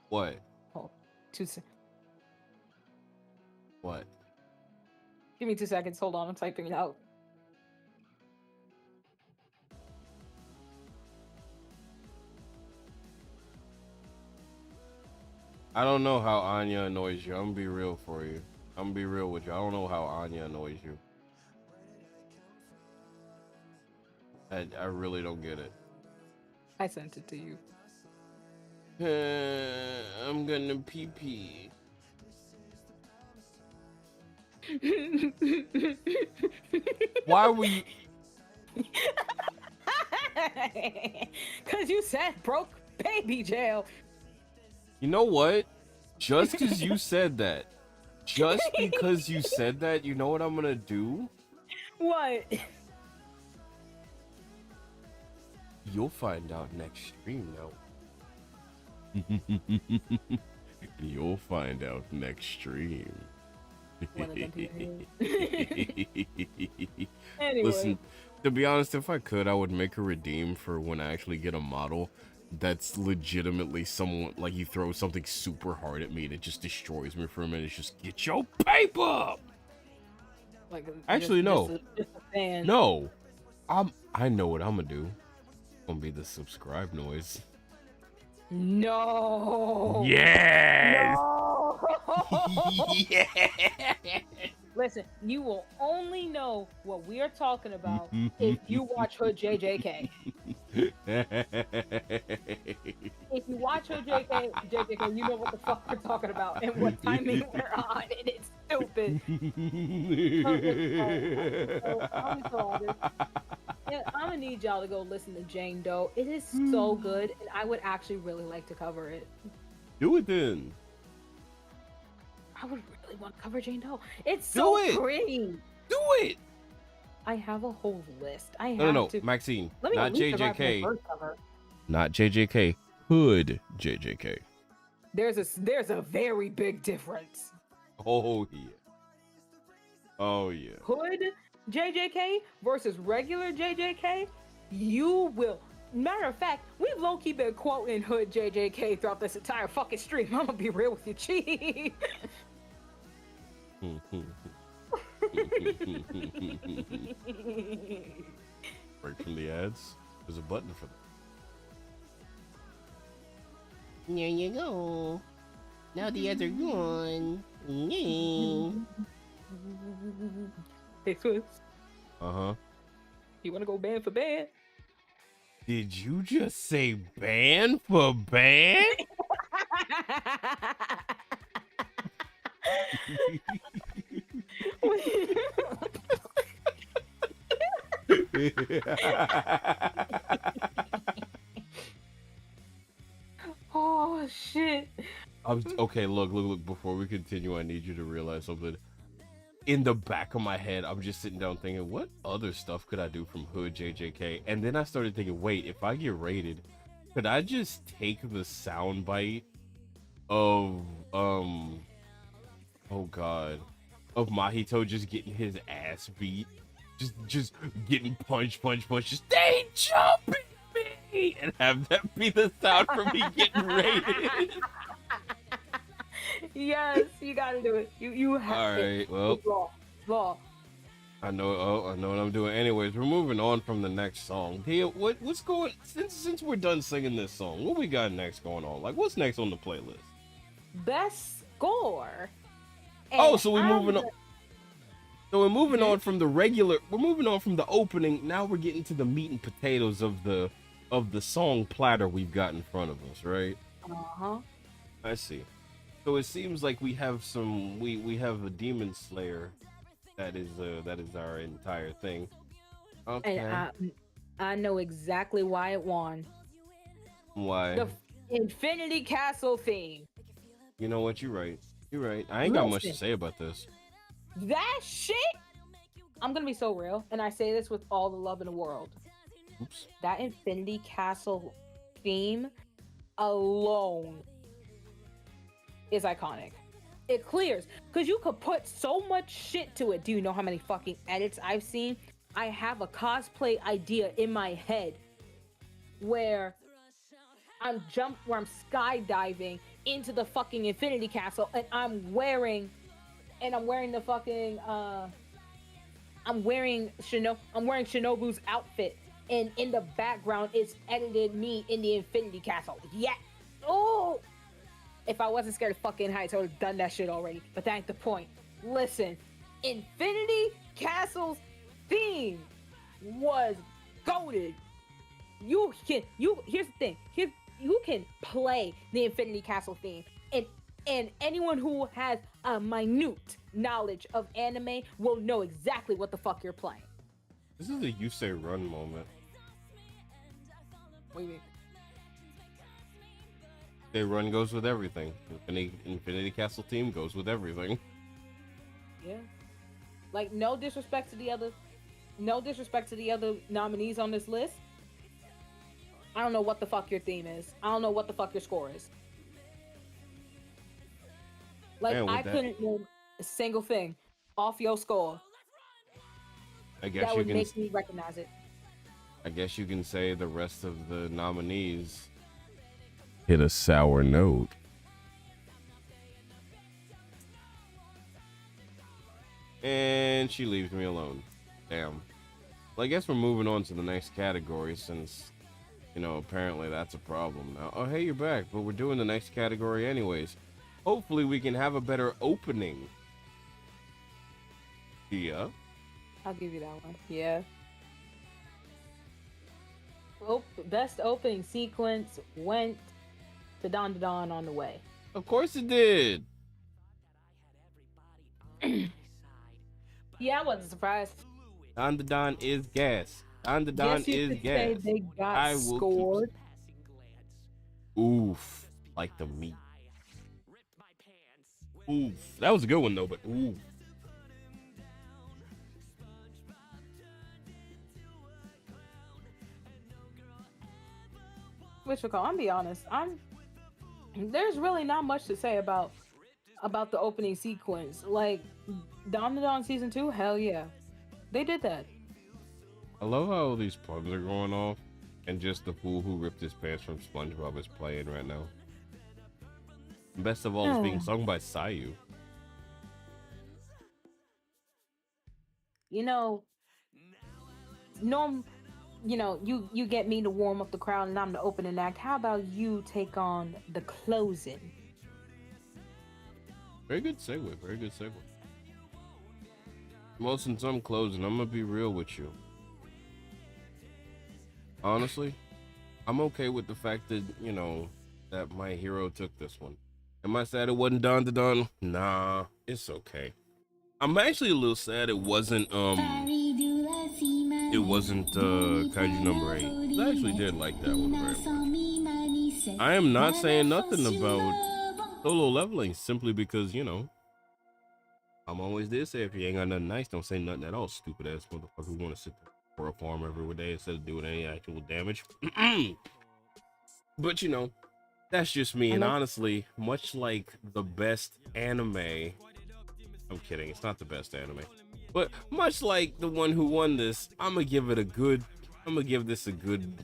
What?
Oh,
What?
give me 2 seconds. Hold on, I'm typing it out.
I don't know how Anya annoys you. I'm gonna be real for you. I'm gonna be real with you. I don't know how Anya annoys you. I really don't get it.
I sent it to you.
I'm gonna pee pee. Why were you?
Cause you said broke baby jail.
You know what? Just because you said that, just because you said that, you know what I'm gonna do?
What?
You'll find out next stream now. You'll find out next stream.
Anyway.
Listen, to be honest, if I could, I would make a redeem for when I actually get a model that's legitimately someone, like, you throw something super hard at me and it just destroys me for a minute. It's just, get your paper up!
Like,
Actually, no.
Just a fan.
No. I know what I'm gonna do. Gonna be the subscribe noise.
No.
Yes.
No.
Yes.
Listen, you will only know what we are talking about if you watch Hood JJK. If you watch Hood JJK, you know what the fuck we're talking about and what timing we're on, and it's stupid. I'm sorry. Yeah, I'm gonna need y'all to go listen to Jane Doe. It is so good, and I would actually really like to cover it.
Do it then.
I would really want to cover Jane Doe. It's so pretty.
Do it.
I have a whole list. I have
No,
to.
Maxine,
Let me
not
at least survive my
JJK.
first cover.
Not JJK. Hood JJK.
There's a very big difference.
Oh yeah. Oh yeah.
Hood JJK versus regular JJK. You will. Matter of fact, we've low-key been quoting Hood JJK throughout this entire fucking stream. I'm gonna be real with you, Chief.
Break from the ads. There's a button for that.
There you go. Now the ads are gone. Yay.
Hey, Swiss.
Uh-huh.
You wanna go band for band?
Did you just say ban for ban?
Oh shit.
Okay, look. Before we continue, I need you to realize something. In the back of my head, I'm just sitting down thinking, what other stuff could I do from Hood JJK? And then I started thinking, wait, if I get rated, could I just take the soundbite of oh god, of Mahito just getting his ass beat, just getting punched, just stay jumping me, and have that be the sound for me getting rated?
Yes, you gotta do it. You have
All right, well,
law.
I know what I'm doing. Anyways, we're moving on from the next song. Hey, what's going? Since we're done singing this song, what we got next going on? Like, what's next on the playlist?
Best score.
Oh, so we moving on. So we're moving on from the opening. Now we're getting to the meat and potatoes of the song platter we've got in front of us, right?
Uh-huh.
I see. So it seems like we have we have a demon slayer that is our entire thing. Okay.
And I know exactly why it won.
Why?
The Infinity Castle theme.
You know what? You're right. You're right. I ain't got much to say about this.
That shit. I'm gonna be so real, and I say this with all the love in the world.
Oops.
That Infinity Castle theme alone is iconic. It clears because you could put so much shit to it. Do you know how many fucking edits I've seen? I have a cosplay idea in my head where I'm skydiving into the fucking Infinity Castle, and I'm wearing the fucking I'm wearing Shinobu's outfit, and in the background it's edited me in the Infinity Castle. Yeah. Oh, if I wasn't scared of fucking heights, I would have done that shit already. But that ain't the point. Listen, Infinity Castle's theme was goated. Here's the thing. You can play the Infinity Castle theme, and anyone who has a minute knowledge of anime will know exactly what the fuck you're playing.
This is a You Say Run moment.
What do you mean?
Say Run goes with everything. Infinity Castle team goes with everything.
Yeah. Like, no disrespect to the other nominees on this list. I don't know what the fuck your theme is. I don't know what the fuck your score is. Like, I couldn't name a single thing off your score that would make me recognize it.
I guess you can say the rest of the nominees hit a sour note. And she leaves me alone. Damn. Well, I guess we're moving on to the next category since, apparently that's a problem now. Oh, hey, you're back, but we're doing the next category anyways. Hopefully we can have a better opening. Yeah.
I'll give you that one. Yeah. Best opening sequence went to Don Don on the Way.
Of course it did.
Yeah, I wasn't surprised.
Don Don is gas. Don Don is gas.
They got scored.
Oof, like the meat. Oof, that was a good one though, but oof.
Which I'm be honest, there's really not much to say about the opening sequence. Like, Don season 2, hell yeah, they did that.
I love how all these puns are going off, and just the fool who ripped his pants from SpongeBob is playing right now. And best of all, it's being sung by Sayu.
You get me to warm up the crowd, and I'm the opening act. How about you take on the closing?
Very good segue. Very good segue. Well, since I'm closing, I'm gonna be real with you. Honestly, I'm okay with the fact that, that my hero took this one. Am I sad it wasn't Don to Don? Nah, it's okay. I'm actually a little sad it wasn't Kaiju number 8. I actually did like that one very much. I am not saying nothing about Solo Leveling simply because, I'm always there to say if you ain't got nothing nice, don't say nothing at all, stupid ass motherfucker who wanna sit there for a farm every day instead of doing any actual damage. But that's just me, and honestly, much like the best anime, I'm kidding, it's not the best anime, but much like the one who won this, I'm gonna give this a good,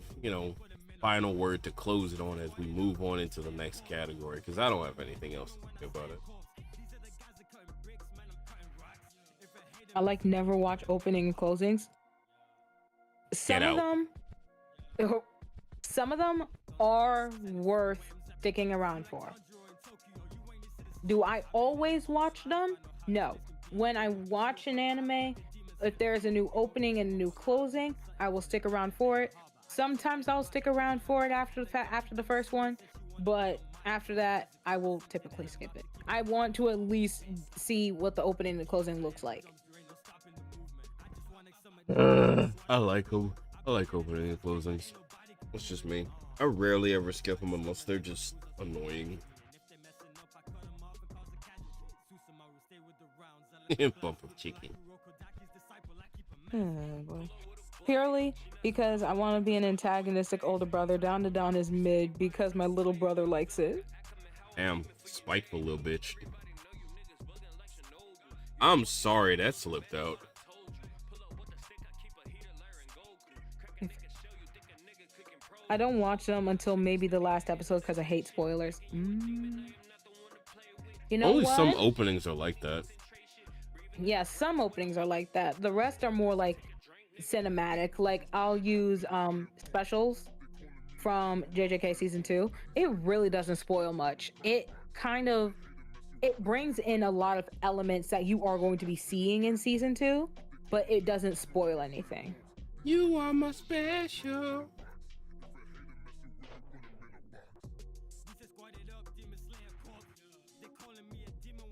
final word to close it on as we move on into the next category, because I don't have anything else to say about it.
I never watch opening and closings. Some of them are worth sticking around for. Do I always watch them? No. when I watch an anime, if there's a new opening and a new closing, I will stick around for it. Sometimes I'll stick around for it after the first one, but after that, I will typically skip it. I want to at least see what the opening and the closing looks like.
I like them. I like opening and closings. That's just me. I rarely ever skip them unless they're just annoying. Bump of chicken.
Oh boy. Purely because I want to be an antagonistic older brother. Dawn to Dawn is mid because my little brother likes it.
Damn, spiteful little bitch. I'm sorry that slipped out.
I don't watch them until maybe the last episode because I hate spoilers. You know
Only
what?
some openings are like that.
Yeah, some openings are like that. The rest are more like cinematic. Like I'll use specials from JJK season 2. It really doesn't spoil much. It brings in a lot of elements that you are going to be seeing in season 2, but it doesn't spoil anything.
You are my special.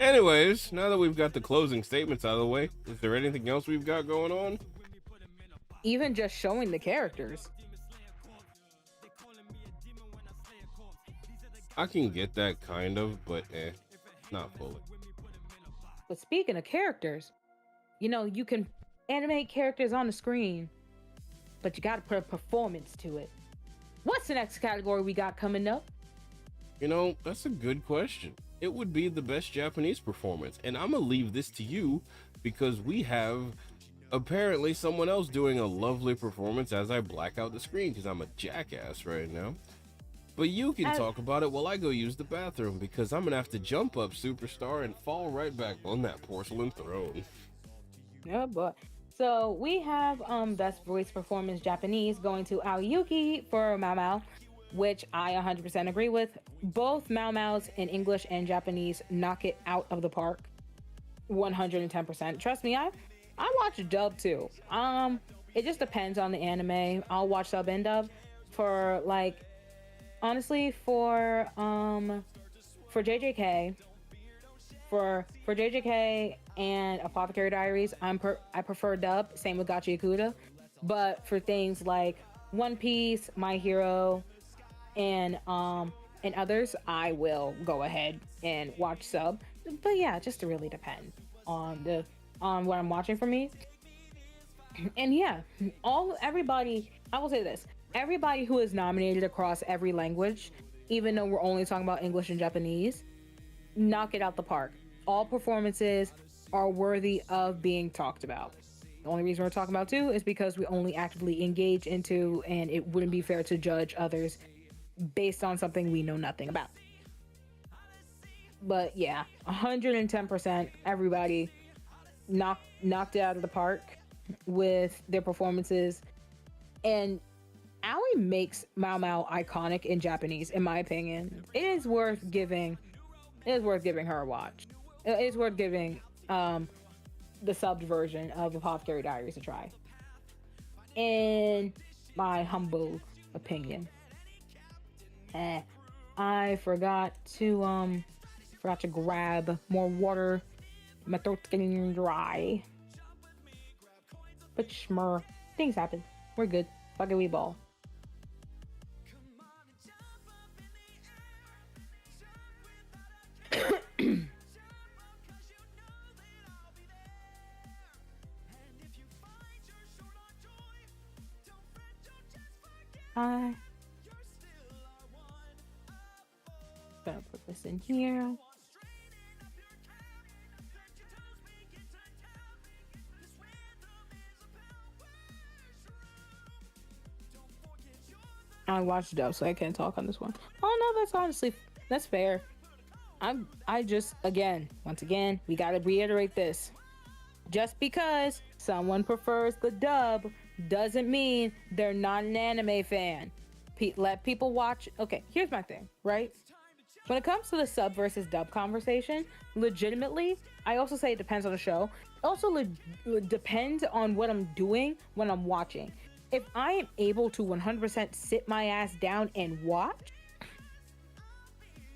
Anyways, now that we've got the closing statements out of the way, is there anything else we've got going on?
Even just showing the characters.
I can get that kind of, but not fully.
But speaking of characters, you can animate characters on the screen, but you gotta put a performance to it. What's the next category we got coming up?
That's a good question. It would be the best Japanese performance, and I'm gonna leave this to you because we have apparently someone else doing a lovely performance as I black out the screen because I'm a jackass right now. But you can talk about it while I go use the bathroom because I'm gonna have to jump up Superstar and fall right back on that porcelain throne.
Yeah, but so we have best voice performance Japanese going to Aoyuki for Mao Mao, which I 100% agree with. Both Mao Maos in English and Japanese knock it out of the park. 110%. Trust me, I watch dub too. It just depends on the anime. I'll watch sub and dub for honestly for JJK. For JJK and Apothecary Diaries, I prefer dub. Same with Gacha Yakuta. But for things like One Piece, My Hero, and others, I will go ahead and watch sub. But yeah, it just really depends on what I'm watching for me. And yeah, everybody, I will say this, everybody who is nominated across every language, even though we're only talking about English and Japanese, knock it out the park. All performances are worthy of being talked about. The only reason we're talking about two is because we only actively engage into, and it wouldn't be fair to judge others based on something we know nothing about. But yeah, 110%, everybody knocked it out of the park with their performances. And Aoi makes Mao Mao iconic in Japanese, in my opinion. It is worth giving her a watch. It is worth giving the subbed version of Apothecary Diaries a try, in my humble opinion. I forgot to grab more water. My throat's getting dry. But schmur, things happen. We're good. Fuck it, we ball. Gonna put this in here. I watched dub, so I can't talk on this one. Oh no, that's fair. Once again, we gotta reiterate this. Just because someone prefers the dub doesn't mean they're not an anime fan. Let people watch. Okay, here's my thing, right? when it comes to the sub versus dub conversation, legitimately, I also say it depends on the show. It also depends on what I'm doing when I'm watching. If I am able to 100% sit my ass down and watch,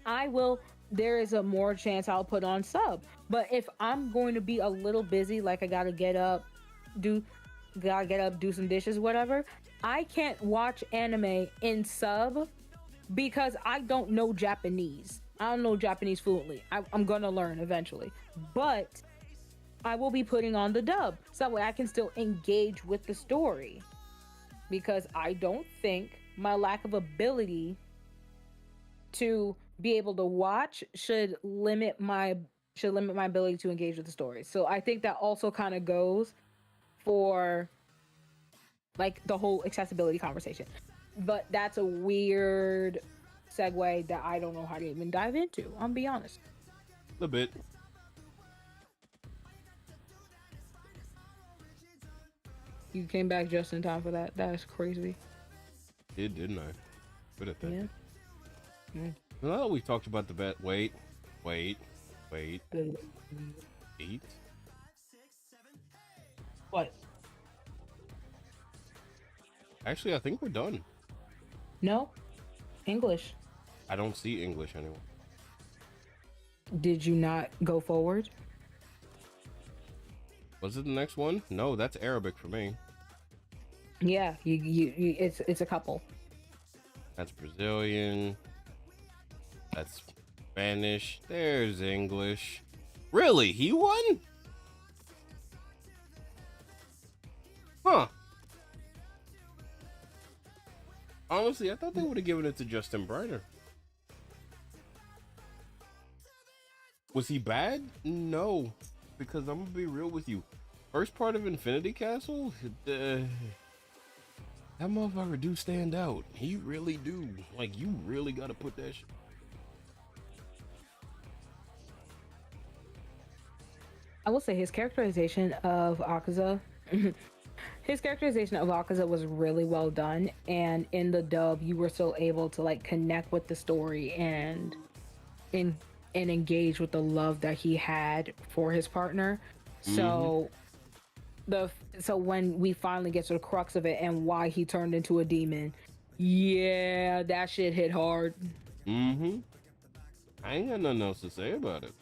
I will. There is a more chance I'll put on sub. But if I'm going to be a little busy, like I gotta get up, do some dishes, whatever, I can't watch anime in sub because I don't know Japanese. I don't know Japanese fluently. I'm gonna learn eventually, but I will be putting on the dub so that way I can still engage with the story, because I don't think my lack of ability to be able to watch should limit my ability to engage with the story. So I think that also kind of goes for like the whole accessibility conversation. But that's a weird segue that I don't know how to even dive into. I'll be honest.
A bit.
You came back just in time for that. That is crazy.
Didn't I? Good at that.
Yeah. Mm.
Well, we talked about the bet. Wait. Eight.
What?
Actually, I think we're done.
No? English.
I don't see English anywhere.
Did you not go forward?
Was it the next one? No, that's Arabic for me.
Yeah, you it's a couple.
That's Brazilian. That's Spanish. There's English. Really? He won? Huh. Honestly, I thought they would have given it to Justin Briner. Was he bad? No. Because I'm going to be real with you. First part of Infinity Castle, that motherfucker do stand out. He really do. Like, you really got to put that shit.
I will say his characterization of Akaza was really well done, and in the dub you were still able to like connect with the story and engage with the love that he had for his partner. So so when we finally get to the crux of it and why he turned into a demon, yeah, that shit hit hard.
I ain't got nothing else to say about it.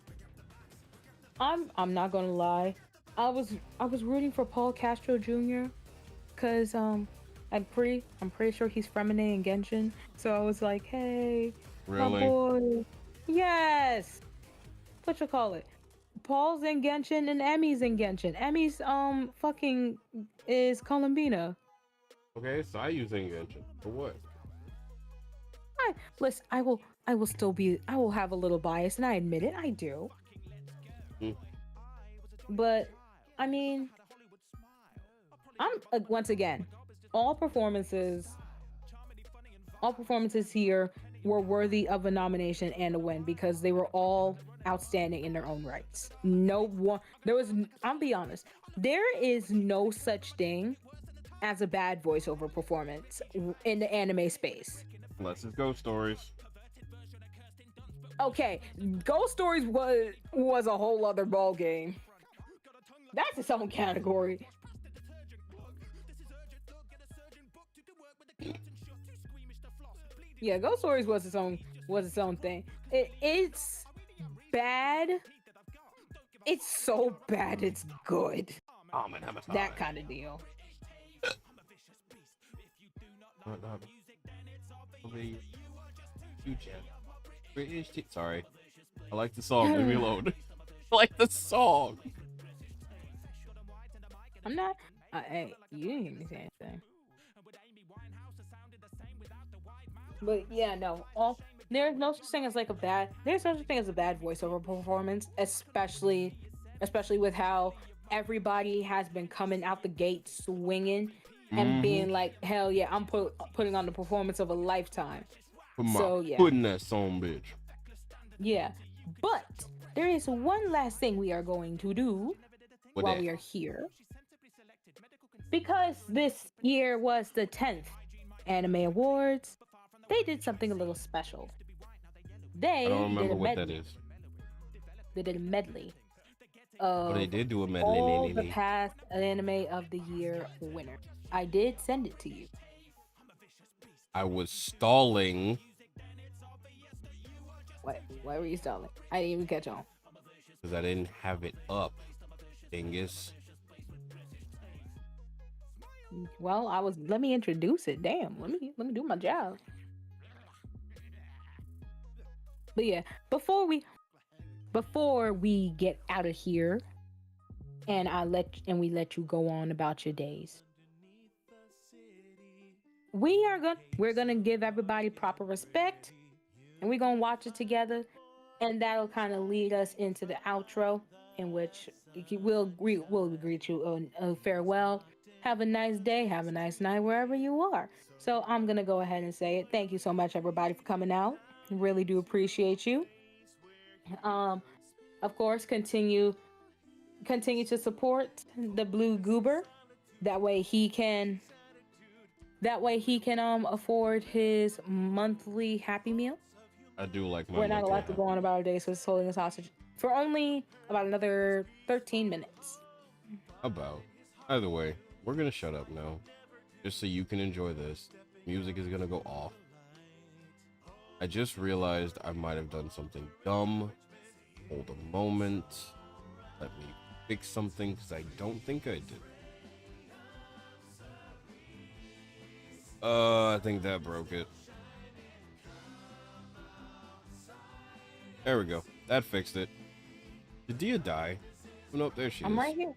I'm not gonna lie. I was rooting for Paul Castro Jr. because I'm pretty sure he's feminine in Genshin. So I was like, hey,
really?
my boy. Yes. What you call it? Paul's in Genshin and Emmy's in Genshin. Emmy's fucking is Columbina.
Okay, so I use Genshin. For what?
Listen, I will have a little bias, and I admit it, I do. But I mean, I'm once again, all performances here were worthy of a nomination and a win because they were all outstanding in their own rights. No one, I'll be honest, there is no such thing as a bad voiceover performance in the anime space.
Unless it's Ghost Stories.
Okay, Ghost Stories was a whole other ball game. That's its own category. Yeah, Ghost Stories was its own thing. It's bad. It's so bad it's good. That kind of deal.
Sorry. I like the song. Leave me alone. I like the song.
I'm not. Hey, you didn't hear me say anything. But yeah, no. There's no such thing as like there's no such thing as a bad voiceover performance, especially with how everybody has been coming out the gate swinging and being like, hell yeah, I'm putting on the performance of a lifetime. So yeah,
putting that song, bitch.
Yeah, but there is one last thing we are going to do while we are here, because this year was the 10th Anime Awards. They did something a little special. They
I don't
did
remember
a
what that
medley.
is.
They did a medley
Oh, they
of
did do a
all the
medley.
past anime of the year winner. I did send it to you.
I was stalling
Why were you stalling? I didn't even catch on.
because I didn't have it up. Dingus.
Well, let me introduce it. Damn, let me do my job. But yeah, before we get out of here and we let you go on about your days. We're gonna give everybody proper respect, and we're gonna watch it together, and that'll kind of lead us into the outro, in which we'll greet you a farewell. Have a nice day, have a nice night wherever you are. So I'm gonna go ahead and say it. Thank you so much, everybody, for coming out. Really do appreciate you. Of course, continue to support the Blue Goober. That way he can afford his monthly Happy Meal.
I do like my
We're not allowed to
monthly
go on about our day, so it's holding us hostage for only about another 13 minutes.
About. Either way, we're gonna shut up now, just so you can enjoy this. Music is gonna go off. I just realized I might have done something dumb. Hold a moment. Let me fix something, because I don't think I did. I think that broke it. There we go. That fixed it. Did Dia die? Oh, nope, there she is.
I'm right here.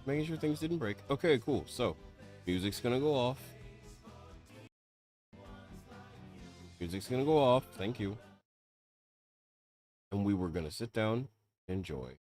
Making sure things didn't break. Okay, cool. So, music's gonna go off. Music's gonna go off. Thank you. And we were gonna sit down and enjoy.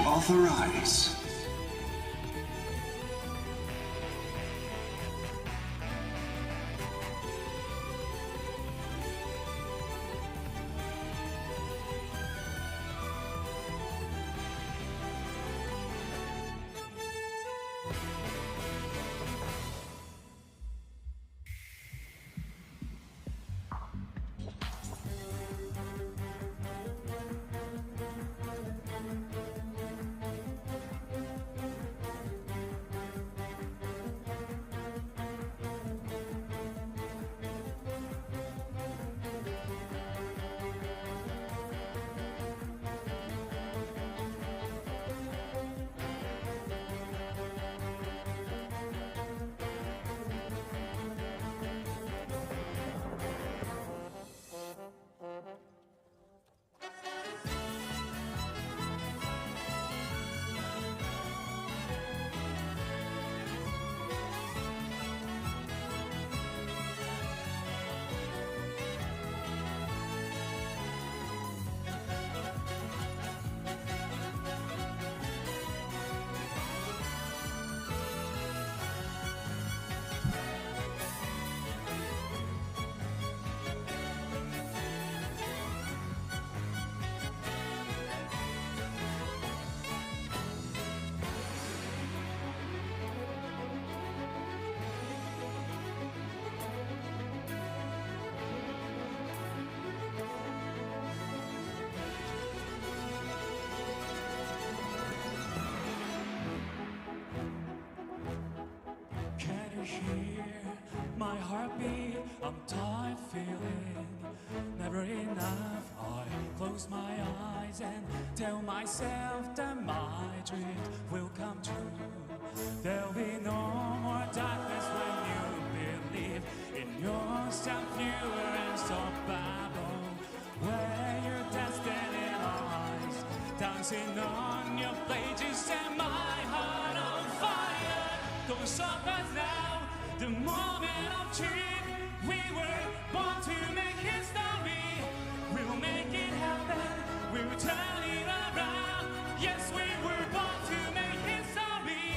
authorize.
Can you hear my heartbeat? I'm tired feeling never enough. I close my eyes and tell myself that my dreams will come true. There'll be no more darkness when you believe in yourself. You are unstoppable. Where your destiny lies, dancing on your blade, you set my heart on fire. Don't stop us now, the moment of truth. We were born to make history. We'll make it happen, we'll turn it around. Yes, we were born to make history.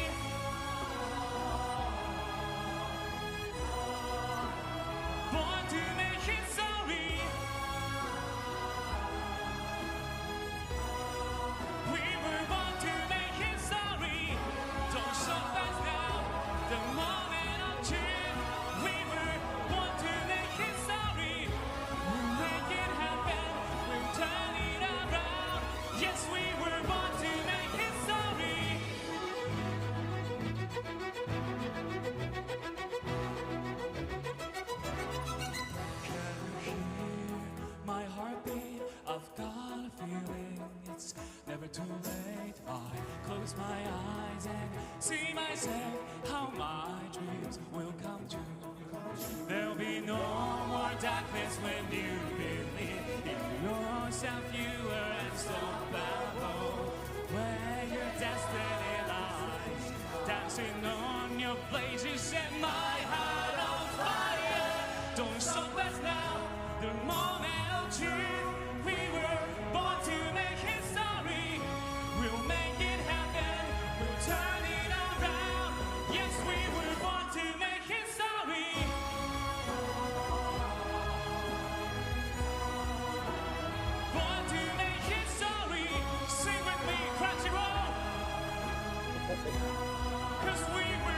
Born to make history. We were born to make history. Don't stop us now, the moment of truth. We were born to make history. We'll make it happen, we'll turn it around. Yes, we were born to make history. Can you hear my heartbeat? I've got a feeling it's never too late. I close my eyes and see myself, how my dreams will come true. There'll be no more darkness when you believe in yourself. You are unstoppable. Where your destiny lies, dancing on your blaze, you set my heart on fire. Don't stop us now, the moment of truth. We were born to make history. We'll make it happen, we'll turn it around. Yes, we were born to make history. Born to make history. Sing with me, Crunchyroll. 'Cause we were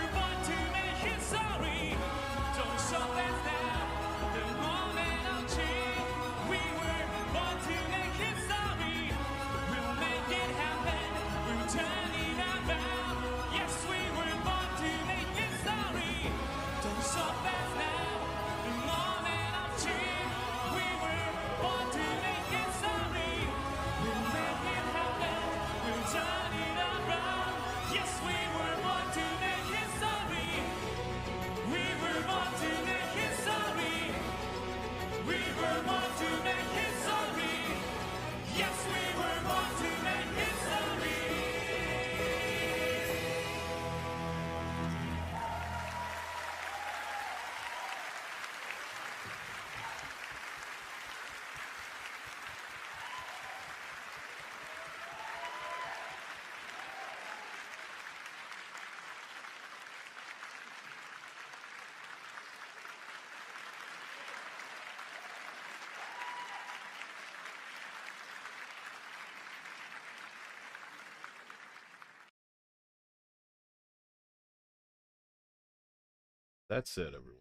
that said, everyone,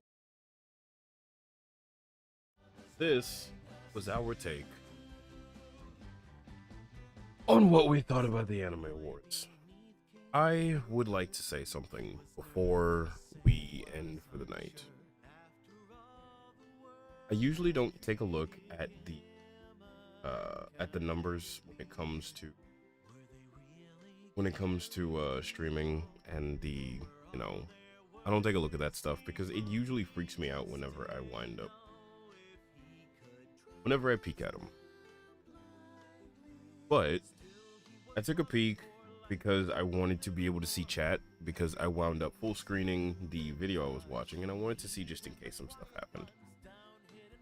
this was our take on what we thought about the Anime Awards. I would like to say something before we end for the night. I usually don't take a look at the numbers when it comes to streaming and the, you know, I don't take a look at that stuff because it usually freaks me out whenever I peek at them. But I took a peek because I wanted to be able to see chat, because I wound up full screening the video I was watching and I wanted to see just in case some stuff happened.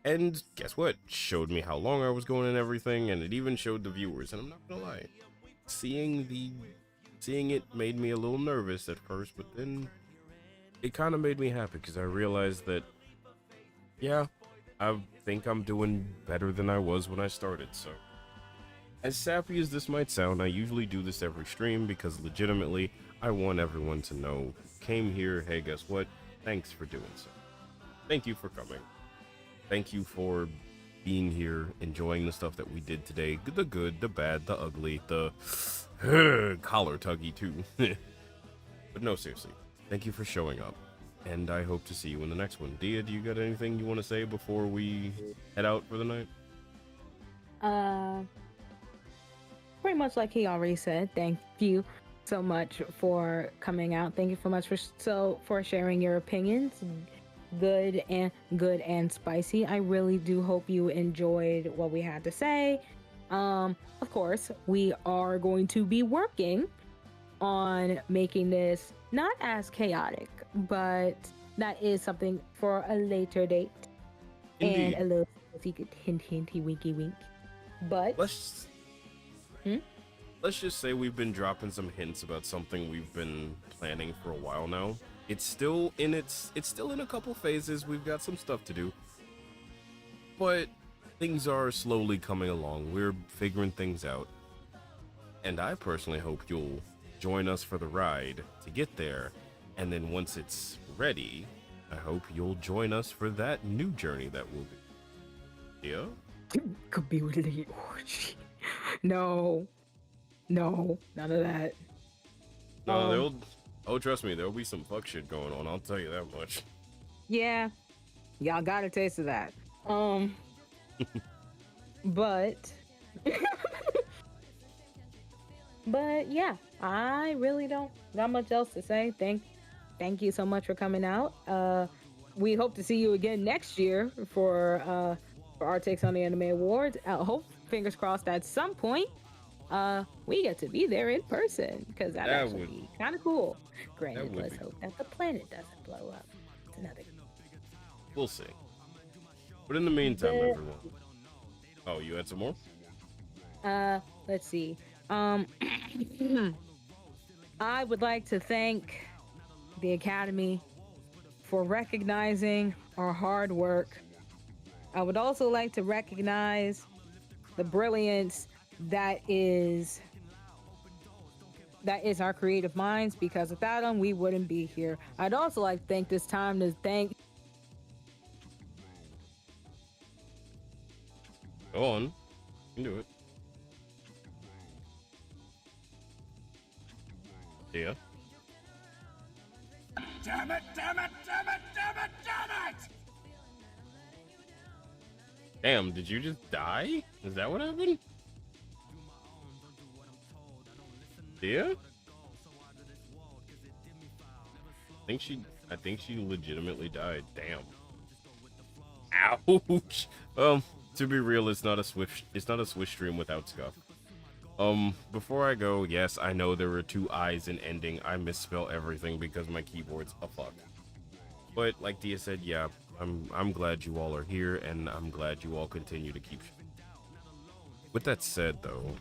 And guess what? Showed me how long I was going and everything, and it even showed the viewers, and I'm not gonna lie. Seeing it made me a little nervous at first, but then it kind of made me happy because I realized that, yeah, I think I'm doing better than I was when I started. So, as sappy as this might sound, I usually do this every stream because legitimately, I want everyone to know, came here, hey, guess what? Thanks for doing so. Thank you for coming. Thank you for being here, enjoying the stuff that we did today. The good, the bad, the ugly, the collar tuggy too. But no, seriously, thank you for showing up. And I hope to see you in the next one. Dia, do you got anything you want to say before we head out for the night?
Pretty much like he already said, thank you so much for coming out. Thank you so much for sharing your opinions. Good and spicy. I really do hope you enjoyed what we had to say. Of course, we are going to be working on making this not as chaotic, but that is something for a later date.
Indeed.
And a little secret hinty winky wink. But
let's just say we've been dropping some hints about something we've been planning for a while now. It's still in a couple phases. We've got some stuff to do, but things are slowly coming along. We're figuring things out, and I personally hope you'll join us for the ride to get there, and then once it's ready, I hope you'll join us for that new journey that we'll do. Yeah?
Could be with the orgy. No, none of that.
No, oh, trust me, there'll be some fuck shit going on. I'll tell you that much.
Yeah, y'all got a taste of that. But yeah, I really don't got much else to say. Thank you so much for coming out. We hope to see you again next year for our takes on the Anime Awards. Hope, fingers crossed, at some point we get to be there in person, because that actually would be kind of cool. Granted, let's hope that the planet doesn't blow up. It's another.
We'll see. But in the meantime, everyone. Oh, you had some more?
Let's see. I would like to thank the Academy for recognizing our hard work. I would also like to recognize the brilliance that is our creative minds, because without them, we wouldn't be here. I'd also like to thank this time to thank.
Go on. You can do it. Yeah.
Damn it, damn it, damn it, damn it, damn it!
Damn, did you just die? Is that what happened? Yeah? I think she legitimately died. Damn. Ouch. To be real, it's not a Swift stream without scuff. Before I go, yes, I know there were 2 I's in ending. I misspell everything because my keyboard's a fuck. But like Dia said, yeah, I'm glad you all are here, and I'm glad you all continue to keep. With that said, though,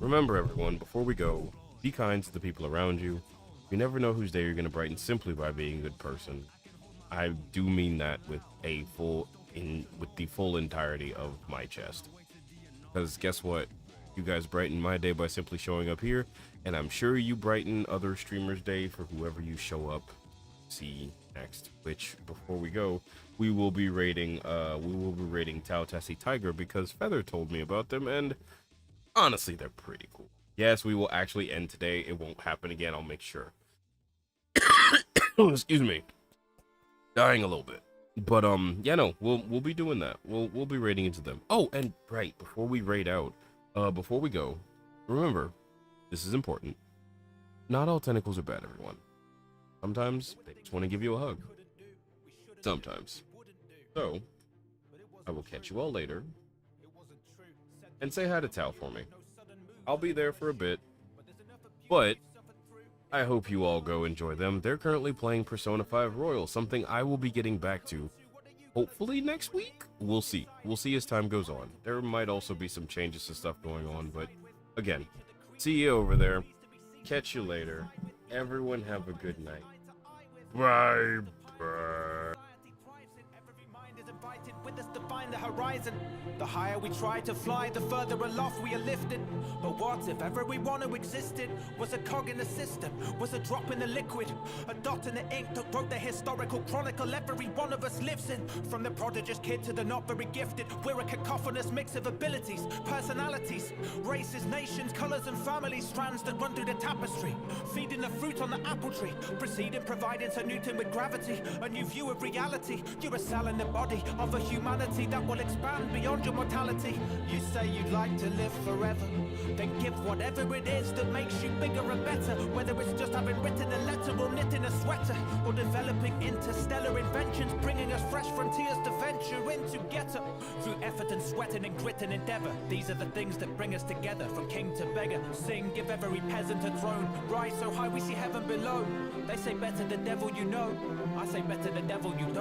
remember everyone, before we go, be kind to the people around you. You never know whose day you're gonna brighten simply by being a good person. I do mean that with the full entirety of my chest. Because guess what? You guys brighten my day by simply showing up here, and I'm sure you brighten other streamers' day for whoever you show up see next. Which, before we go, we will be rating Tao Tessie Tiger because Feather told me about them, and honestly, they're pretty cool. Yes, we will actually end today. It won't happen again. I'll make sure. Excuse me. Dying a little bit. But yeah, no, we'll be doing that. We'll be raiding into them. Oh, and right, before we raid out, before we go, remember, this is important. Not all tentacles are bad, everyone. Sometimes they just want to give you a hug. Sometimes. So, I will catch you all later. And say hi to Tao for me. I'll be there for a bit. But I hope you all go enjoy them. They're currently playing Persona 5 Royal, something I will be getting back to hopefully next week. We'll see. We'll see as time goes on. There might also be some changes to stuff going on, but again, see you over there. Catch you later. Everyone have a good night. Bye. Bye.
With us to find the horizon. The higher we try to fly, the further aloft we are lifted. But what if ever we want to existed? Was a cog in the system, was a drop in the liquid, a dot in the ink that wrote the historical chronicle every one of us lives in. From the prodigious kid to the not very gifted, we're a cacophonous mix of abilities, personalities, races, nations, colors and families, strands that run through the tapestry, feeding the fruit on the apple tree, proceeding, providing Sir Newton with gravity, a new view of reality. You're a cell in the body of a humanity that will expand beyond your mortality. You say you'd like to live forever, then give whatever it is that makes you bigger and better. Whether it's just having written a letter or knitting a sweater, or developing interstellar inventions, bringing us fresh frontiers to venture in together. Through effort and sweating and grit and endeavor, these are the things that bring us together. From king to beggar, sing, give every peasant a throne, rise so high we see heaven below. They say better the devil you know, I say better the devil you don't.